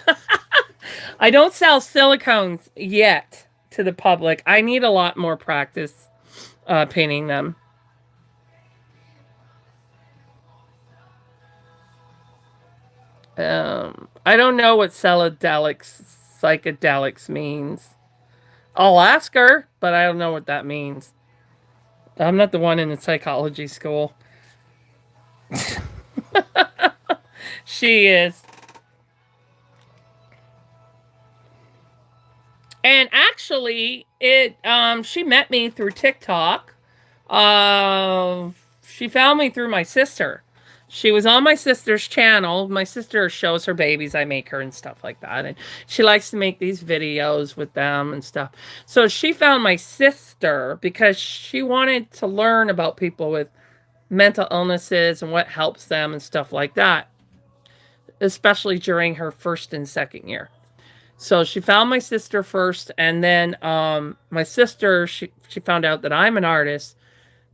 I don't sell silicones yet to the public. I need a lot more practice painting them. I don't know what psychedelics means. I'll ask her, but I don't know what that means. I'm not the one in the psychology school. She is. And actually, it she met me through TikTok. She found me through my sister. She was on my sister's channel. My sister shows her babies I make her and stuff like that. And she likes to make these videos with them and stuff. So she found my sister because she wanted to learn about people with mental illnesses and what helps them and stuff like that, especially during her first and second year. So she found my sister first, and then my sister, she found out that I'm an artist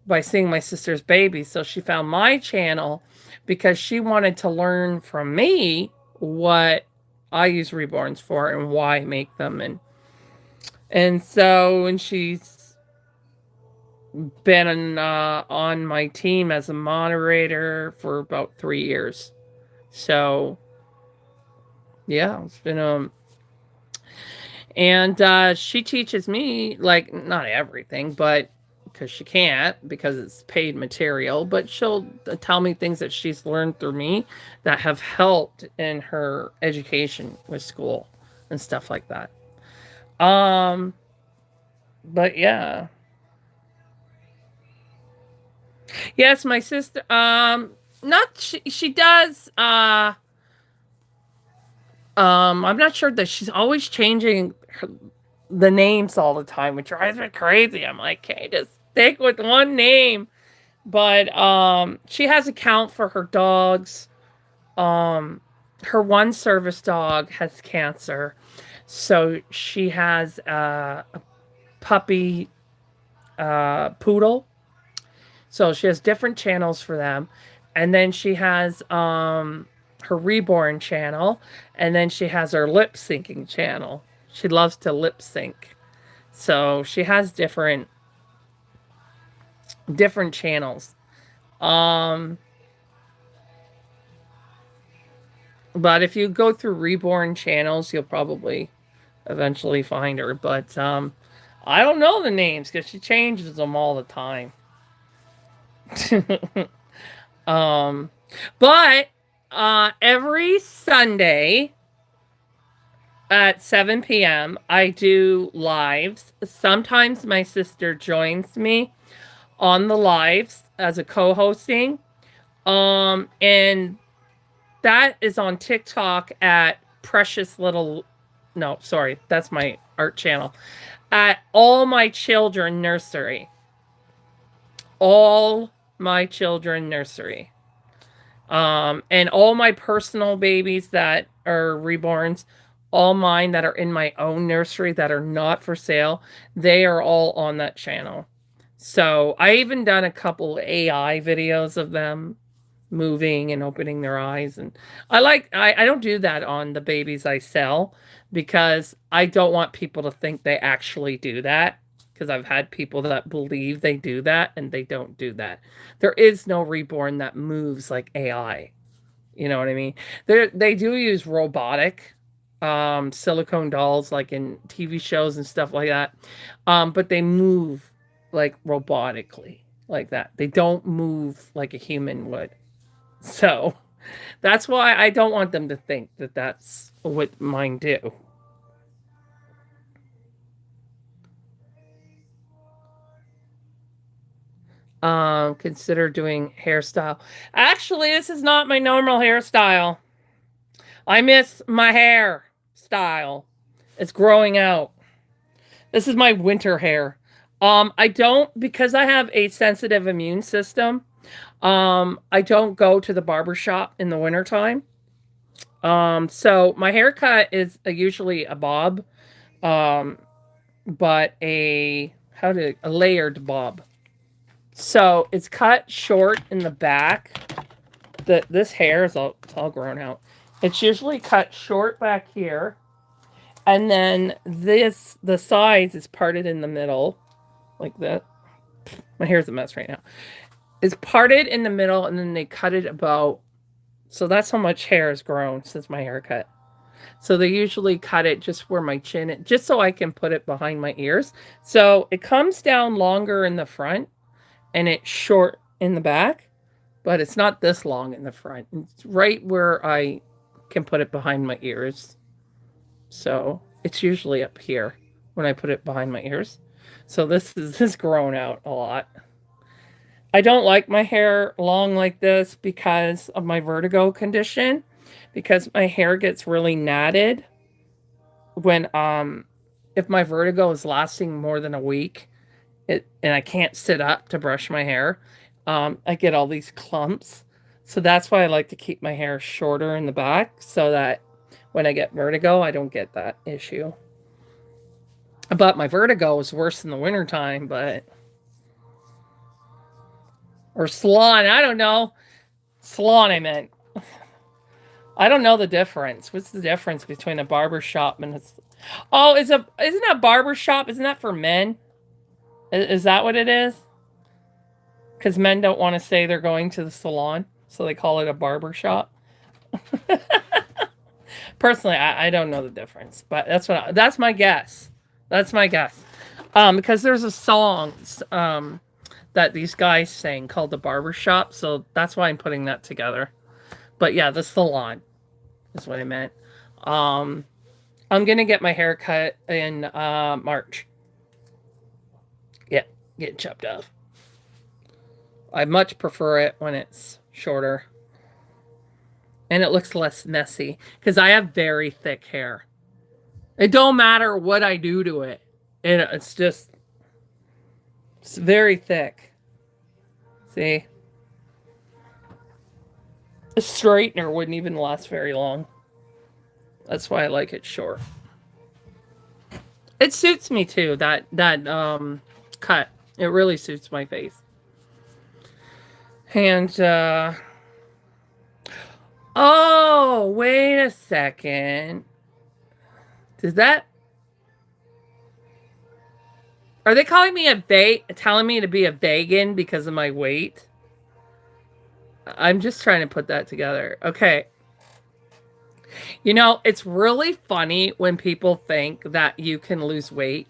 by seeing my sister's baby. So she found my channel because she wanted to learn from me what I use Reborns for and why I make them. And so when she's been on my team as a moderator for about 3 years. So yeah, it's been and she teaches me, like, not everything, but because she can't, because it's paid material, but she'll tell me things that she's learned through me that have helped in her education with school and stuff like that. Um, but yeah. Yes, my sister, not, she does, I'm not sure that she's always changing the names all the time, which drives me crazy. I'm like, okay, just stick with one name. But she has a count for her dogs. Um, her one service dog has cancer, so she has a puppy poodle. So she has different channels for them, and then she has her Reborn channel, and then she has her lip syncing channel. She loves to lip sync. So she has different channels. Um but if you go through Reborn channels, you'll probably eventually find her. But I don't know the names because she changes them all the time. um but every Sunday at 7 p.m. I do lives. Sometimes my sister joins me on the lives as a co-hosting. And that is on TikTok at Precious Little, no, sorry, that's my art channel. At All My Children Nursery. All My Children Nursery. And all my personal babies that are reborns, all mine that are in my own nursery that are not for sale, they are all on that channel. So I even done a couple AI videos of them moving and opening their eyes. And I don't do that on the babies I sell because I don't want people to think they actually do that. Because I've had people that believe they do that and they don't do that. There is no reborn that moves like AI. You know what I mean? They do use robotic silicone dolls like in TV shows and stuff like that. But they move like robotically like that. They don't move like a human would. So, That's why I don't want them to think that that's what mine do. Consider doing hairstyle. Actually, this is not my normal hairstyle. I miss my hair style. It's growing out. This is my winter hair. I don't, because I have a sensitive immune system. I don't go to the barber shop in the wintertime. So my haircut is usually a bob, um, but a layered bob. So it's cut short in the back. This hair is it's all grown out. It's usually cut short back here, and then the sides is parted in the middle, like that. My hair's a mess right now. It's parted in the middle, and then they cut it about. So that's how much hair has grown since my haircut. So they usually cut it just where my chin is, just so I can put it behind my ears. So it comes down longer in the front, and it's short in the back, but it's not this long in the front. It's right where I can put it behind my ears. So it's usually up here when I put it behind my ears. So this grown out a lot. I don't like my hair long like this because of my vertigo condition, because my hair gets really matted when if my vertigo is lasting more than a week, and I can't sit up to brush my hair, I get all these clumps. So that's why I like to keep my hair shorter in the back, so that when I get vertigo, I don't get that issue. But my vertigo is worse in the wintertime, or salon, I don't know. Salon, I meant. I don't know the difference. What's the difference between a barber shop and a... Oh, isn't that a barber shop? Isn't that for men? Is that what it is? Because men don't want to say they're going to the salon, so they call it a barber shop. Personally, I don't know the difference, but that's my guess. That's my guess. Because there's a song that these guys sang called the barber shop, so that's why I'm putting that together. But yeah, the salon is what I meant. Um, I'm gonna get my hair cut in March. Yeah, get chopped off. I much prefer it when it's shorter and it looks less messy because I have very thick hair. It don't matter what I do to it. It's very thick. See? A straightener wouldn't even last very long. That's why I like it short. It suits me too, that cut. It really suits my face. And oh, wait a second. Does that... Are they calling me telling me to be a vegan because of my weight? I'm just trying to put that together. Okay. You know, it's really funny when people think that you can lose weight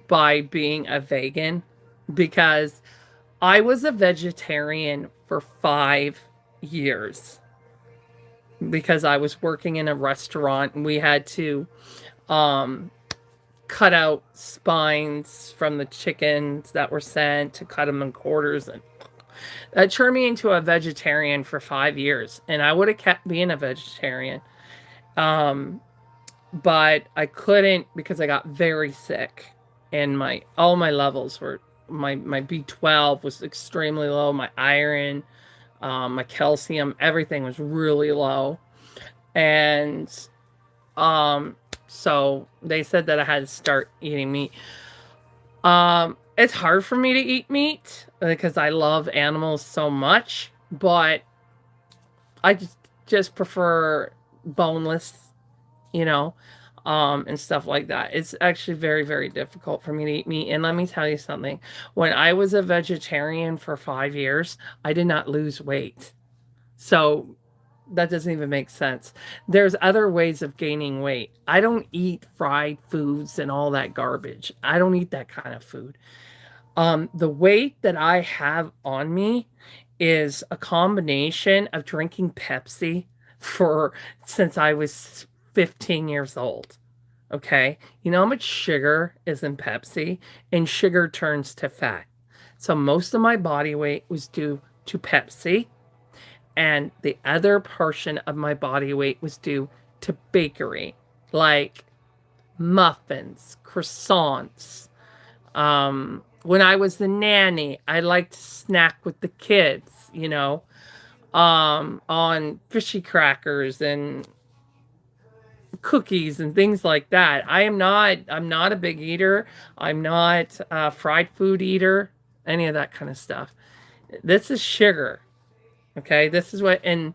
by being a vegan, because I was a vegetarian for 5 years because I was working in a restaurant and we had to um, cut out spines from the chickens that were sent to cut them in quarters, and that turned me into a vegetarian for 5 years, and I would have kept being a vegetarian. Um, but I couldn't because I got very sick, and my all my levels were... my B12 was extremely low, my iron, my calcium, everything was really low. And so they said that I had to start eating meat. It's hard for me to eat meat because I love animals so much, but I just prefer boneless, you know, and stuff like that. It's actually very, very difficult for me to eat meat. And let me tell you something. When I was a vegetarian for 5 years, I did not lose weight. So that doesn't even make sense. There's other ways of gaining weight. I don't eat fried foods and all that garbage. I don't eat that kind of food. The weight that I have on me is a combination of drinking Pepsi for since I was 15 years old. Okay. You know how much sugar is in Pepsi? And sugar turns to fat. So most of my body weight was due to Pepsi, and the other portion of my body weight was due to bakery, like muffins, croissants. When I was the nanny, I liked to snack with the kids, on fishy crackers and cookies and things like that. I'm not a big eater. I'm not a fried food eater, any of that kind of stuff. This is sugar. Okay. This is what, and,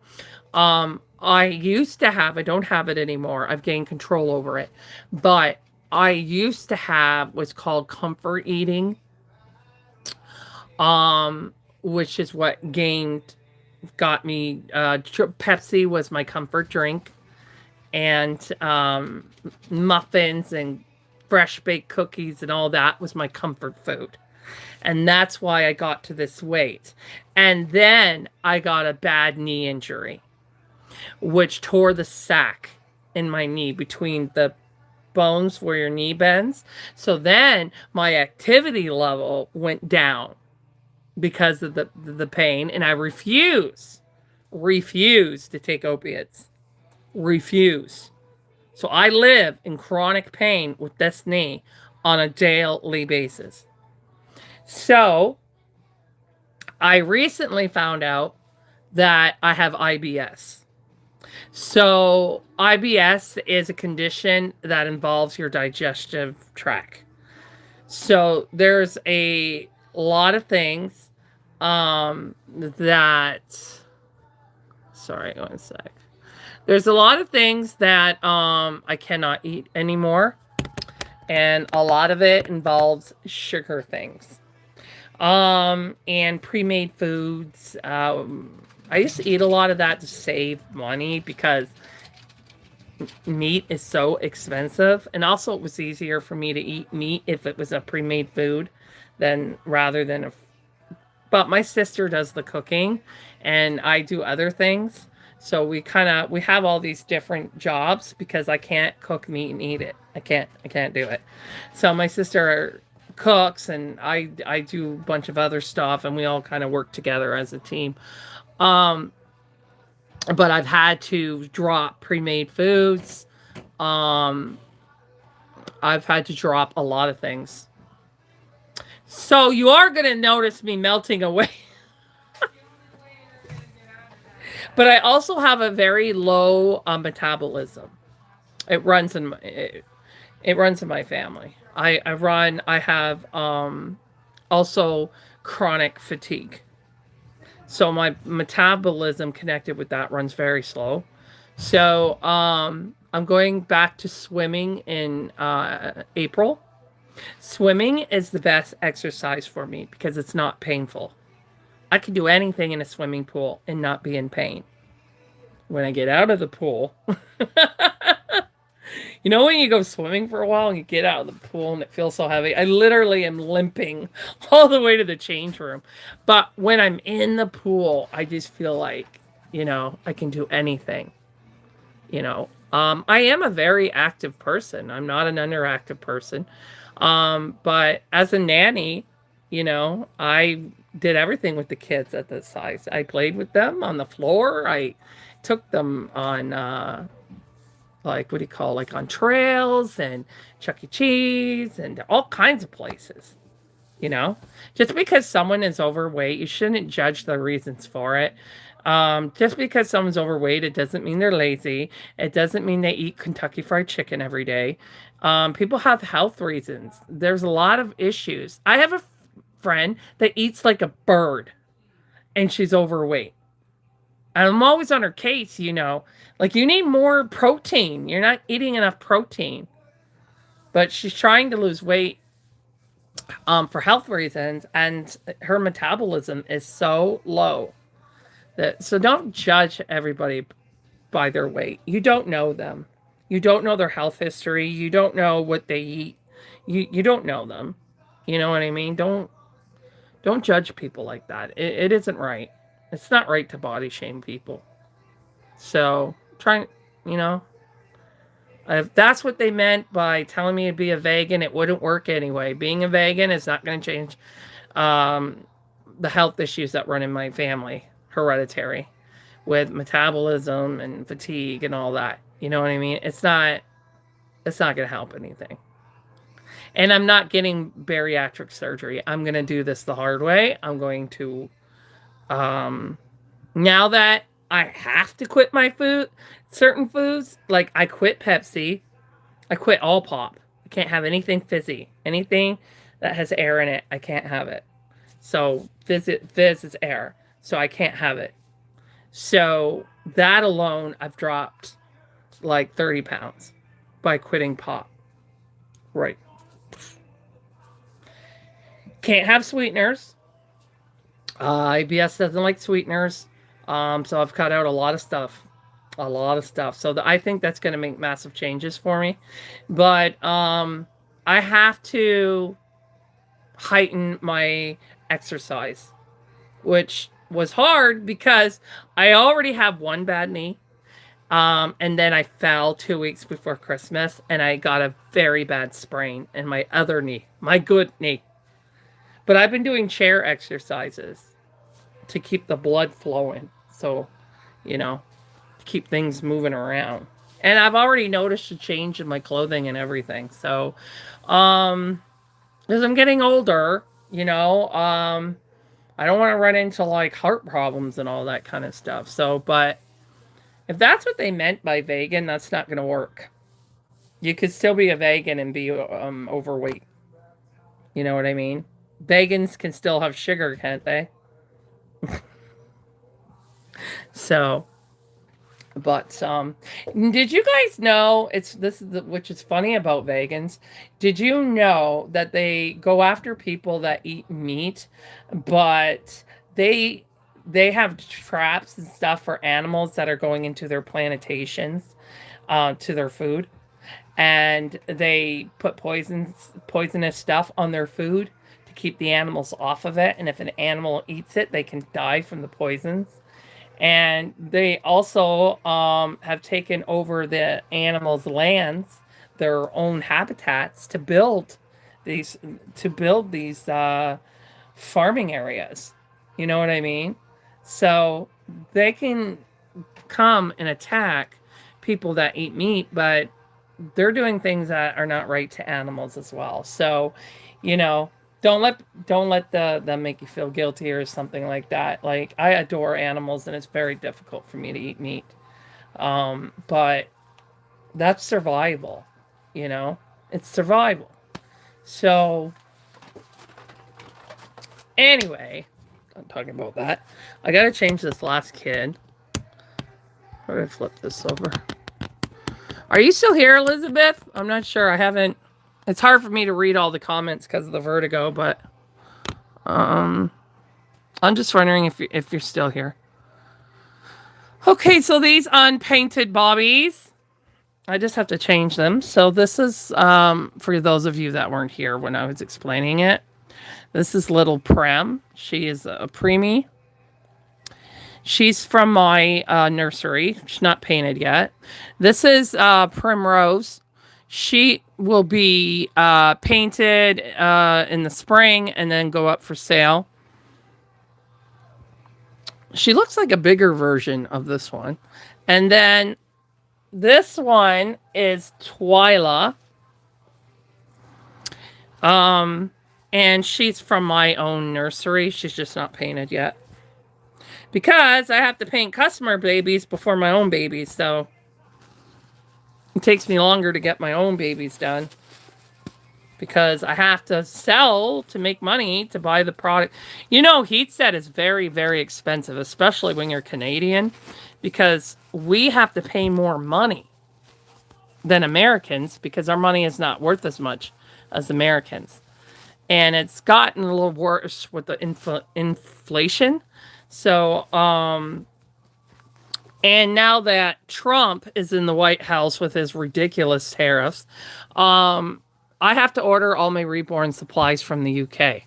I used to have, I don't have it anymore. I've gained control over it, but I used to have what's called comfort eating, which is what got me, Pepsi was my comfort drink, and muffins and fresh baked cookies and all that was my comfort food. And that's why I got to this weight. And then I got a bad knee injury, which tore the sac in my knee between the bones where your knee bends. So then my activity level went down because of the pain, and I refuse to take opiates. Refuse. So I live in chronic pain with this knee on a daily basis. So I recently found out that I have IBS. So IBS is a condition that involves your digestive tract. So there's a lot of things that, sorry, one sec. There's a lot of things that I cannot eat anymore. And a lot of it involves sugar things. And pre-made foods. I used to eat a lot of that to save money because meat is so expensive. And also it was easier for me to eat meat if it was a pre-made food rather than but my sister does the cooking and I do other things. So we have all these different jobs because I can't cook meat and eat it. I can't do it. So my sister cooks and I do a bunch of other stuff, and we all kind of work together as a team. But I've had to drop pre-made foods. I've had to drop a lot of things. So you are going to notice me melting away. But I also have a very low metabolism. It runs in my family. I have also chronic fatigue. So my metabolism connected with that runs very slow. So I'm going back to swimming in April. Swimming is the best exercise for me because it's not painful. I can do anything in a swimming pool and not be in pain. When I get out of the pool, you know when you go swimming for a while and you get out of the pool and it feels so heavy? I literally am limping all the way to the change room. But when I'm in the pool, I just feel like, I can do anything. I am a very active person. I'm not an underactive person. But as a nanny, I did everything with the kids at this size. I played with them on the floor. I took them on, on trails and Chuck E. Cheese and all kinds of places. Just because someone is overweight, you shouldn't judge the reasons for it. Just because someone's overweight, it doesn't mean they're lazy. It doesn't mean they eat Kentucky Fried Chicken every day. People have health reasons. There's a lot of issues. I have a friend that eats like a bird and she's overweight. And I'm always on her case, like you need more protein. You're not eating enough protein. But she's trying to lose weight for health reasons, and her metabolism is so low. So don't judge everybody by their weight. You don't know them. You don't know their health history. You don't know what they eat. You don't know them. You know what I mean? Don't judge people like that. It isn't right. It's not right to body shame people. So, trying, you know, if that's what they meant by telling me to be a vegan, it wouldn't work anyway. Being a vegan is not going to change um, the health issues that run in my family, hereditary, with metabolism and fatigue and all that. You know what I mean? It's not going to help anything. And I'm not getting bariatric surgery. I'm going to do this the hard way. I'm going to, now that I have to quit my food, certain foods, like I quit Pepsi, I quit all pop. I can't have anything fizzy. Anything that has air in it, I can't have it. So fizz is air. So I can't have it. So that alone, I've dropped like 30 pounds by quitting pop. Right. Can't have sweeteners. IBS doesn't like sweeteners. So I've cut out a lot of stuff. A lot of stuff. So I think that's going to make massive changes for me. But I have to heighten my exercise, which was hard because I already have one bad knee. And then I fell 2 weeks before Christmas and I got a very bad sprain in my other knee, my good knee. But I've been doing chair exercises to keep the blood flowing. So, you know, keep things moving around. And I've already noticed a change in my clothing and everything. So, as I'm getting older, you know, I don't want to run into like heart problems and all that kind of stuff. So, but if that's what they meant by vegan, that's not going to work. You could still be a vegan and be overweight. You know what I mean? Vegans can still have sugar, can't they? So, but did you guys know which is funny about vegans? Did you know that they go after people that eat meat, but they have traps and stuff for animals that are going into their plantations to their food, and they put poisonous stuff on their food to keep the animals off of it, and if an animal eats it, they can die from the poisons. And they also have taken over the animals' lands, their own habitats, to build these farming areas. You know what I mean? So they can come and attack people that eat meat, but they're doing things that are not right to animals as well. So, you know, don't let them make you feel guilty or something like that. Like, I adore animals and it's very difficult for me to eat meat. But that's survival, you know? It's survival. So anyway, I'm talking about that. I gotta change this last kid. How do I flip this over? Are you still here, Elizabeth? I'm not sure. I haven't. It's hard for me to read all the comments because of the vertigo, but I'm just wondering if you're still here. Okay, so these unpainted bobbies, I just have to change them. So this is for those of you that weren't here when I was explaining it. This is little Prem. She is a preemie. She's from my nursery. She's not painted yet. This is Primrose. She will be painted in the spring and then go up for sale. She looks like a bigger version of this one. And then this one is Twyla. And she's from my own nursery. She's just not painted yet. Because I have to paint customer babies before my own babies, so it takes me longer to get my own babies done. Because I have to sell to make money to buy the product. You know, heat set is very, very expensive, especially when you're Canadian. Because we have to pay more money than Americans because our money is not worth as much as Americans. And it's gotten a little worse with the inflation. So, and now that Trump is in the White House with his ridiculous tariffs, I have to order all my Reborn supplies from the UK.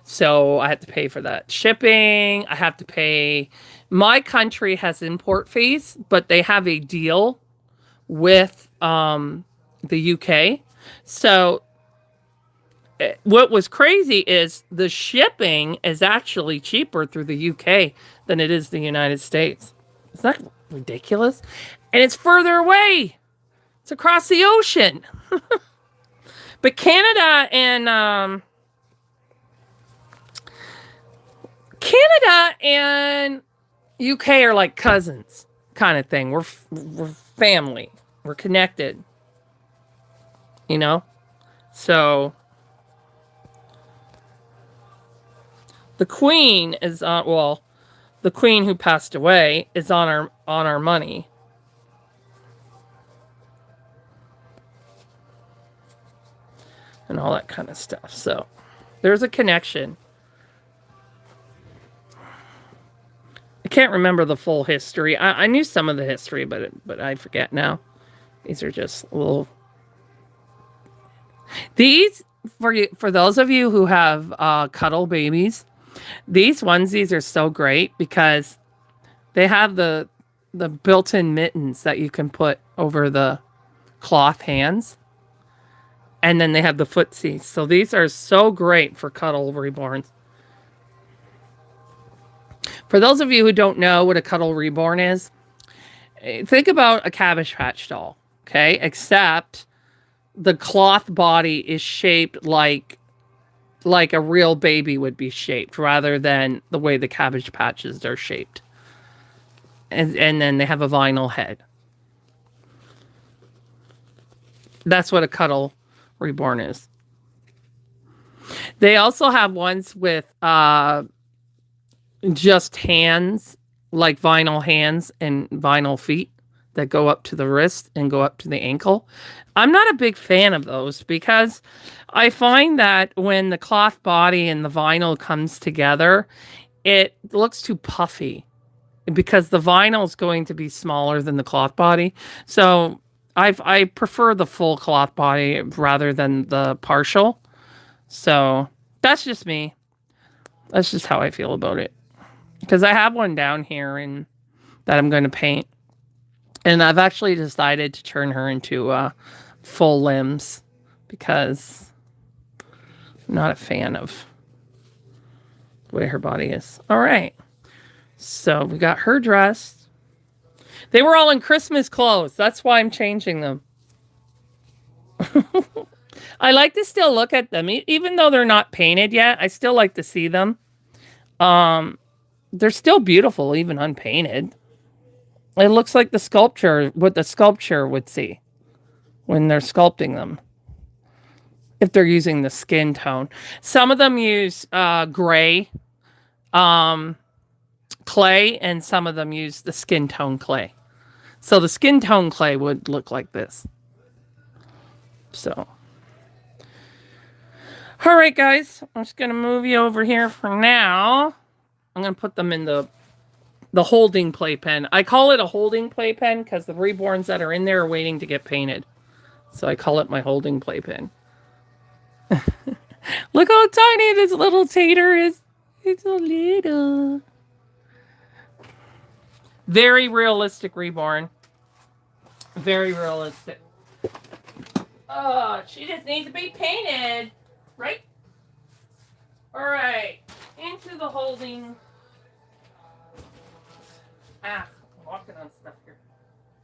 So I have to pay for that shipping. I have to pay. My country has import fees, but they have a deal with the UK. So what was crazy is the shipping is actually cheaper through the UK than it is the United States. Isn't that ridiculous? And it's further away. It's across the ocean. But Canada and UK are like cousins kind of thing. We're family. We're connected. You know? So the Queen is on, the Queen who passed away is on our money. And all that kind of stuff. So there's a connection. I can't remember the full history. I knew some of the history, but I forget now. These are just little. These for those of you who have cuddle babies, these onesies are so great because they have the built-in mittens that you can put over the cloth hands. And then they have the footsies. So these are so great for cuddle reborns. For those of you who don't know what a cuddle reborn is, think about a Cabbage Patch doll, okay? Except the cloth body is shaped like a real baby would be shaped, rather than the way the Cabbage Patches are shaped. And then they have a vinyl head. That's what a cuddle reborn is. They also have ones with just hands, like vinyl hands and vinyl feet that go up to the wrist and go up to the ankle. I'm not a big fan of those because I find that when the cloth body and the vinyl comes together, it looks too puffy because the vinyl is going to be smaller than the cloth body. So I prefer the full cloth body rather than the partial. So that's just me. That's just how I feel about it. Because I have one down here and that I'm going to paint. And I've actually decided to turn her into full limbs because I'm not a fan of the way her body is. All right. So we got her dressed. They were all in Christmas clothes. That's why I'm changing them. I like to still look at them. Even though they're not painted yet, I still like to see them. They're still beautiful, even unpainted. It looks like the sculpture, what the sculpture would see when they're sculpting them. If they're using the skin tone. Some of them use gray clay, and some of them use the skin tone clay. So the skin tone clay would look like this. So. All right, guys. I'm just going to move you over here for now. I'm going to put them in the holding playpen. I call it a holding playpen because the reborns that are in there are waiting to get painted. So I call it my holding playpen. Look how tiny this little tater is. It's so little. Very realistic reborn. Very realistic. Oh, she just needs to be painted. Right? Alright. Into the holding. I'm walking on stuff here.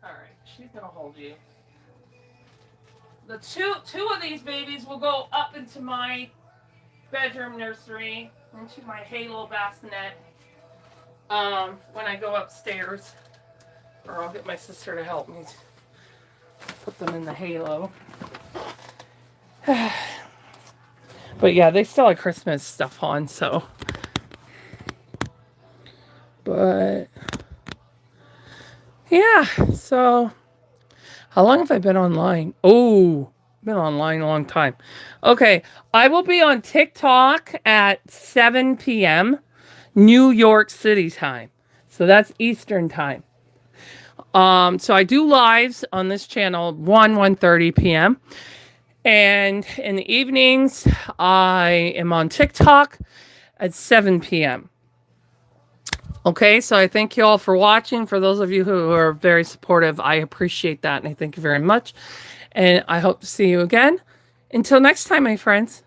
Alright, she's gonna hold you. The two of these babies will go up into my bedroom nursery, into my halo bassinet. When I go upstairs, or I'll get my sister to help me put them in the halo. But yeah, they still have Christmas stuff on, so. But yeah, so how long have I been online? Oh, been online a long time. Okay, I will be on TikTok at 7 p.m. New York City time. So that's Eastern time. So I do lives on this channel 1:30 p.m. And in the evenings, I am on TikTok at 7 p.m. Okay, so I thank you all for watching. For those of you who are very supportive, I appreciate that, and I thank you very much. And I hope to see you again. Until next time, my friends.